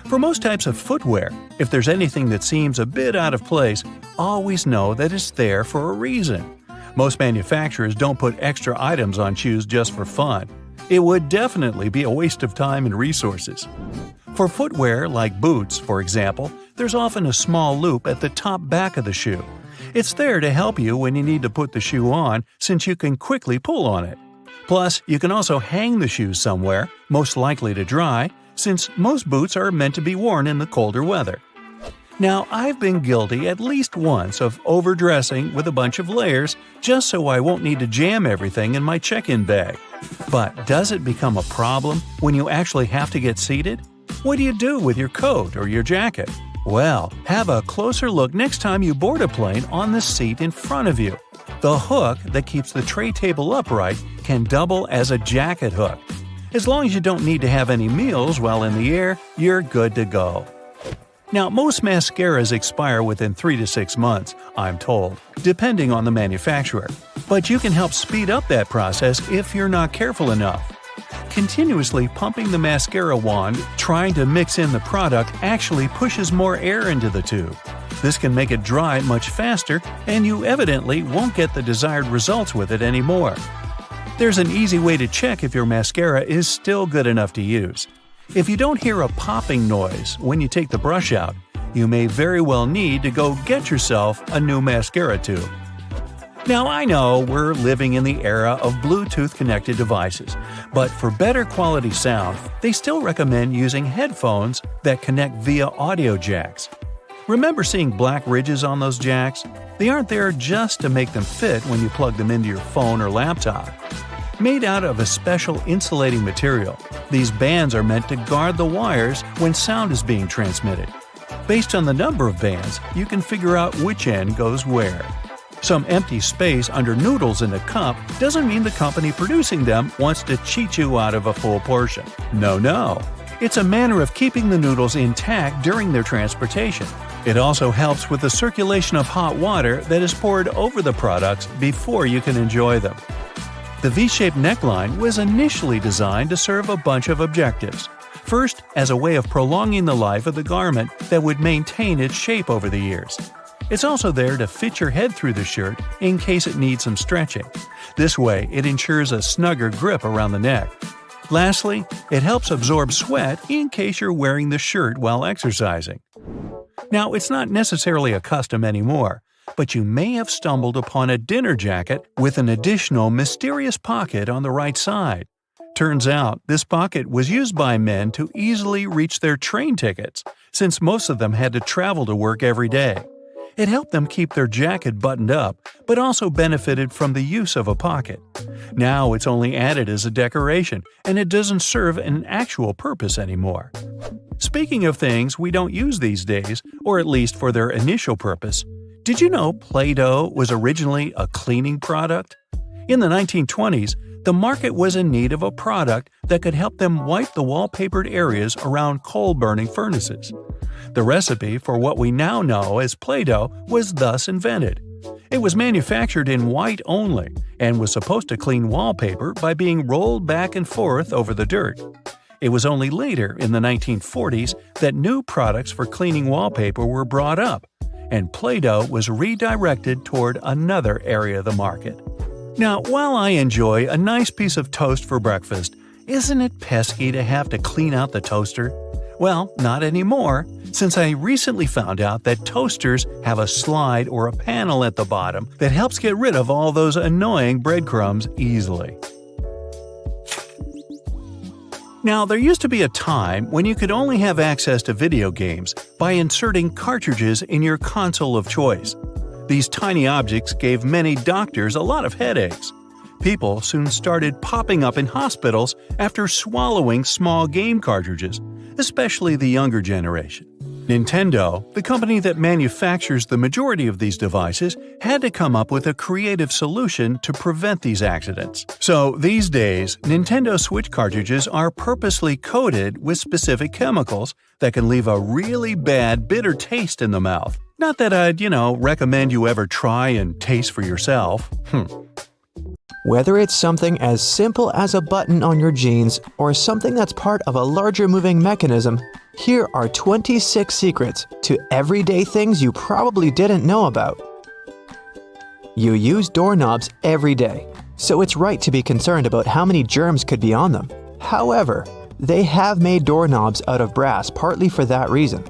For most types of footwear, if there's anything that seems a bit out of place, always know that it's there for a reason. Most manufacturers don't put extra items on shoes just for fun. It would definitely be a waste of time and resources. For footwear like boots, for example, there's often a small loop at the top back of the shoe. It's there to help you when you need to put the shoe on, since you can quickly pull on it. Plus, you can also hang the shoes somewhere, most likely to dry, since most boots are meant to be worn in the colder weather. Now, I've been guilty at least once of overdressing with a bunch of layers just so I won't need to jam everything in my check-in bag. But does it become a problem when you actually have to get seated? What do you do with your coat or your jacket? Well, have a closer look next time you board a plane on the seat in front of you. The hook that keeps the tray table upright can double as a jacket hook. As long as you don't need to have any meals while in the air, you're good to go. Now, most mascaras expire within 3 to 6 months, I'm told, depending on the manufacturer. But you can help speed up that process if you're not careful enough. Continuously pumping the mascara wand, trying to mix in the product actually pushes more air into the tube. This can make it dry much faster, and you evidently won't get the desired results with it anymore. There's an easy way to check if your mascara is still good enough to use. If you don't hear a popping noise when you take the brush out, you may very well need to go get yourself a new mascara tube. Now, I know we're living in the era of Bluetooth-connected devices, but for better quality sound, they still recommend using headphones that connect via audio jacks. Remember seeing black ridges on those jacks? They aren't there just to make them fit when you plug them into your phone or laptop. Made out of a special insulating material, these bands are meant to guard the wires when sound is being transmitted. Based on the number of bands, you can figure out which end goes where. Some empty space under noodles in a cup doesn't mean the company producing them wants to cheat you out of a full portion. No. It's a manner of keeping the noodles intact during their transportation. It also helps with the circulation of hot water that is poured over the products before you can enjoy them. The V-shaped neckline was initially designed to serve a bunch of objectives. First, as a way of prolonging the life of the garment that would maintain its shape over the years. It's also there to fit your head through the shirt in case it needs some stretching. This way, it ensures a snugger grip around the neck. Lastly, it helps absorb sweat in case you're wearing the shirt while exercising. Now, it's not necessarily a custom anymore, but you may have stumbled upon a dinner jacket with an additional mysterious pocket on the right side. Turns out, this pocket was used by men to easily reach their train tickets, since most of them had to travel to work every day. It helped them keep their jacket buttoned up, but also benefited from the use of a pocket. Now it's only added as a decoration, and it doesn't serve an actual purpose anymore. Speaking of things we don't use these days, or at least for their initial purpose, did you know Play-Doh was originally a cleaning product? In the 1920s, the market was in need of a product that could help them wipe the wallpapered areas around coal-burning furnaces. The recipe for what we now know as Play-Doh was thus invented. It was manufactured in white only, and was supposed to clean wallpaper by being rolled back and forth over the dirt. It was only later, in the 1940s, that new products for cleaning wallpaper were brought up, and Play-Doh was redirected toward another area of the market. Now, while I enjoy a nice piece of toast for breakfast, isn't it pesky to have to clean out the toaster? Well, not anymore, since I recently found out that toasters have a slide or a panel at the bottom that helps get rid of all those annoying breadcrumbs easily. Now, there used to be a time when you could only have access to video games by inserting cartridges in your console of choice. These tiny objects gave many doctors a lot of headaches. People soon started popping up in hospitals after swallowing small game cartridges, especially the younger generation. Nintendo, the company that manufactures the majority of these devices, had to come up with a creative solution to prevent these accidents. So these days, Nintendo Switch cartridges are purposely coated with specific chemicals that can leave a really bad, bitter taste in the mouth. Not that I'd, recommend you ever try and taste for yourself. Whether it's something as simple as a button on your jeans or something that's part of a larger moving mechanism, here are 26 secrets to everyday things you probably didn't know about. You use doorknobs every day, so it's right to be concerned about how many germs could be on them. However, they have made doorknobs out of brass partly for that reason.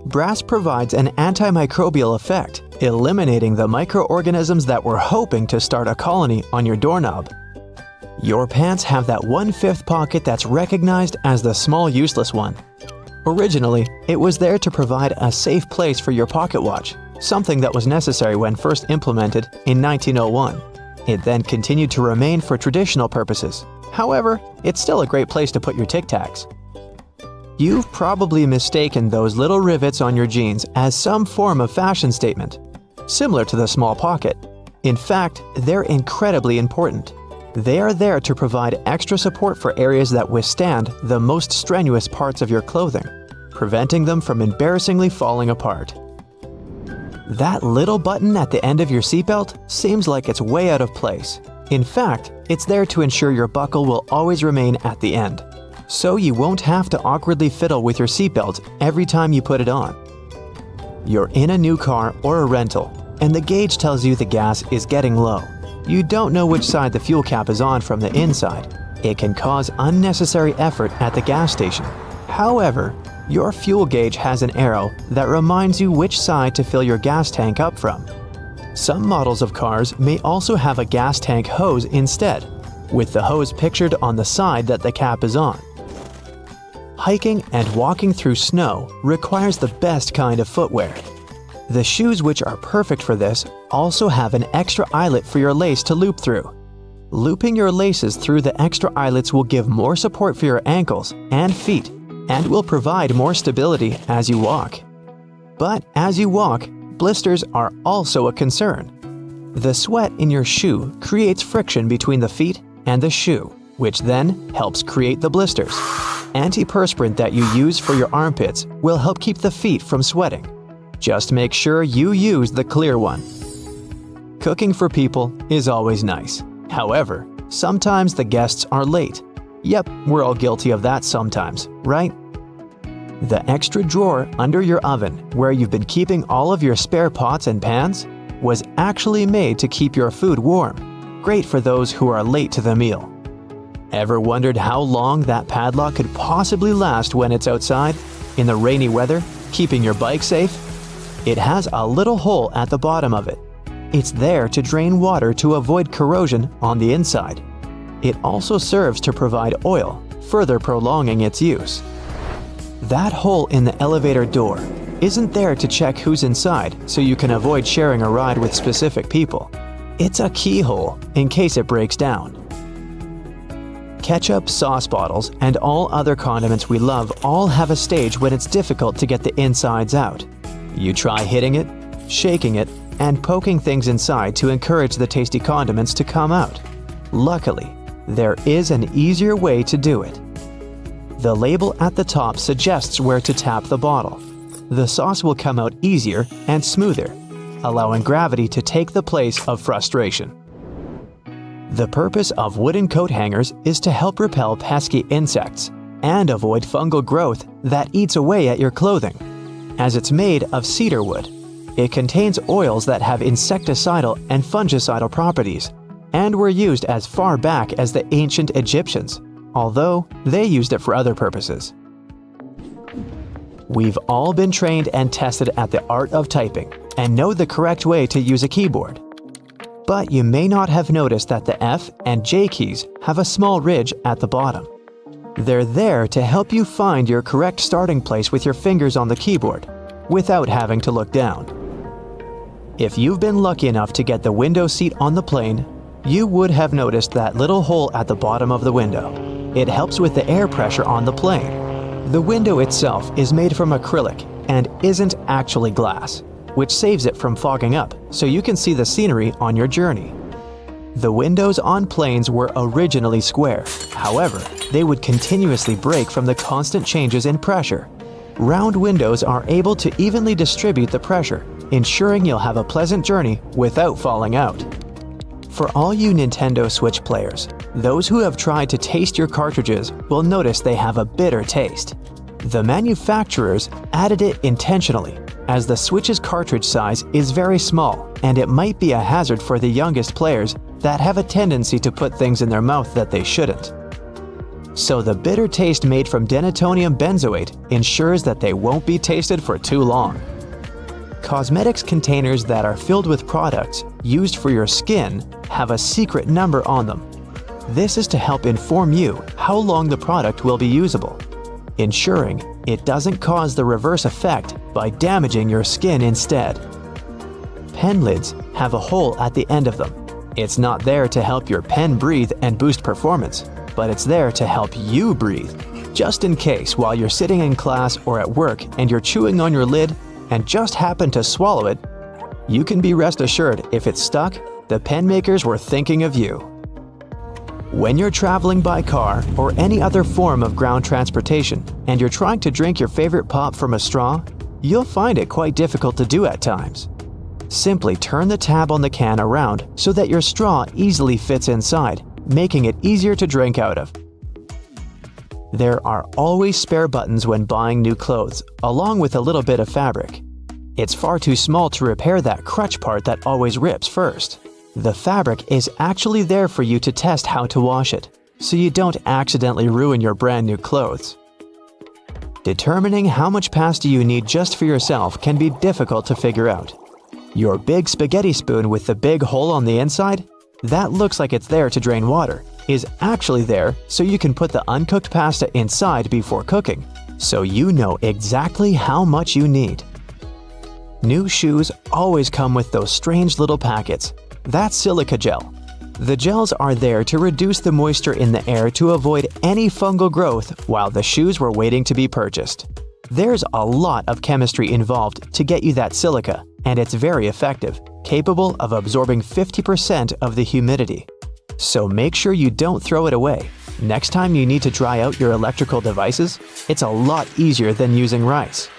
Brass provides an antimicrobial effect, eliminating the microorganisms that were hoping to start a colony on your doorknob. Your pants have that 1/5 pocket that's recognized as the small useless one. Originally, it was there to provide a safe place for your pocket watch, something that was necessary when first implemented in 1901. It then continued to remain for traditional purposes. However, it's still a great place to put your Tic Tacs. You've probably mistaken those little rivets on your jeans as some form of fashion statement, similar to the small pocket. In fact, they're incredibly important. They are there to provide extra support for areas that withstand the most strenuous parts of your clothing, preventing them from embarrassingly falling apart. That little button at the end of your seatbelt seems like it's way out of place. In fact, it's there to ensure your buckle will always remain at the end, so you won't have to awkwardly fiddle with your seatbelt every time you put it on. You're in a new car or a rental, and the gauge tells you the gas is getting low. You don't know which side the fuel cap is on from the inside. It can cause unnecessary effort at the gas station. However, your fuel gauge has an arrow that reminds you which side to fill your gas tank up from. Some models of cars may also have a gas tank hose instead, with the hose pictured on the side that the cap is on. Hiking and walking through snow requires the best kind of footwear. The shoes which are perfect for this also have an extra eyelet for your lace to loop through. Looping your laces through the extra eyelets will give more support for your ankles and feet and will provide more stability as you walk. But as you walk, blisters are also a concern. The sweat in your shoe creates friction between the feet and the shoe, which then helps create the blisters. Antiperspirant that you use for your armpits will help keep the feet from sweating. Just make sure you use the clear one. Cooking for people is always nice. However, sometimes the guests are late. Yep, we're all guilty of that sometimes, right? The extra drawer under your oven, where you've been keeping all of your spare pots and pans, was actually made to keep your food warm. Great for those who are late to the meal. Ever wondered how long that padlock could possibly last when it's outside, in the rainy weather, keeping your bike safe? It has a little hole at the bottom of it. It's there to drain water to avoid corrosion on the inside. It also serves to provide oil, further prolonging its use. That hole in the elevator door isn't there to check who's inside so you can avoid sharing a ride with specific people. It's a keyhole in case it breaks down. Ketchup, sauce bottles, and all other condiments we love all have a stage when it's difficult to get the insides out. You try hitting it, shaking it, and poking things inside to encourage the tasty condiments to come out. Luckily, there is an easier way to do it. The label at the top suggests where to tap the bottle. The sauce will come out easier and smoother, allowing gravity to take the place of frustration. The purpose of wooden coat hangers is to help repel pesky insects and avoid fungal growth that eats away at your clothing. As it's made of cedar wood, it contains oils that have insecticidal and fungicidal properties and were used as far back as the ancient Egyptians, although they used it for other purposes. We've all been trained and tested at the art of typing and know the correct way to use a keyboard. But you may not have noticed that the F and J keys have a small ridge at the bottom. They're there to help you find your correct starting place with your fingers on the keyboard, without having to look down. If you've been lucky enough to get the window seat on the plane, you would have noticed that little hole at the bottom of the window. It helps with the air pressure on the plane. The window itself is made from acrylic and isn't actually glass, which saves it from fogging up so you can see the scenery on your journey. The windows on planes were originally square. However, they would continuously break from the constant changes in pressure. Round windows are able to evenly distribute the pressure, ensuring you'll have a pleasant journey without falling out. For all you Nintendo Switch players, those who have tried to taste your cartridges will notice they have a bitter taste. The manufacturers added it intentionally, as the Switch's cartridge size is very small and it might be a hazard for the youngest players that have a tendency to put things in their mouth that they shouldn't. So the bitter taste made from denatonium benzoate ensures that they won't be tasted for too long. Cosmetics containers that are filled with products used for your skin have a secret number on them. This is to help inform you how long the product will be usable, ensuring it doesn't cause the reverse effect by damaging your skin instead. Pen lids have a hole at the end of them. It's not there to help your pen breathe and boost performance, but it's there to help you breathe. Just in case while you're sitting in class or at work and you're chewing on your lid and just happen to swallow it, you can be rest assured if it's stuck, the pen makers were thinking of you. When you're traveling by car or any other form of ground transportation and you're trying to drink your favorite pop from a straw, you'll find it quite difficult to do at times. Simply turn the tab on the can around so that your straw easily fits inside, making it easier to drink out of. There are always spare buttons when buying new clothes, along with a little bit of fabric. It's far too small to repair that crutch part that always rips first. The fabric is actually there for you to test how to wash it, so you don't accidentally ruin your brand new clothes. Determining how much pasta you need just for yourself can be difficult to figure out. Your big spaghetti spoon with the big hole on the inside, that looks like it's there to drain water, is actually there so you can put the uncooked pasta inside before cooking, so you know exactly how much you need. New shoes always come with those strange little packets. That's silica gel. The gels are there to reduce the moisture in the air to avoid any fungal growth while the shoes were waiting to be purchased. There's a lot of chemistry involved to get you that silica, and it's very effective, capable of absorbing 50% of the humidity. So make sure you don't throw it away. Next time you need to dry out your electrical devices, it's a lot easier than using rice.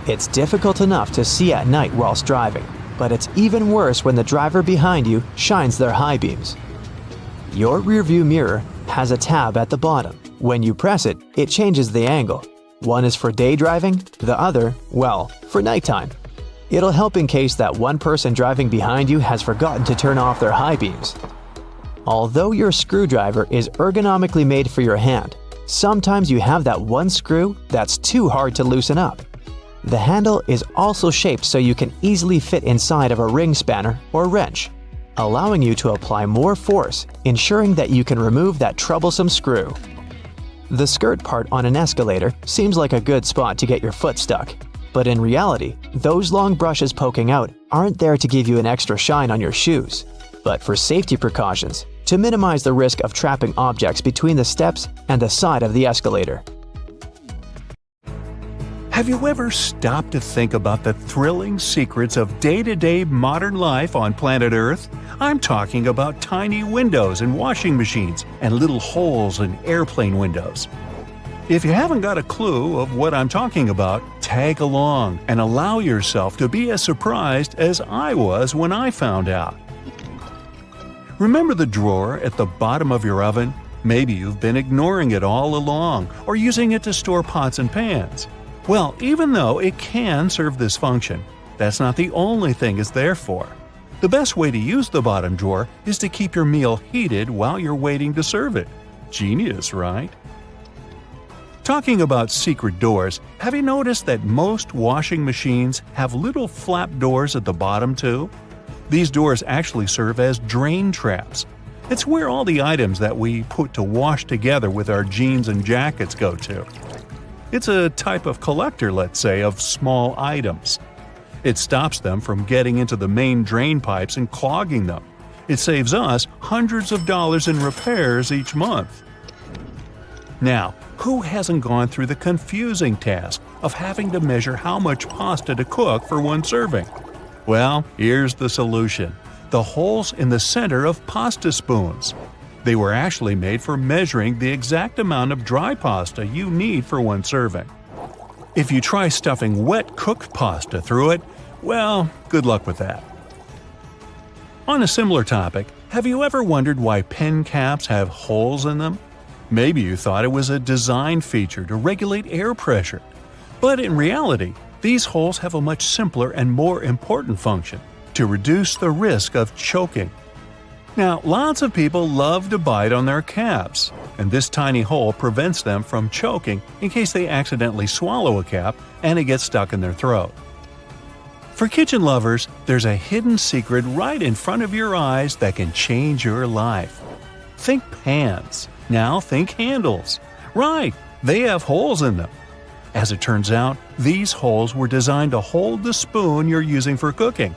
It's difficult enough to see at night whilst driving, but it's even worse when the driver behind you shines their high beams. Your rearview mirror has a tab at the bottom. When you press it, it changes the angle. One is for day driving, the other, well, for nighttime. It'll help in case that one person driving behind you has forgotten to turn off their high beams. Although your screwdriver is ergonomically made for your hand, sometimes you have that one screw that's too hard to loosen up. The handle is also shaped so you can easily fit inside of a ring spanner or wrench, allowing you to apply more force, ensuring that you can remove that troublesome screw. The skirt part on an escalator seems like a good spot to get your foot stuck, but in reality, those long brushes poking out aren't there to give you an extra shine on your shoes, but for safety precautions, to minimize the risk of trapping objects between the steps and the side of the escalator. Have you ever stopped to think about the thrilling secrets of day-to-day modern life on planet Earth? I'm talking about tiny windows in washing machines and little holes in airplane windows. If you haven't got a clue of what I'm talking about, tag along and allow yourself to be as surprised as I was when I found out. Remember the drawer at the bottom of your oven? Maybe you've been ignoring it all along or using it to store pots and pans. Well, even though it can serve this function, that's not the only thing it's there for. The best way to use the bottom drawer is to keep your meal heated while you're waiting to serve it. Genius, right? Talking about secret doors, have you noticed that most washing machines have little flap doors at the bottom too? These doors actually serve as drain traps. It's where all the items that we put to wash together with our jeans and jackets go to. It's a type of collector, let's say, of small items. It stops them from getting into the main drain pipes and clogging them. It saves us hundreds of dollars in repairs each month. Now, who hasn't gone through the confusing task of having to measure how much pasta to cook for one serving? Well, here's the solution: the holes in the center of pasta spoons. They were actually made for measuring the exact amount of dry pasta you need for one serving. If you try stuffing wet cooked pasta through it, well, good luck with that. On a similar topic, have you ever wondered why pen caps have holes in them? Maybe you thought it was a design feature to regulate air pressure. But in reality, these holes have a much simpler and more important function: to reduce the risk of choking. Now, lots of people love to bite on their caps, and this tiny hole prevents them from choking in case they accidentally swallow a cap and it gets stuck in their throat. For kitchen lovers, there's a hidden secret right in front of your eyes that can change your life. Think pans. Now think handles. Right, they have holes in them. As it turns out, these holes were designed to hold the spoon you're using for cooking.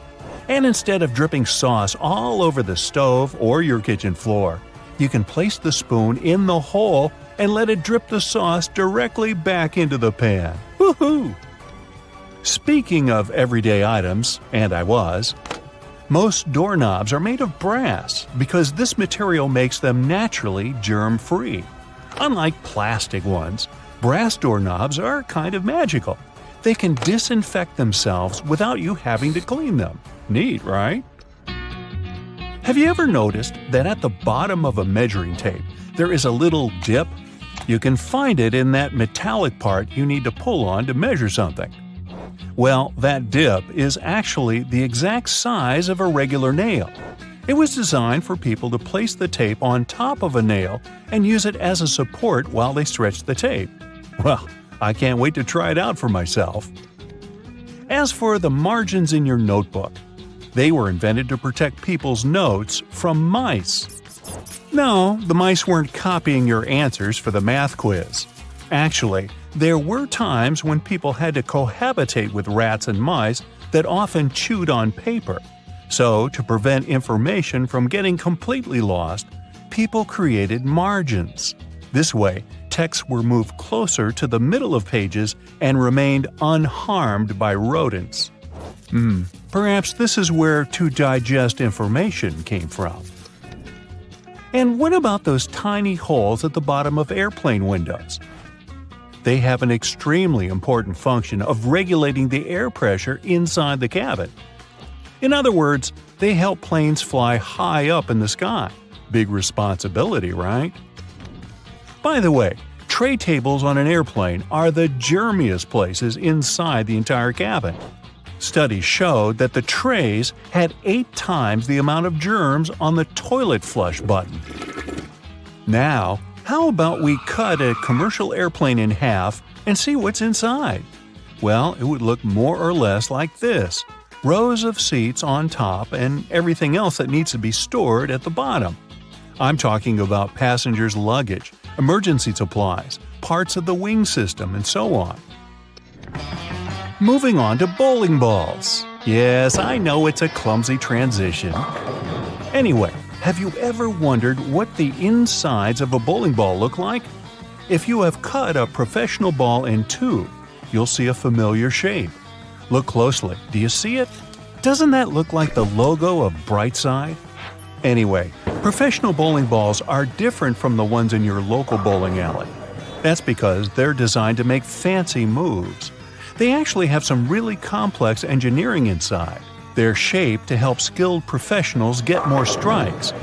And instead of dripping sauce all over the stove or your kitchen floor, you can place the spoon in the hole and let it drip the sauce directly back into the pan. Woohoo! Speaking of everyday items, and most doorknobs are made of brass because this material makes them naturally germ-free. Unlike plastic ones, brass doorknobs are kind of magical. They can disinfect themselves without you having to clean them. Neat, right? Have you ever noticed that at the bottom of a measuring tape there is a little dip? You can find it in that metallic part you need to pull on to measure something. Well, that dip is actually the exact size of a regular nail. It was designed for people to place the tape on top of a nail and use it as a support while they stretch the tape. Well, I can't wait to try it out for myself. As for the margins in your notebook, they were invented to protect people's notes from mice. No, the mice weren't copying your answers for the math quiz. Actually, there were times when people had to cohabitate with rats and mice that often chewed on paper. So, to prevent information from getting completely lost, people created margins. This way, texts were moved closer to the middle of pages and remained unharmed by rodents. Perhaps this is where to digest information came from. And what about those tiny holes at the bottom of airplane windows? They have an extremely important function of regulating the air pressure inside the cabin. In other words, they help planes fly high up in the sky. Big responsibility, right? By the way, tray tables on an airplane are the germiest places inside the entire cabin. Studies showed that the trays had 8 times the amount of germs on the toilet flush button. Now, how about we cut a commercial airplane in half and see what's inside? Well, it would look more or less like this: rows of seats on top and everything else that needs to be stored at the bottom. I'm talking about passengers' luggage, emergency supplies, parts of the wing system, and so on. Moving on to bowling balls. Yes, I know it's a clumsy transition. Anyway, have you ever wondered what the insides of a bowling ball look like? If you have cut a professional ball in two, you'll see a familiar shape. Look closely. Do you see it? Doesn't that look like the logo of Brightside? Anyway, professional bowling balls are different from the ones in your local bowling alley. That's because they're designed to make fancy moves. They actually have some really complex engineering inside. They're shaped to help skilled professionals get more strikes.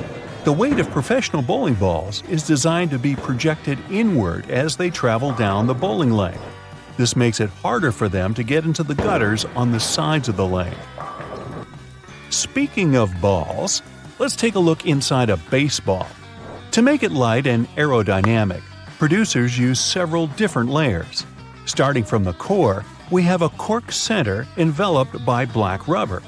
The weight of professional bowling balls is designed to be projected inward as they travel down the bowling lane. This makes it harder for them to get into the gutters on the sides of the lane. Speaking of balls, let's take a look inside a baseball. To make it light and aerodynamic, producers use several different layers. Starting from the core, we have a cork center enveloped by black rubber.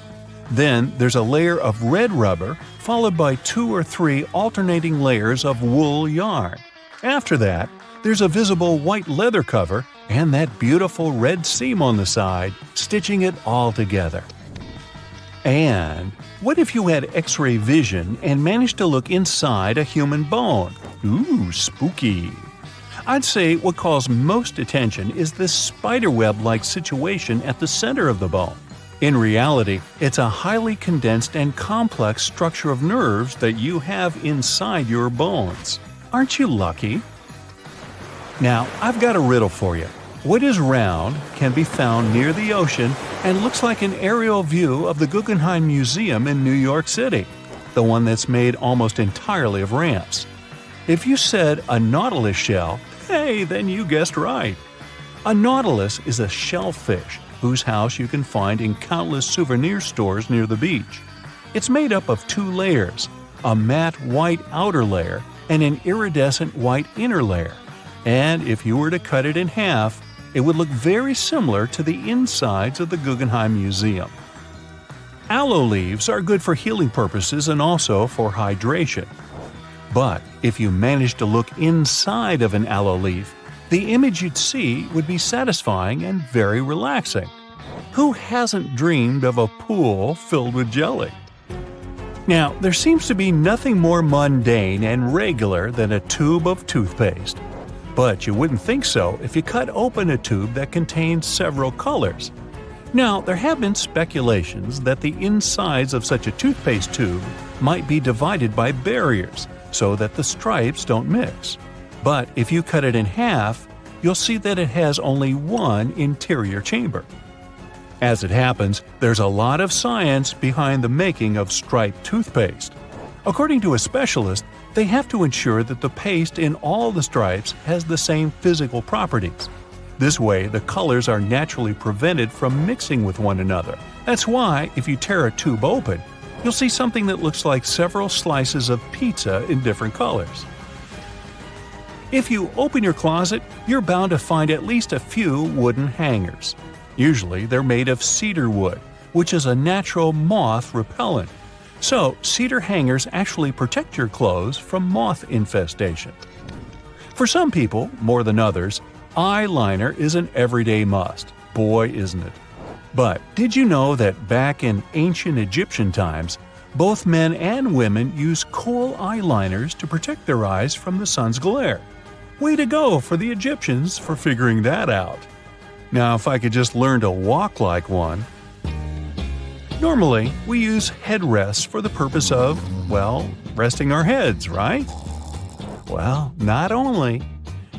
Then there's a layer of red rubber, followed by 2 or 3 alternating layers of wool yarn. After that, there's a visible white leather cover and that beautiful red seam on the side, stitching it all together. And what if you had X-ray vision and managed to look inside a human bone? Ooh, spooky! I'd say what calls most attention is this spiderweb-like situation at the center of the bone. In reality, it's a highly condensed and complex structure of nerves that you have inside your bones. Aren't you lucky? Now, I've got a riddle for you. What is round, can be found near the ocean, and looks like an aerial view of the Guggenheim Museum in New York City, the one that's made almost entirely of ramps? If you said a nautilus shell, hey, then you guessed right. A nautilus is a shellfish whose house you can find in countless souvenir stores near the beach. It's made up of 2 layers, a matte white outer layer and an iridescent white inner layer. And if you were to cut it in half, it would look very similar to the insides of the Guggenheim Museum. Aloe leaves are good for healing purposes and also for hydration. But if you managed to look inside of an aloe leaf, the image you'd see would be satisfying and very relaxing. Who hasn't dreamed of a pool filled with jelly? Now, there seems to be nothing more mundane and regular than a tube of toothpaste. But you wouldn't think so if you cut open a tube that contains several colors. Now, there have been speculations that the insides of such a toothpaste tube might be divided by barriers so that the stripes don't mix. But if you cut it in half, you'll see that it has only one interior chamber. As it happens, there's a lot of science behind the making of striped toothpaste. According to a specialist, they have to ensure that the paste in all the stripes has the same physical properties. This way, the colors are naturally prevented from mixing with one another. That's why, if you tear a tube open, you'll see something that looks like several slices of pizza in different colors. If you open your closet, you're bound to find at least a few wooden hangers. Usually, they're made of cedar wood, which is a natural moth repellent. So, cedar hangers actually protect your clothes from moth infestation. For some people, more than others, eyeliner is an everyday must. Boy, isn't it. But did you know that back in ancient Egyptian times, both men and women used kohl eyeliners to protect their eyes from the sun's glare? Way to go for the Egyptians for figuring that out. Now, if I could just learn to walk like one. Normally, we use headrests for the purpose of, well, resting our heads, right? Well, not only.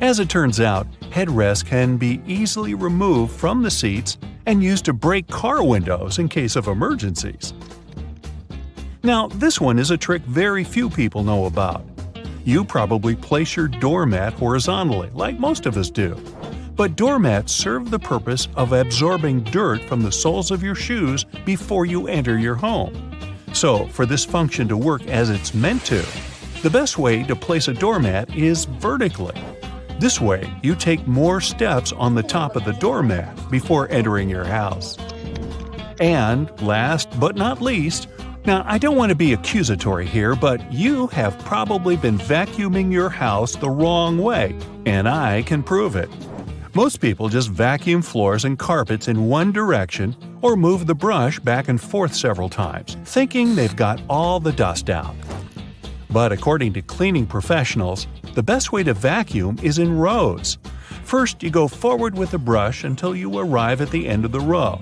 As it turns out, headrests can be easily removed from the seats and used to break car windows in case of emergencies. Now, this one is a trick very few people know about. You probably place your doormat horizontally, like most of us do. But doormats serve the purpose of absorbing dirt from the soles of your shoes before you enter your home. So, for this function to work as it's meant to, the best way to place a doormat is vertically. This way, you take more steps on the top of the doormat before entering your house. And last but not least, now I don't want to be accusatory here, but you have probably been vacuuming your house the wrong way, and I can prove it. Most people just vacuum floors and carpets in one direction or move the brush back and forth several times, thinking they've got all the dust out. But according to cleaning professionals, the best way to vacuum is in rows. First, you go forward with the brush until you arrive at the end of the row.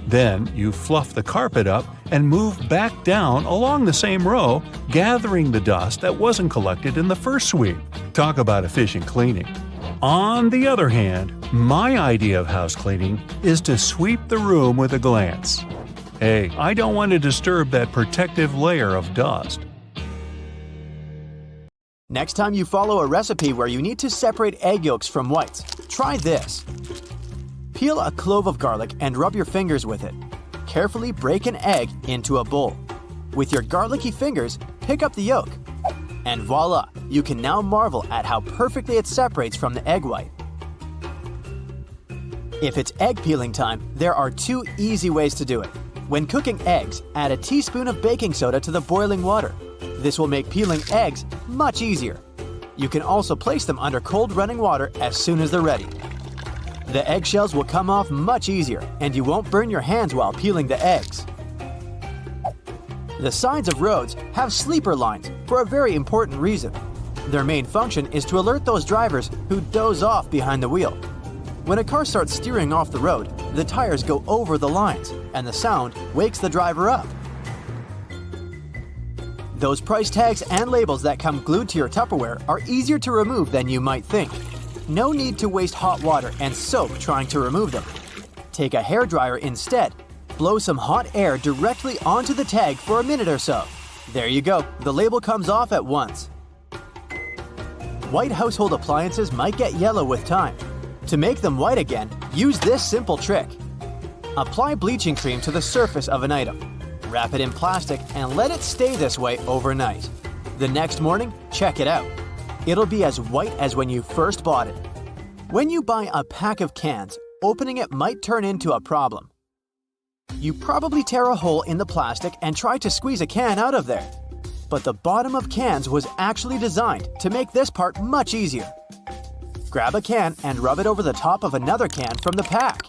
Then, you fluff the carpet up and move back down along the same row, gathering the dust that wasn't collected in the first sweep. Talk about efficient cleaning. On the other hand, my idea of house cleaning is to sweep the room with a glance. Hey, I don't want to disturb that protective layer of dust. Next time you follow a recipe where you need to separate egg yolks from whites, try this. Peel a clove of garlic and rub your fingers with it. Carefully break an egg into a bowl. With your garlicky fingers, pick up the yolk. And voila, you can now marvel at how perfectly it separates from the egg white. If it's egg peeling time, there are two easy ways to do it. When cooking eggs, add a teaspoon of baking soda to the boiling water. This will make peeling eggs much easier. You can also place them under cold running water as soon as they're ready. The eggshells will come off much easier, and you won't burn your hands while peeling the eggs. The sides of roads have sleeper lines for a very important reason. Their main function is to alert those drivers who doze off behind the wheel. When a car starts steering off the road, the tires go over the lines, and the sound wakes the driver up. Those price tags and labels that come glued to your Tupperware are easier to remove than you might think. No need to waste hot water and soap trying to remove them. Take a hairdryer instead. Blow some hot air directly onto the tag for a minute or so. There you go, the label comes off at once. White household appliances might get yellow with time. To make them white again, use this simple trick. Apply bleaching cream to the surface of an item. Wrap it in plastic and let it stay this way overnight. The next morning, check it out. It'll be as white as when you first bought it. When you buy a pack of cans, opening it might turn into a problem. You probably tear a hole in the plastic and try to squeeze a can out of there. But the bottom of cans was actually designed to make this part much easier. Grab a can and rub it over the top of another can from the pack.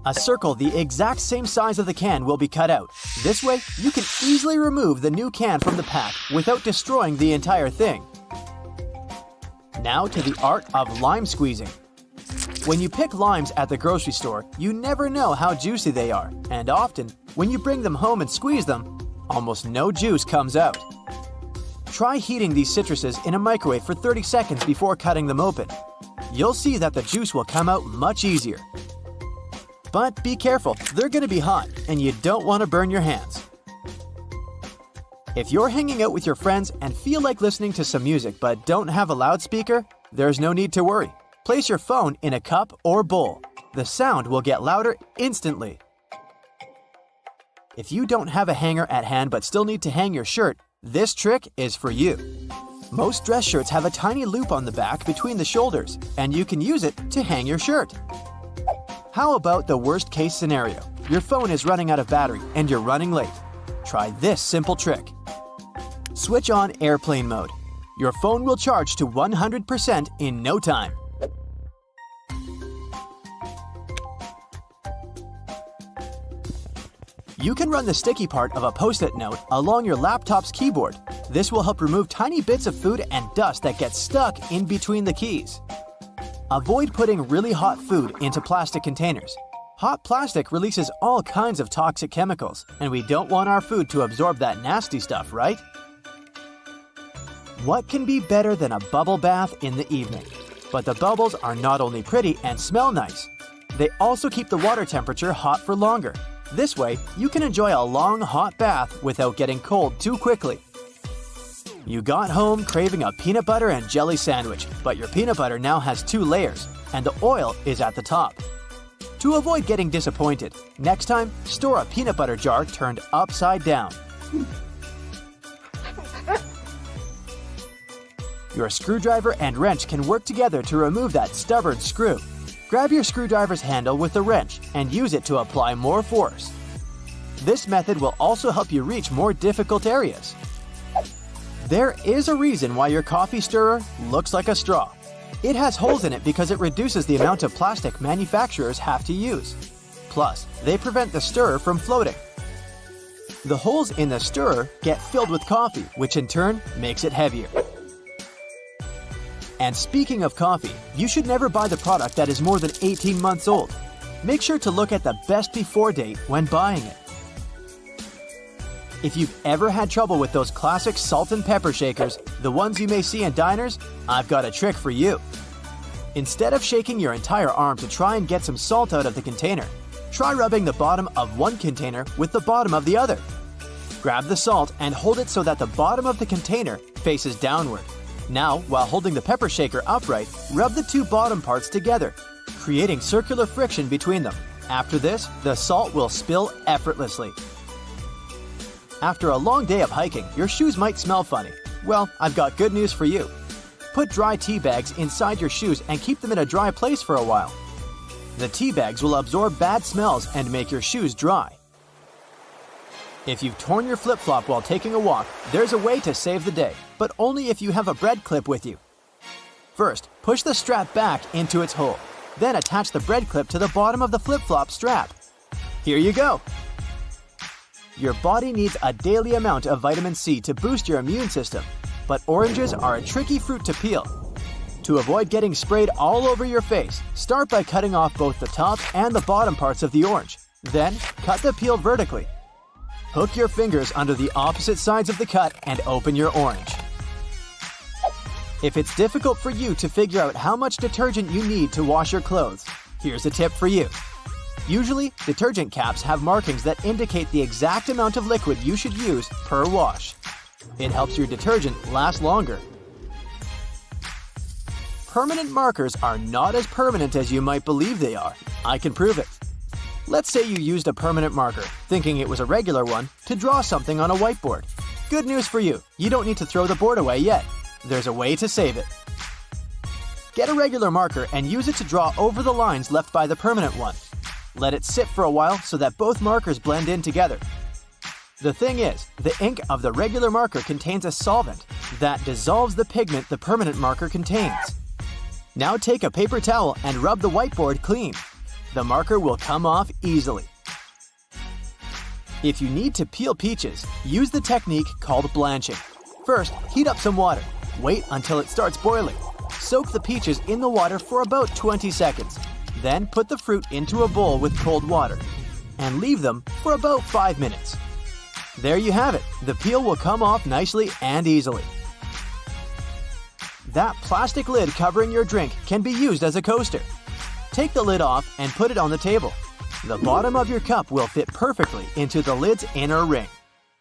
A circle the exact same size of the can will be cut out. This way, you can easily remove the new can from the pack without destroying the entire thing. Now to the art of lime squeezing. When you pick limes at the grocery store, you never know how juicy they are, and often, when you bring them home and squeeze them, almost no juice comes out. Try heating these citruses in a microwave for 30 seconds before cutting them open. You'll see that the juice will come out much easier. But be careful, they're going to be hot, and you don't want to burn your hands. If you're hanging out with your friends and feel like listening to some music but don't have a loudspeaker, there's no need to worry. Place your phone in a cup or bowl. The sound will get louder instantly. If you don't have a hanger at hand but still need to hang your shirt, this trick is for you. Most dress shirts have a tiny loop on the back between the shoulders, and you can use it to hang your shirt. How about the worst case scenario? Your phone is running out of battery and you're running late. Try this simple trick. Switch on airplane mode. Your phone will charge to 100% in no time. You can run the sticky part of a Post-it note along your laptop's keyboard. This will help remove tiny bits of food and dust that get stuck in between the keys. Avoid putting really hot food into plastic containers. Hot plastic releases all kinds of toxic chemicals, and we don't want our food to absorb that nasty stuff, right? What can be better than a bubble bath in the evening? But the bubbles are not only pretty and smell nice, they also keep the water temperature hot for longer. This way, you can enjoy a long, hot bath without getting cold too quickly. You got home craving a peanut butter and jelly sandwich, but your peanut butter now has 2 layers, and the oil is at the top. To avoid getting disappointed, next time, store a peanut butter jar turned upside down. Your screwdriver and wrench can work together to remove that stubborn screw. Grab your screwdriver's handle with the wrench and use it to apply more force. This method will also help you reach more difficult areas. There is a reason why your coffee stirrer looks like a straw. It has holes in it because it reduces the amount of plastic manufacturers have to use. Plus, they prevent the stirrer from floating. The holes in the stirrer get filled with coffee, which in turn makes it heavier. And speaking of coffee, you should never buy the product that is more than 18 months old. Make sure to look at the best before date when buying it. If you've ever had trouble with those classic salt and pepper shakers, the ones you may see in diners, I've got a trick for you. Instead of shaking your entire arm to try and get some salt out of the container, try rubbing the bottom of one container with the bottom of the other. Grab the salt and hold it so that the bottom of the container faces downward. Now, while holding the pepper shaker upright, rub the 2 bottom parts together, creating circular friction between them. After this, the salt will spill effortlessly. After a long day of hiking, your shoes might smell funny. Well, I've got good news for you. Put dry tea bags inside your shoes and keep them in a dry place for a while. The tea bags will absorb bad smells and make your shoes dry. If you've torn your flip-flop while taking a walk, there's a way to save the day, but only if you have a bread clip with you. First, push the strap back into its hole. Then attach the bread clip to the bottom of the flip-flop strap. Here you go! Your body needs a daily amount of vitamin C to boost your immune system, but oranges are a tricky fruit to peel. To avoid getting sprayed all over your face, start by cutting off both the top and the bottom parts of the orange. Then, cut the peel vertically. Hook your fingers under the opposite sides of the cut and open your orange. If it's difficult for you to figure out how much detergent you need to wash your clothes, here's a tip for you. Usually, detergent caps have markings that indicate the exact amount of liquid you should use per wash. It helps your detergent last longer. Permanent markers are not as permanent as you might believe they are. I can prove it. Let's say you used a permanent marker, thinking it was a regular one, to draw something on a whiteboard. Good news for you, you don't need to throw the board away yet. There's a way to save it. Get a regular marker and use it to draw over the lines left by the permanent one. Let it sit for a while so that both markers blend in together. The thing is, the ink of the regular marker contains a solvent that dissolves the pigment the permanent marker contains. Now take a paper towel and rub the whiteboard clean. The marker will come off easily. If you need to peel peaches, use the technique called blanching. First, heat up some water. Wait until it starts boiling. Soak the peaches in the water for about 20 seconds. Then put the fruit into a bowl with cold water and leave them for about 5 minutes. There you have it. The peel will come off nicely and easily. That plastic lid covering your drink can be used as a coaster. Take the lid off and put it on the table. The bottom of your cup will fit perfectly into the lid's inner ring.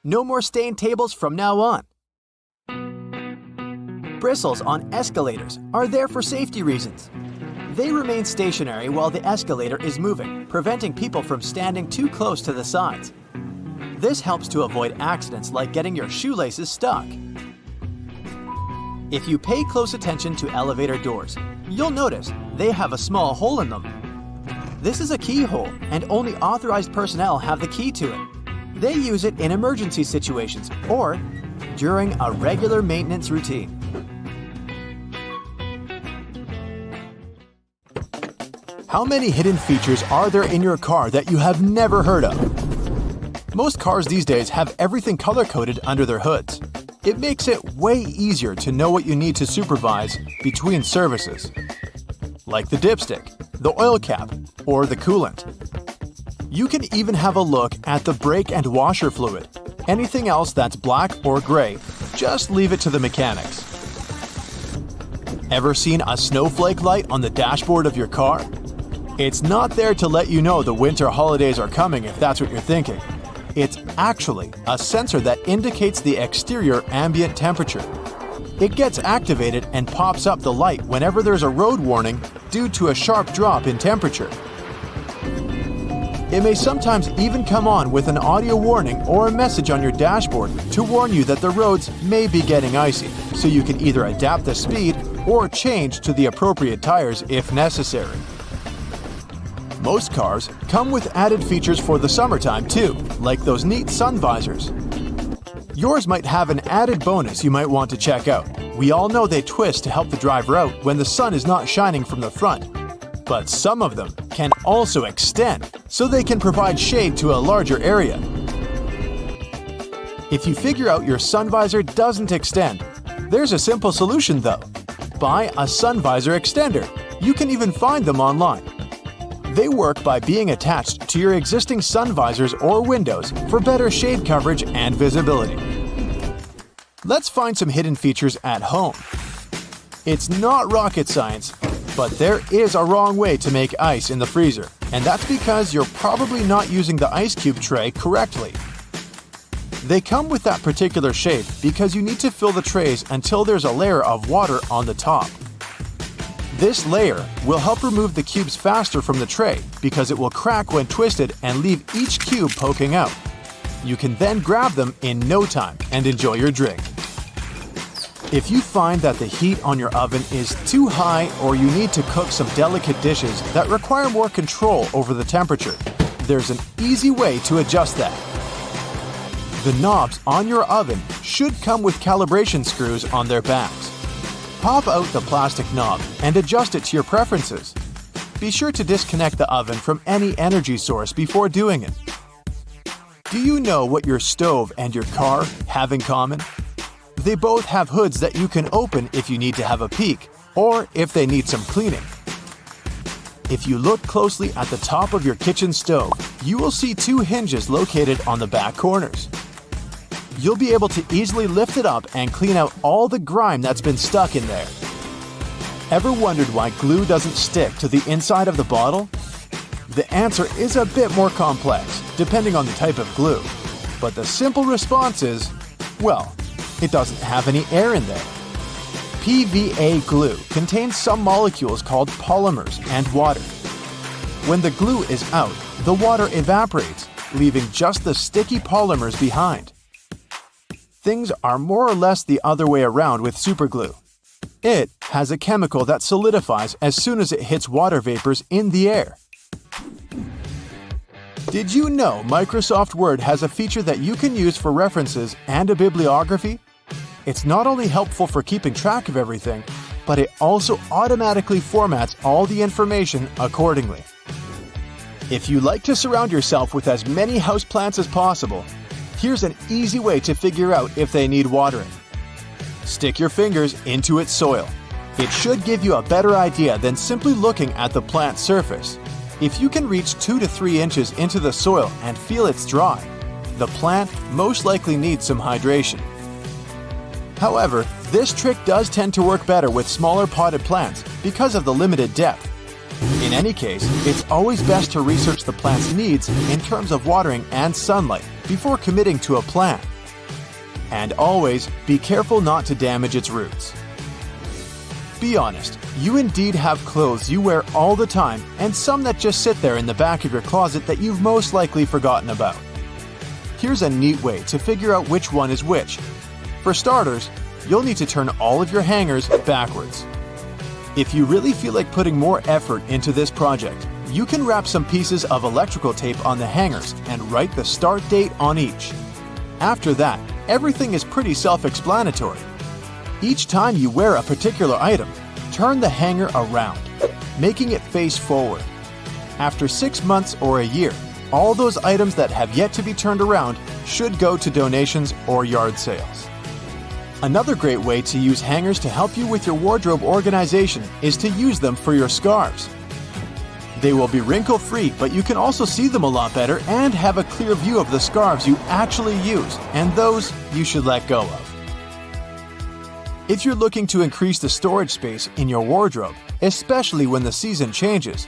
No more stained tables from now on. Bristles on escalators are there for safety reasons. They remain stationary while the escalator is moving, preventing people from standing too close to the sides. This helps to avoid accidents like getting your shoelaces stuck. If you pay close attention to elevator doors, you'll notice they have a small hole in them. This is a keyhole, and only authorized personnel have the key to it. They use it in emergency situations or during a regular maintenance routine. How many hidden features are there in your car that you have never heard of? Most cars these days have everything color-coded under their hoods. It makes it way easier to know what you need to supervise between services, like the dipstick, the oil cap, or the coolant. You can even have a look at the brake and washer fluid. Anything else that's black or gray, just leave it to the mechanics. Ever seen a snowflake light on the dashboard of your car? It's not there to let you know the winter holidays are coming if that's what you're thinking. It's actually a sensor that indicates the exterior ambient temperature. It gets activated and pops up the light whenever there's a road warning due to a sharp drop in temperature. It may sometimes even come on with an audio warning or a message on your dashboard to warn you that the roads may be getting icy, so you can either adapt the speed or change to the appropriate tires if necessary. Most cars come with added features for the summertime too, like those neat sun visors. Yours might have an added bonus you might want to check out. We all know they twist to help the driver out when the sun is not shining from the front. But some of them can also extend, so they can provide shade to a larger area. If you figure out your sun visor doesn't extend, there's a simple solution though. Buy a sun visor extender. You can even find them online. They work by being attached to your existing sun visors or windows for better shade coverage and visibility. Let's find some hidden features at home. It's not rocket science, but there is a wrong way to make ice in the freezer, and that's because you're probably not using the ice cube tray correctly. They come with that particular shape because you need to fill the trays until there's a layer of water on the top. This layer will help remove the cubes faster from the tray because it will crack when twisted and leave each cube poking out. You can then grab them in no time and enjoy your drink. If you find that the heat on your oven is too high or you need to cook some delicate dishes that require more control over the temperature, there's an easy way to adjust that. The knobs on your oven should come with calibration screws on their backs. Pop out the plastic knob and adjust it to your preferences. Be sure to disconnect the oven from any energy source before doing it. Do you know what your stove and your car have in common? They both have hoods that you can open if you need to have a peek, or if they need some cleaning. If you look closely at the top of your kitchen stove, you will see two hinges located on the back corners. You'll be able to easily lift it up and clean out all the grime that's been stuck in there. Ever wondered why glue doesn't stick to the inside of the bottle? The answer is a bit more complex, depending on the type of glue. But the simple response is, well, it doesn't have any air in there. PVA glue contains some molecules called polymers and water. When the glue is out, the water evaporates, leaving just the sticky polymers behind. Things are more or less the other way around with superglue. It has a chemical that solidifies as soon as it hits water vapors in the air. Did you know Microsoft Word has a feature that you can use for references and a bibliography? It's not only helpful for keeping track of everything, but it also automatically formats all the information accordingly. If you like to surround yourself with as many houseplants as possible, here's an easy way to figure out if they need watering. Stick your fingers into its soil. It should give you a better idea than simply looking at the plant's surface. If you can reach 2 to 3 inches into the soil and feel it's dry, the plant most likely needs some hydration. However, this trick does tend to work better with smaller potted plants because of the limited depth. In any case, it's always best to research the plant's needs in terms of watering and sunlight before committing to a plan. And always be careful not to damage its roots. Be honest, you indeed have clothes you wear all the time and some that just sit there in the back of your closet that you've most likely forgotten about. Here's a neat way to figure out which one is which. For starters, you'll need to turn all of your hangers backwards. If you really feel like putting more effort into this project, you can wrap some pieces of electrical tape on the hangers and write the start date on each. After that, everything is pretty self-explanatory. Each time you wear a particular item, turn the hanger around, making it face forward. After 6 months or a year, all those items that have yet to be turned around should go to donations or yard sales. Another great way to use hangers to help you with your wardrobe organization is to use them for your scarves. They will be wrinkle-free, but you can also see them a lot better and have a clear view of the scarves you actually use and those you should let go of. If you're looking to increase the storage space in your wardrobe, especially when the season changes,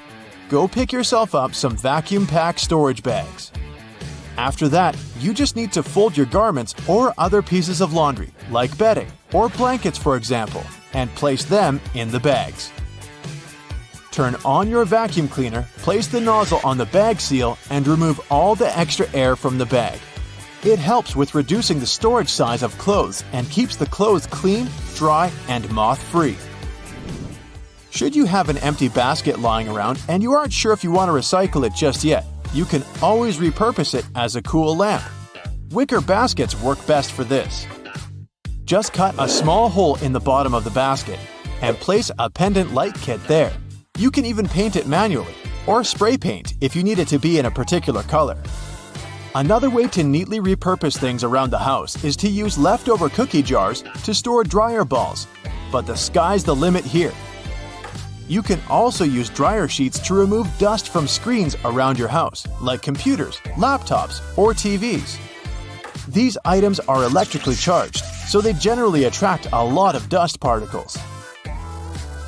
go pick yourself up some vacuum-packed storage bags. After that, you just need to fold your garments or other pieces of laundry, like bedding or blankets for example, and place them in the bags. Turn on your vacuum cleaner, place the nozzle on the bag seal, and remove all the extra air from the bag. It helps with reducing the storage size of clothes and keeps the clothes clean, dry, and moth-free. Should you have an empty basket lying around and you aren't sure if you want to recycle it just yet, you can always repurpose it as a cool lamp. Wicker baskets work best for this. Just cut a small hole in the bottom of the basket and place a pendant light kit there. You can even paint it manually, or spray paint if you need it to be in a particular color. Another way to neatly repurpose things around the house is to use leftover cookie jars to store dryer balls, but the sky's the limit here. You can also use dryer sheets to remove dust from screens around your house, like computers, laptops, or TVs. These items are electrically charged, so they generally attract a lot of dust particles.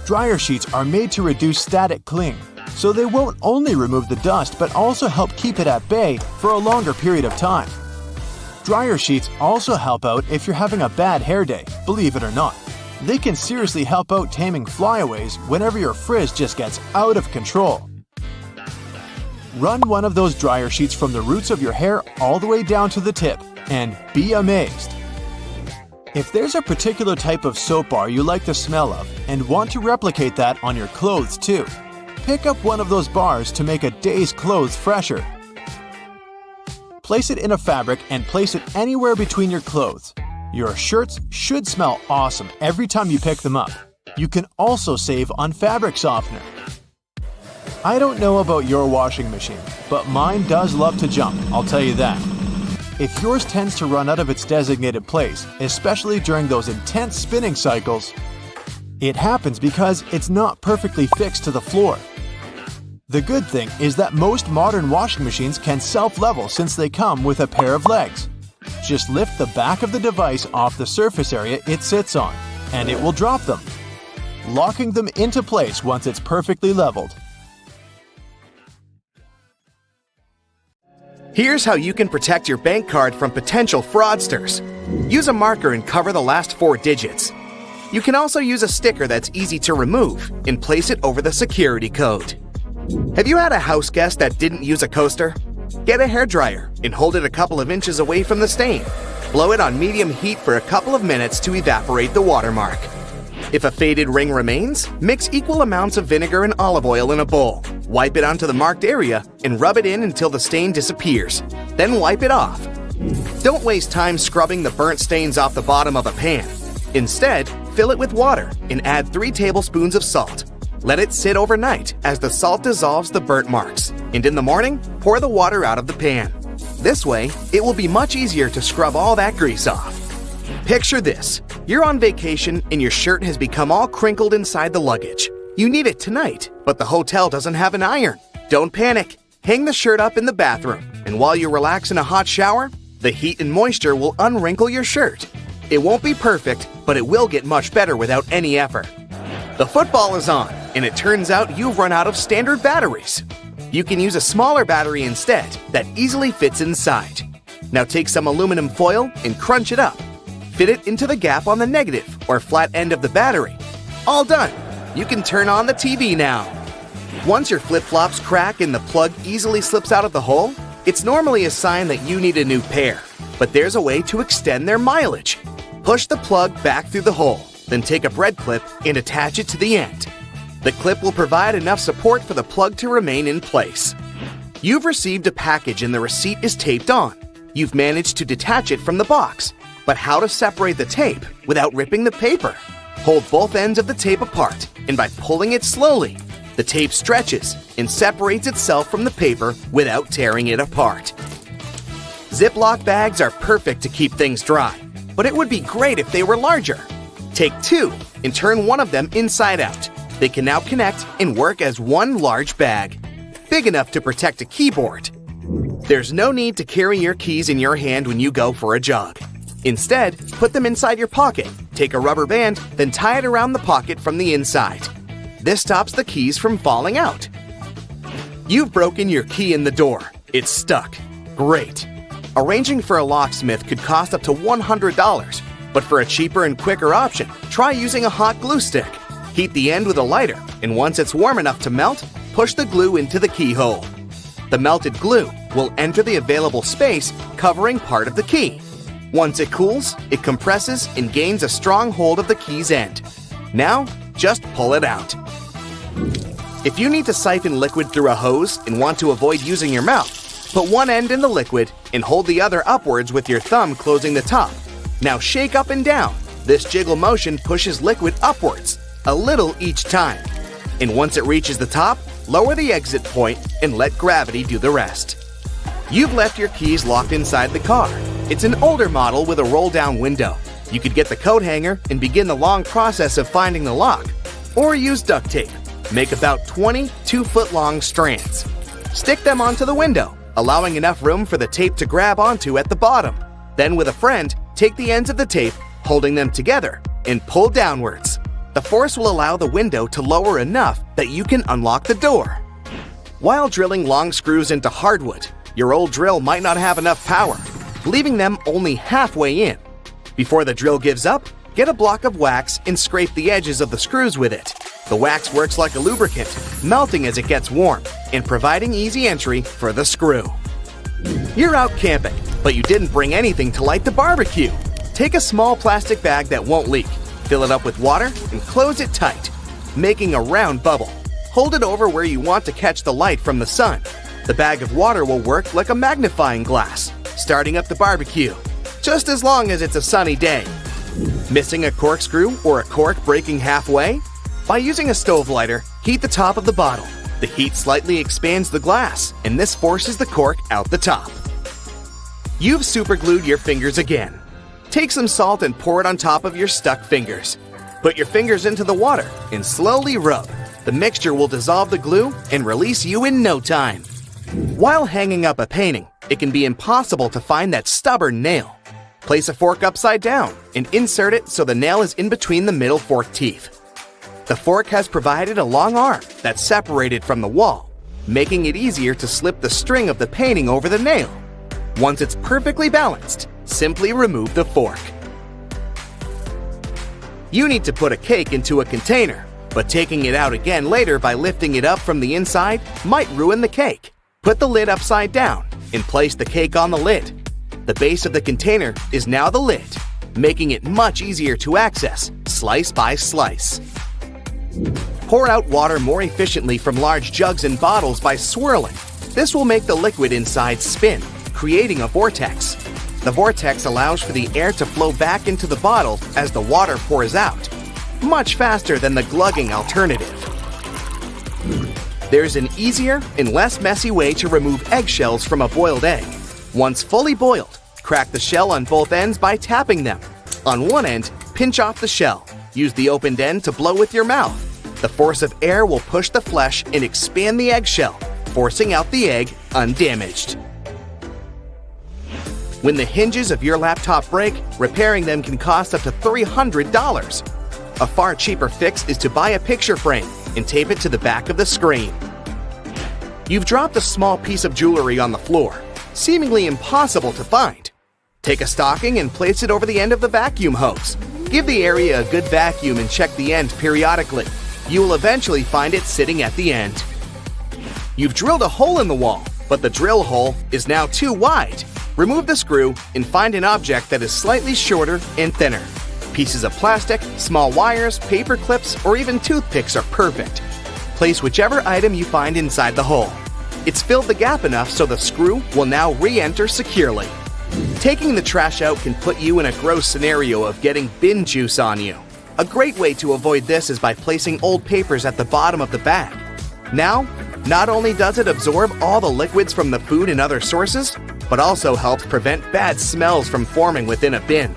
Dryer sheets are made to reduce static cling, so they won't only remove the dust but also help keep it at bay for a longer period of time. Dryer sheets also help out if you're having a bad hair day, believe it or not. They can seriously help out taming flyaways whenever your frizz just gets out of control. Run one of those dryer sheets from the roots of your hair all the way down to the tip, and be amazed. If there's a particular type of soap bar you like the smell of and want to replicate that on your clothes too, pick up one of those bars to make a day's clothes fresher. Place it in a fabric and place it anywhere between your clothes. Your shirts should smell awesome every time you pick them up. You can also save on fabric softener. I don't know about your washing machine, but mine does love to jump, I'll tell you that. If yours tends to run out of its designated place, especially during those intense spinning cycles, it happens because it's not perfectly fixed to the floor. The good thing is that most modern washing machines can self-level since they come with a pair of legs. Just lift the back of the device off the surface area it sits on, and it will drop them, locking them into place once it's perfectly leveled. Here's how you can protect your bank card from potential fraudsters. Use a marker and cover the last 4 digits. You can also use a sticker that's easy to remove and place it over the security code. Have you had a house guest that didn't use a coaster? Get a hairdryer and hold it a couple of inches away from the stain. Blow it on medium heat for a couple of minutes to evaporate the watermark. If a faded ring remains, mix equal amounts of vinegar and olive oil in a bowl. Wipe it onto the marked area and rub it in until the stain disappears. Then wipe it off. Don't waste time scrubbing the burnt stains off the bottom of a pan. Instead, fill it with water and add 3 tablespoons of salt. Let it sit overnight as the salt dissolves the burnt marks, and in the morning, pour the water out of the pan. This way, it will be much easier to scrub all that grease off. Picture this. You're on vacation and your shirt has become all crinkled inside the luggage. You need it tonight, but the hotel doesn't have an iron. Don't panic. Hang the shirt up in the bathroom, and while you relax in a hot shower, the heat and moisture will unwrinkle your shirt. It won't be perfect, but it will get much better without any effort. The football is on, and it turns out you've run out of standard batteries. You can use a smaller battery instead that easily fits inside. Now take some aluminum foil and crunch it up. Fit it into the gap on the negative or flat end of the battery. All done. You can turn on the TV now. Once your flip-flops crack and the plug easily slips out of the hole, it's normally a sign that you need a new pair. But there's a way to extend their mileage. Push the plug back through the hole, then take a bread clip and attach it to the end. The clip will provide enough support for the plug to remain in place. You've received a package and the receipt is taped on. You've managed to detach it from the box. But how to separate the tape without ripping the paper? Hold both ends of the tape apart, and by pulling it slowly, the tape stretches and separates itself from the paper without tearing it apart. Ziploc bags are perfect to keep things dry, but it would be great if they were larger. Take two and turn one of them inside out. They can now connect and work as one large bag, big enough to protect a keyboard. There's no need to carry your keys in your hand when you go for a jog. Instead, put them inside your pocket, take a rubber band, then tie it around the pocket from the inside. This stops the keys from falling out. You've broken your key in the door. It's stuck. Great. Arranging for a locksmith could cost up to $100, but for a cheaper and quicker option, try using a hot glue stick. Heat the end with a lighter, and once it's warm enough to melt, push the glue into the keyhole. The melted glue will enter the available space, covering part of the key. Once it cools, it compresses and gains a strong hold of the key's end. Now, just pull it out. If you need to siphon liquid through a hose and want to avoid using your mouth, put one end in the liquid and hold the other upwards with your thumb closing the top. Now shake up and down. This jiggle motion pushes liquid upwards, a little each time. And once it reaches the top, lower the exit point and let gravity do the rest. You've left your keys locked inside the car. It's an older model with a roll-down window. You could get the coat hanger and begin the long process of finding the lock. Or use duct tape. Make about 20 2-foot-long strands. Stick them onto the window, allowing enough room for the tape to grab onto at the bottom. Then with a friend, take the ends of the tape, holding them together, and pull downwards. The force will allow the window to lower enough that you can unlock the door. While drilling long screws into hardwood, your old drill might not have enough power, leaving them only halfway in. Before the drill gives up, get a block of wax and scrape the edges of the screws with it. The wax works like a lubricant, melting as it gets warm and providing easy entry for the screw. You're out camping, but you didn't bring anything to light the barbecue. Take a small plastic bag that won't leak, fill it up with water, and close it tight, making a round bubble. Hold it over where you want to catch the light from the sun. The bag of water will work like a magnifying glass, starting up the barbecue, just as long as it's a sunny day. Missing a corkscrew or a cork breaking halfway? By using a stove lighter, heat the top of the bottle. The heat slightly expands the glass, and this forces the cork out the top. You've superglued your fingers again. Take some salt and pour it on top of your stuck fingers. Put your fingers into the water and slowly rub. The mixture will dissolve the glue and release you in no time. While hanging up a painting, it can be impossible to find that stubborn nail. Place a fork upside down and insert it so the nail is in between the middle fork teeth. The fork has provided a long arm that's separated from the wall, making it easier to slip the string of the painting over the nail. Once it's perfectly balanced, simply remove the fork. You need to put a cake into a container, but taking it out again later by lifting it up from the inside might ruin the cake. Put the lid upside down and place the cake on the lid. The base of the container is now the lid, making it much easier to access, slice by slice. Pour out water more efficiently from large jugs and bottles by swirling. This will make the liquid inside spin, creating a vortex. The vortex allows for the air to flow back into the bottle as the water pours out, much faster than the glugging alternative. There's an easier and less messy way to remove eggshells from a boiled egg. Once fully boiled, crack the shell on both ends by tapping them. On one end, pinch off the shell. Use the opened end to blow with your mouth. The force of air will push the flesh and expand the eggshell, forcing out the egg undamaged. When the hinges of your laptop break, repairing them can cost up to $300. A far cheaper fix is to buy a picture frame and tape it to the back of the screen. You've dropped a small piece of jewelry on the floor, seemingly impossible to find. Take a stocking and place it over the end of the vacuum hose. Give the area a good vacuum and check the end periodically. You will eventually find it sitting at the end. You've drilled a hole in the wall, but the drill hole is now too wide. Remove the screw and find an object that is slightly shorter and thinner. Pieces of plastic, small wires, paper clips, or even toothpicks are perfect. Place whichever item you find inside the hole. It's filled the gap enough so the screw will now re-enter securely. Taking the trash out can put you in a gross scenario of getting bin juice on you. A great way to avoid this is by placing old papers at the bottom of the bag. Now, not only does it absorb all the liquids from the food and other sources, but also helps prevent bad smells from forming within a bin.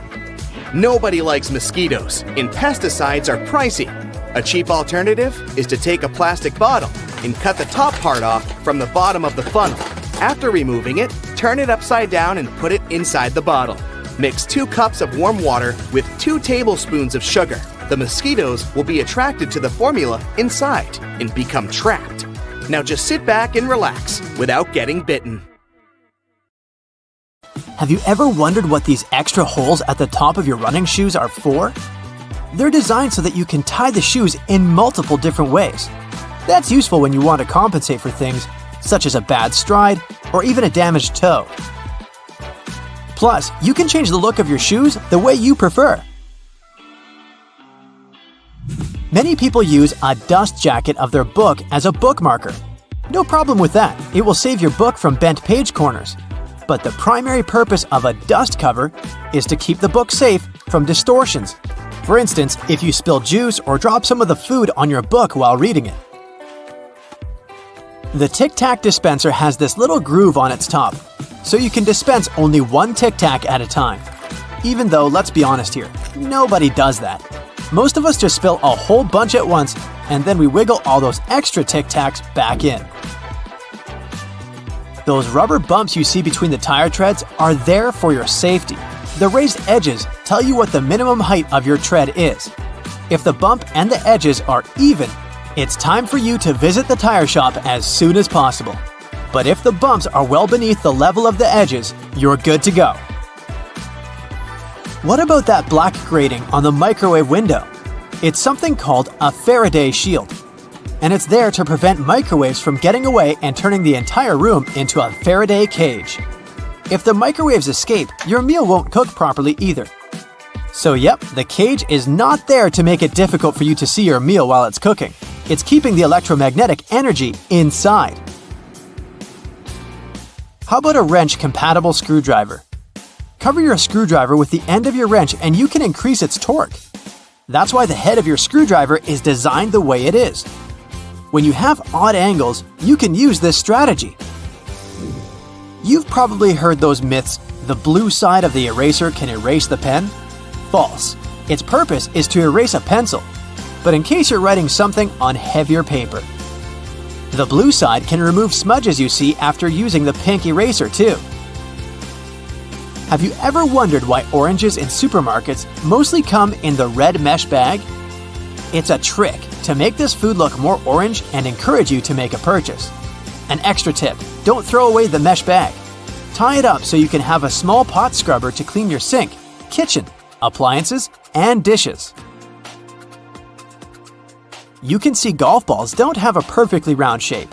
Nobody likes mosquitoes, and pesticides are pricey. A cheap alternative is to take a plastic bottle and cut the top part off from the bottom of the funnel. After removing it, turn it upside down and put it inside the bottle. Mix 2 cups of warm water with 2 tablespoons of sugar. The mosquitoes will be attracted to the formula inside and become trapped. Now just sit back and relax without getting bitten. Have you ever wondered what these extra holes at the top of your running shoes are for? They're designed so that you can tie the shoes in multiple different ways. That's useful when you want to compensate for things such as a bad stride or even a damaged toe. Plus, you can change the look of your shoes the way you prefer. Many people use a dust jacket of their book as a bookmarker. No problem with that, it will save your book from bent page corners. But the primary purpose of a dust cover is to keep the book safe from distortions. For instance, if you spill juice or drop some of the food on your book while reading it. The Tic Tac dispenser has this little groove on its top, so you can dispense only 1 Tic Tac at a time. Even though, let's be honest here, nobody does that. Most of us just spill a whole bunch at once, and then we wiggle all those extra Tic Tacs back in. Those rubber bumps you see between the tire treads are there for your safety. The raised edges tell you what the minimum height of your tread is. If the bump and the edges are even, it's time for you to visit the tire shop as soon as possible. But if the bumps are well beneath the level of the edges, you're good to go. What about that black grating on the microwave window? It's something called a Faraday shield, and it's there to prevent microwaves from getting away and turning the entire room into a Faraday cage. If the microwaves escape, your meal won't cook properly either. So yep, the cage is not there to make it difficult for you to see your meal while it's cooking. It's keeping the electromagnetic energy inside. How about a wrench-compatible screwdriver? Cover your screwdriver with the end of your wrench and you can increase its torque. That's why the head of your screwdriver is designed the way it is. When you have odd angles, you can use this strategy. You've probably heard those myths, the blue side of the eraser can erase the pen? False. Its purpose is to erase a pencil, but in case you're writing something on heavier paper. The blue side can remove smudges you see after using the pink eraser too. Have you ever wondered why oranges in supermarkets mostly come in the red mesh bag? It's a trick to make this food look more orange and encourage you to make a purchase. An extra tip, don't throw away the mesh bag. Tie it up so you can have a small pot scrubber to clean your sink, kitchen, appliances, and dishes. You can see golf balls don't have a perfectly round shape.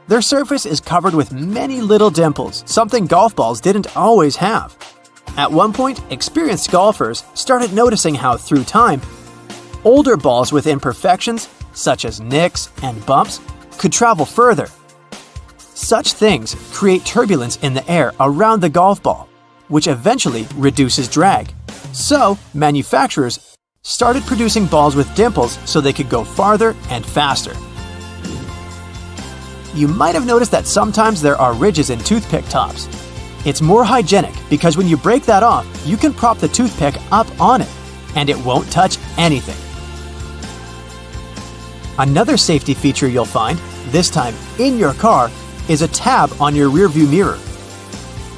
Their surface is covered with many little dimples, something golf balls didn't always have. At one point, experienced golfers started noticing how, through time, older balls with imperfections, such as nicks and bumps, could travel further. Such things create turbulence in the air around the golf ball, which eventually reduces drag. So, manufacturers started producing balls with dimples so they could go farther and faster. You might have noticed that sometimes there are ridges in toothpick tops. It's more hygienic because when you break that off, you can prop the toothpick up on it, and it won't touch anything. Another safety feature you'll find, this time in your car, is a tab on your rearview mirror.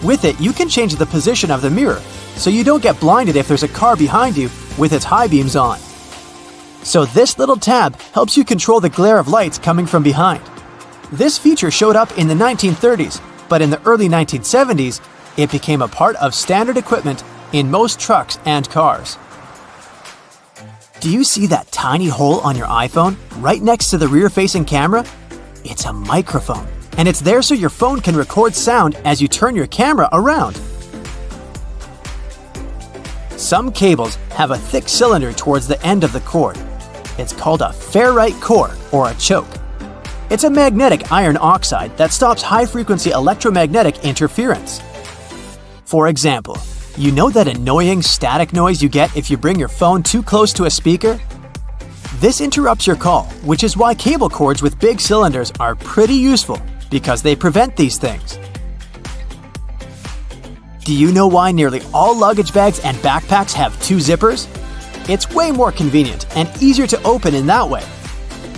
With it, you can change the position of the mirror, so you don't get blinded if there's a car behind you with its high beams on. So this little tab helps you control the glare of lights coming from behind. This feature showed up in the 1930s, but in the early 1970s, it became a part of standard equipment in most trucks and cars. Do you see that tiny hole on your iPhone right next to the rear-facing camera? It's a microphone, and it's there so your phone can record sound as you turn your camera around. Some cables have a thick cylinder towards the end of the cord. It's called a ferrite core or a choke. It's a magnetic iron oxide that stops high-frequency electromagnetic interference. For example, you know that annoying static noise you get if you bring your phone too close to a speaker? This interrupts your call, which is why cable cords with big cylinders are pretty useful because they prevent these things. Do you know why nearly all luggage bags and backpacks have two zippers? It's way more convenient and easier to open in that way.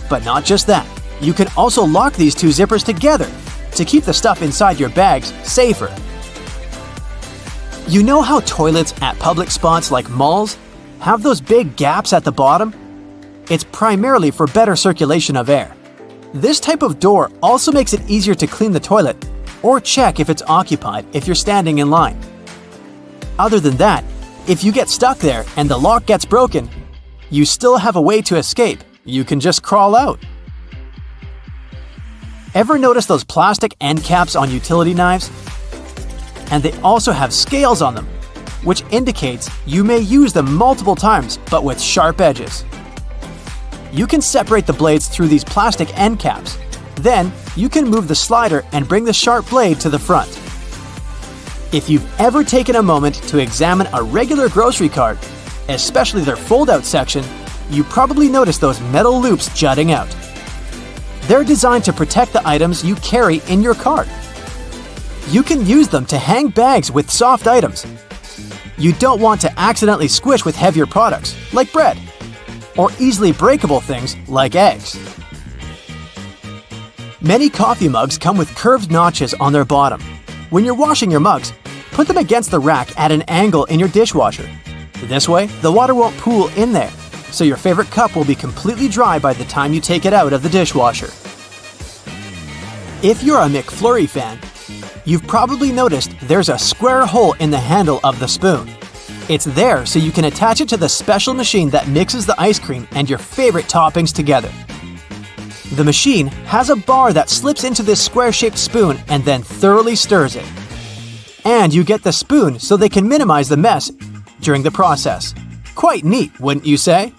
But not just that. You can also lock these two zippers together to keep the stuff inside your bags safer. You know how toilets at public spots like malls have those big gaps at the bottom? It's primarily for better circulation of air. This type of door also makes it easier to clean the toilet or check if it's occupied if you're standing in line. Other than that, if you get stuck there and the lock gets broken, you still have a way to escape. You can just crawl out. Ever notice those plastic end caps on utility knives? And they also have scales on them, which indicates you may use them multiple times but with sharp edges. You can separate the blades through these plastic end caps. Then, you can move the slider and bring the sharp blade to the front. If you've ever taken a moment to examine a regular grocery cart, especially their fold-out section, you probably noticed those metal loops jutting out. They're designed to protect the items you carry in your cart. You can use them to hang bags with soft items. You don't want to accidentally squish with heavier products, like bread, or easily breakable things like eggs. Many coffee mugs come with curved notches on their bottom. When you're washing your mugs, put them against the rack at an angle in your dishwasher. This way, the water won't pool in there, so your favorite cup will be completely dry by the time you take it out of the dishwasher. If you're a McFlurry fan, you've probably noticed there's a square hole in the handle of the spoon. It's there so you can attach it to the special machine that mixes the ice cream and your favorite toppings together. The machine has a bar that slips into this square-shaped spoon and then thoroughly stirs it. And you get the spoon so they can minimize the mess during the process. Quite neat, wouldn't you say?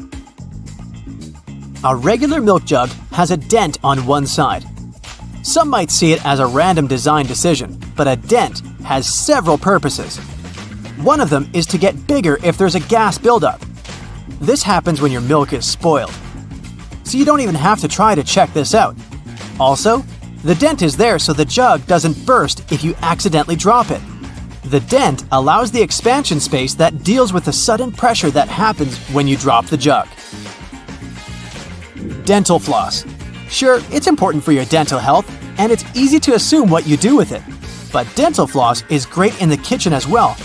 A regular milk jug has a dent on one side. Some might see it as a random design decision, but a dent has several purposes. One of them is to get bigger if there's a gas buildup. This happens when your milk is spoiled. So you don't even have to try to check this out. Also, the dent is there so the jug doesn't burst if you accidentally drop it. The dent allows the expansion space that deals with the sudden pressure that happens when you drop the jug. Dental floss. Sure, it's important for your dental health, and it's easy to assume what you do with it. But dental floss is great in the kitchen as well,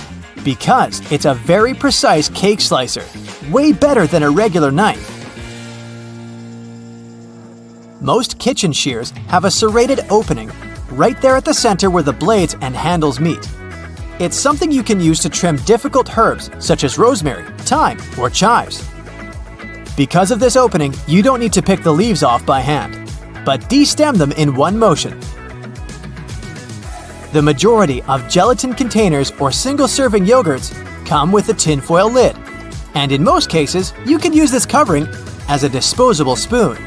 because it's a very precise cake slicer, way better than a regular knife. Most kitchen shears have a serrated opening right there at the center where the blades and handles meet. It's something you can use to trim difficult herbs such as rosemary, thyme, or chives. Because of this opening, you don't need to pick the leaves off by hand, but de-stem them in one motion. The majority of gelatin containers or single-serving yogurts come with a tinfoil lid, and in most cases, you can use this covering as a disposable spoon.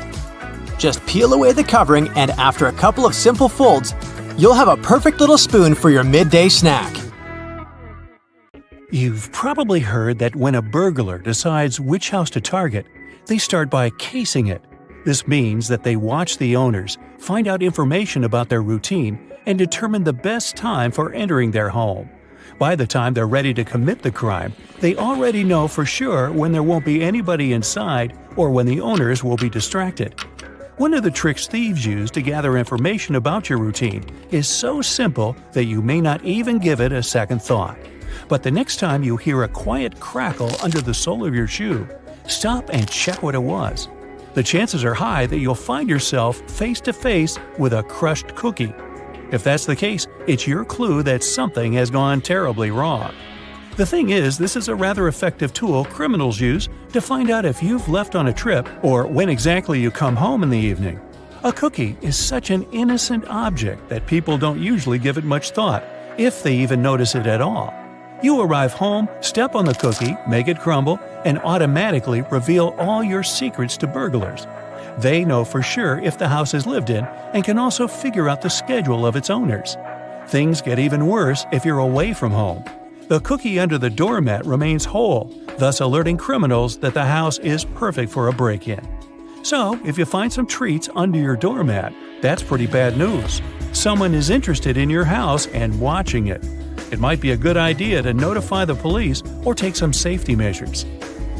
Just peel away the covering, and after a couple of simple folds, you'll have a perfect little spoon for your midday snack. You've probably heard that when a burglar decides which house to target, they start by casing it. This means that they watch the owners, find out information about their routine, and determine the best time for entering their home. By the time they're ready to commit the crime, they already know for sure when there won't be anybody inside or when the owners will be distracted. One of the tricks thieves use to gather information about your routine is so simple that you may not even give it a second thought. But the next time you hear a quiet crackle under the sole of your shoe, stop and check what it was. The chances are high that you'll find yourself face to face with a crushed cookie. If that's the case, it's your clue that something has gone terribly wrong. The thing is, this is a rather effective tool criminals use to find out if you've left on a trip or when exactly you come home in the evening. A cookie is such an innocent object that people don't usually give it much thought, if they even notice it at all. You arrive home, step on the cookie, make it crumble, and automatically reveal all your secrets to burglars. They know for sure if the house is lived in and can also figure out the schedule of its owners. Things get even worse if you're away from home. The cookie under the doormat remains whole, thus alerting criminals that the house is perfect for a break-in. So, if you find some treats under your doormat, that's pretty bad news. Someone is interested in your house and watching it. It might be a good idea to notify the police or take some safety measures.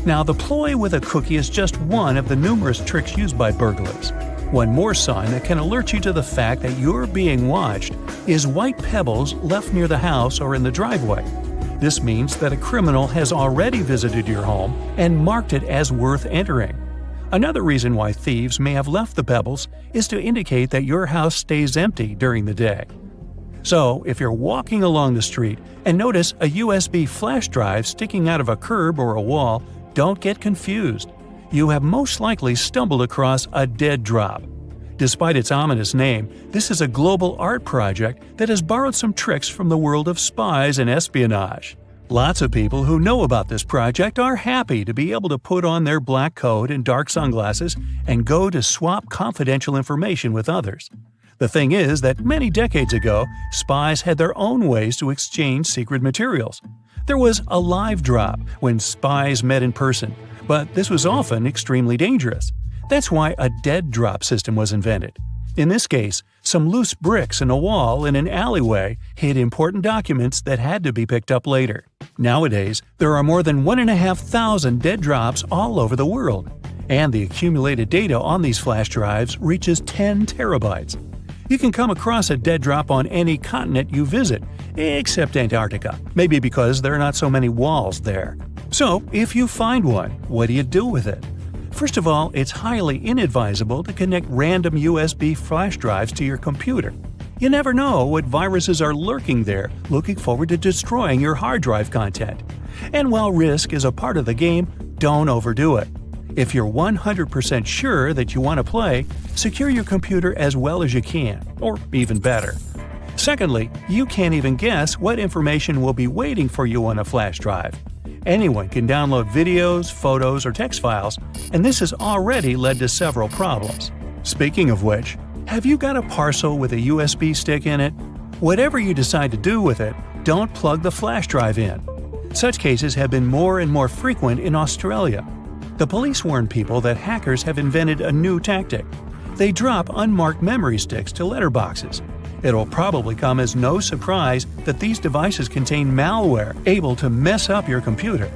Now, the ploy with a cookie is just one of the numerous tricks used by burglars. One more sign that can alert you to the fact that you're being watched is white pebbles left near the house or in the driveway. This means that a criminal has already visited your home and marked it as worth entering. Another reason why thieves may have left the pebbles is to indicate that your house stays empty during the day. So, if you're walking along the street and notice a USB flash drive sticking out of a curb or a wall, don't get confused. You have most likely stumbled across a dead drop. Despite its ominous name, this is a global art project that has borrowed some tricks from the world of spies and espionage. Lots of people who know about this project are happy to be able to put on their black coat and dark sunglasses and go to swap confidential information with others. The thing is that many decades ago, spies had their own ways to exchange secret materials. There was a live drop when spies met in person, but this was often extremely dangerous. That's why a dead drop system was invented. In this case, some loose bricks in a wall in an alleyway hid important documents that had to be picked up later. Nowadays, there are more than 1,500 dead drops all over the world, and the accumulated data on these flash drives reaches 10 terabytes. You can come across a dead drop on any continent you visit, except Antarctica, maybe because there are not so many walls there. So, if you find one, what do you do with it? First of all, it's highly inadvisable to connect random USB flash drives to your computer. You never know what viruses are lurking there, looking forward to destroying your hard drive content. And while risk is a part of the game, don't overdo it. If you're 100% sure that you want to play, secure your computer as well as you can, or even better. Secondly, you can't even guess what information will be waiting for you on a flash drive. Anyone can download videos, photos, or text files, and this has already led to several problems. Speaking of which, have you got a parcel with a USB stick in it? Whatever you decide to do with it, don't plug the flash drive in. Such cases have been more and more frequent in Australia. The police warn people that hackers have invented a new tactic. They drop unmarked memory sticks to letterboxes. It'll probably come as no surprise that these devices contain malware able to mess up your computer.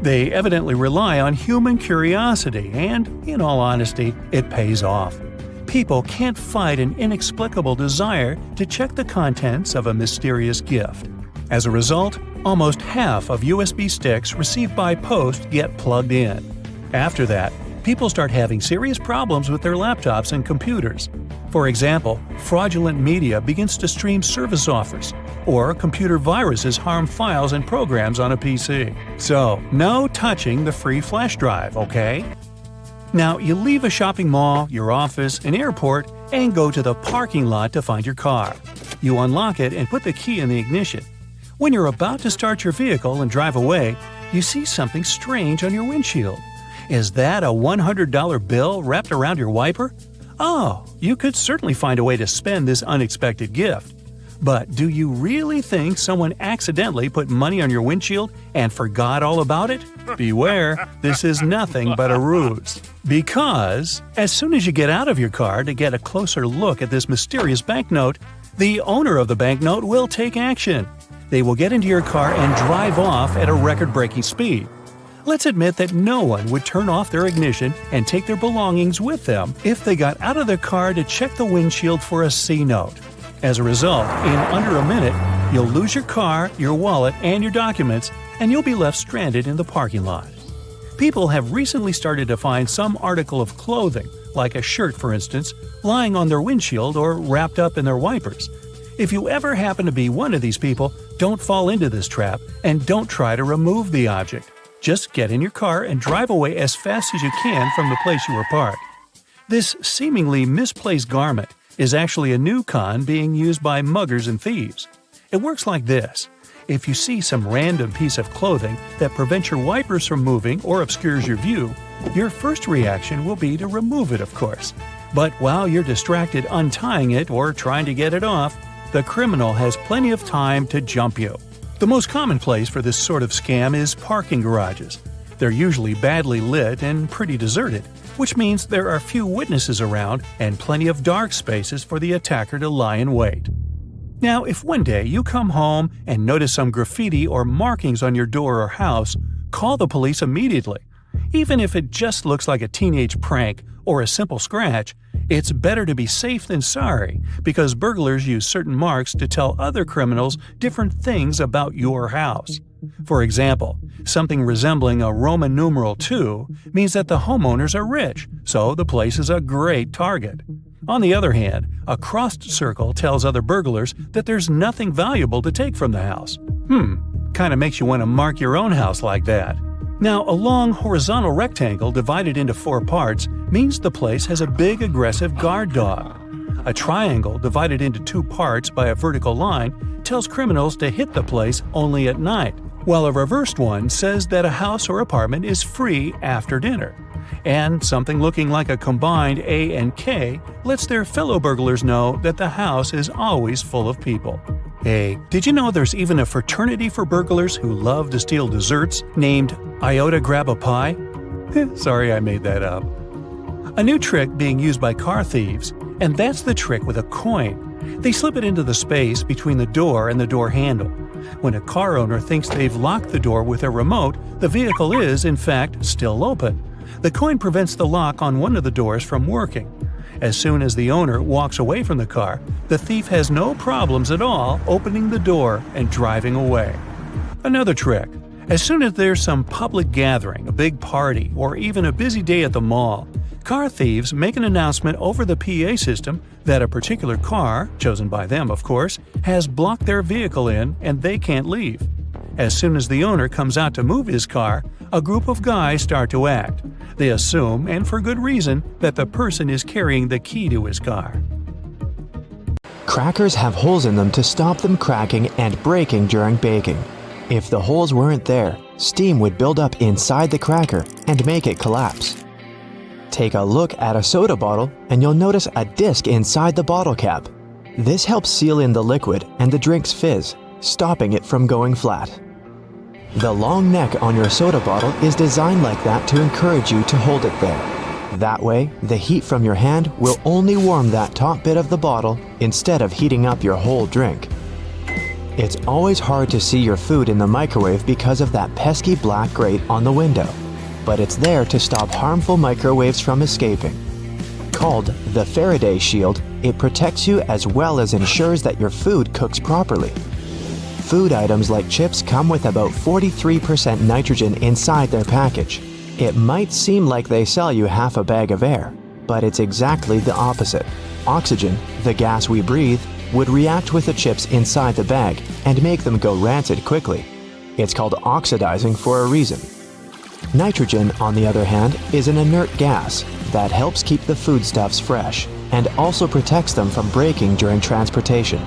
They evidently rely on human curiosity and, in all honesty, it pays off. People can't fight an inexplicable desire to check the contents of a mysterious gift. As a result, almost half of USB sticks received by post get plugged in. After that, people start having serious problems with their laptops and computers. For example, fraudulent media begins to stream service offers, or computer viruses harm files and programs on a PC. So, no touching the free flash drive, okay? Now, you leave a shopping mall, your office, an airport, and go to the parking lot to find your car. You unlock it and put the key in the ignition. When you're about to start your vehicle and drive away, you see something strange on your windshield. Is that a $100 bill wrapped around your wiper? Oh, you could certainly find a way to spend this unexpected gift. But do you really think someone accidentally put money on your windshield and forgot all about it? Beware, this is nothing but a ruse. Because as soon as you get out of your car to get a closer look at this mysterious banknote, the owner of the banknote will take action. They will get into your car and drive off at a record-breaking speed. Let's admit that no one would turn off their ignition and take their belongings with them if they got out of their car to check the windshield for a C note. As a result, in under a minute, you'll lose your car, your wallet, and your documents, and you'll be left stranded in the parking lot. People have recently started to find some article of clothing, like a shirt for instance, lying on their windshield or wrapped up in their wipers. If you ever happen to be one of these people, don't fall into this trap and don't try to remove the object. Just get in your car and drive away as fast as you can from the place you were parked. This seemingly misplaced garment is actually a new con being used by muggers and thieves. It works like this. If you see some random piece of clothing that prevents your wipers from moving or obscures your view, your first reaction will be to remove it, of course. But while you're distracted untying it or trying to get it off, the criminal has plenty of time to jump you. The most common place for this sort of scam is parking garages. They're usually badly lit and pretty deserted, which means there are few witnesses around and plenty of dark spaces for the attacker to lie in wait. Now, if one day you come home and notice some graffiti or markings on your door or house, call the police immediately. Even if it just looks like a teenage prank or a simple scratch, it's better to be safe than sorry, because burglars use certain marks to tell other criminals different things about your house. For example, something resembling a Roman numeral 2 means that the homeowners are rich, so the place is a great target. On the other hand, a crossed circle tells other burglars that there's nothing valuable to take from the house. Kinda makes you want to mark your own house like that. Now, a long horizontal rectangle divided into 4 parts means the place has a big aggressive guard dog. A triangle divided into 2 parts by a vertical line tells criminals to hit the place only at night, while a reversed one says that a house or apartment is free after dinner. And something looking like a combined A and K lets their fellow burglars know that the house is always full of people. Hey, did you know there's even a fraternity for burglars who love to steal desserts named Iota Grab a Pie? Sorry I made that up. A new trick being used by car thieves, and that's the trick with a coin. They slip it into the space between the door and the door handle. When a car owner thinks they've locked the door with a remote, the vehicle is, in fact, still open. The coin prevents the lock on one of the doors from working. As soon as the owner walks away from the car, the thief has no problems at all opening the door and driving away. Another trick. As soon as there's some public gathering, a big party, or even a busy day at the mall, car thieves make an announcement over the PA system that a particular car, chosen by them of course, has blocked their vehicle in and they can't leave. As soon as the owner comes out to move his car, a group of guys start to act. They assume, and for good reason, that the person is carrying the key to his car. Crackers have holes in them to stop them cracking and breaking during baking. If the holes weren't there, steam would build up inside the cracker and make it collapse. Take a look at a soda bottle and you'll notice a disc inside the bottle cap. This helps seal in the liquid and the drink's fizz, stopping it from going flat. The long neck on your soda bottle is designed like that to encourage you to hold it there. That way, the heat from your hand will only warm that top bit of the bottle instead of heating up your whole drink. It's always hard to see your food in the microwave because of that pesky black grate on the window, but it's there to stop harmful microwaves from escaping. Called the Faraday Shield, it protects you as well as ensures that your food cooks properly. Food items like chips come with about 43% nitrogen inside their package. It might seem like they sell you half a bag of air, but it's exactly the opposite. Oxygen, the gas we breathe, would react with the chips inside the bag and make them go rancid quickly. It's called oxidizing for a reason. Nitrogen, on the other hand, is an inert gas that helps keep the foodstuffs fresh and also protects them from breaking during transportation.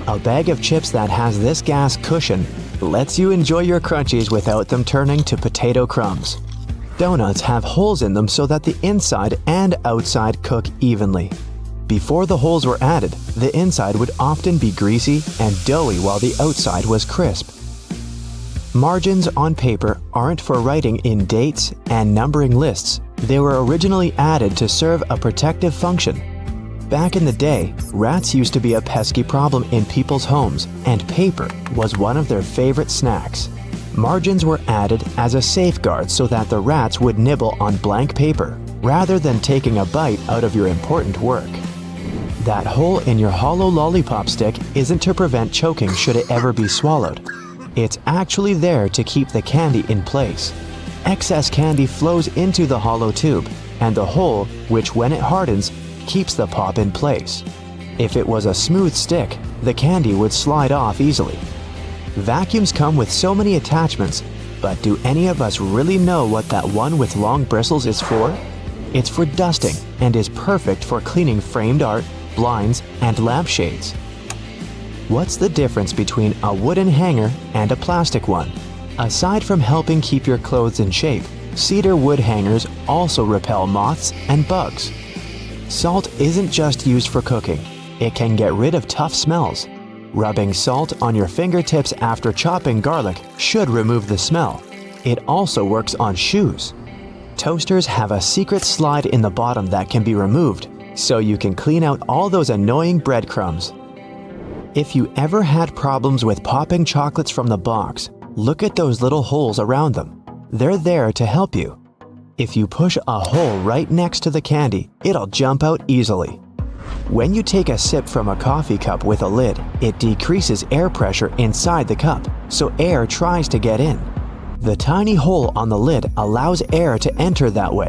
A bag of chips that has this gas cushion lets you enjoy your crunchies without them turning to potato crumbs. Donuts have holes in them so that the inside and outside cook evenly. Before the holes were added, the inside would often be greasy and doughy while the outside was crisp. Margins on paper aren't for writing in dates and numbering lists, They were originally added to serve a protective function. Back in the day, rats used to be a pesky problem in people's homes, and paper was one of their favorite snacks. Margins were added as a safeguard so that the rats would nibble on blank paper, rather than taking a bite out of your important work. That hole in your hollow lollipop stick isn't to prevent choking should it ever be swallowed. It's actually there to keep the candy in place. Excess candy flows into the hollow tube, and the hole, which when it hardens, keeps the pop in place. If it was a smooth stick, the candy would slide off easily. Vacuums come with so many attachments, but do any of us really know what that one with long bristles is for? It's for dusting and is perfect for cleaning framed art, blinds, and lampshades. What's the difference between a wooden hanger and a plastic one? Aside from helping keep your clothes in shape, cedar wood hangers also repel moths and bugs. Salt isn't just used for cooking. It can get rid of tough smells. Rubbing salt on your fingertips after chopping garlic should remove the smell. It also works on shoes. Toasters have a secret slide in the bottom that can be removed, so you can clean out all those annoying breadcrumbs. If you ever had problems with popping chocolates from the box, look at those little holes around them. They're there to help you. If you push a hole right next to the candy, it'll jump out easily. When you take a sip from a coffee cup with a lid, it decreases air pressure inside the cup, so air tries to get in. The tiny hole on the lid allows air to enter that way.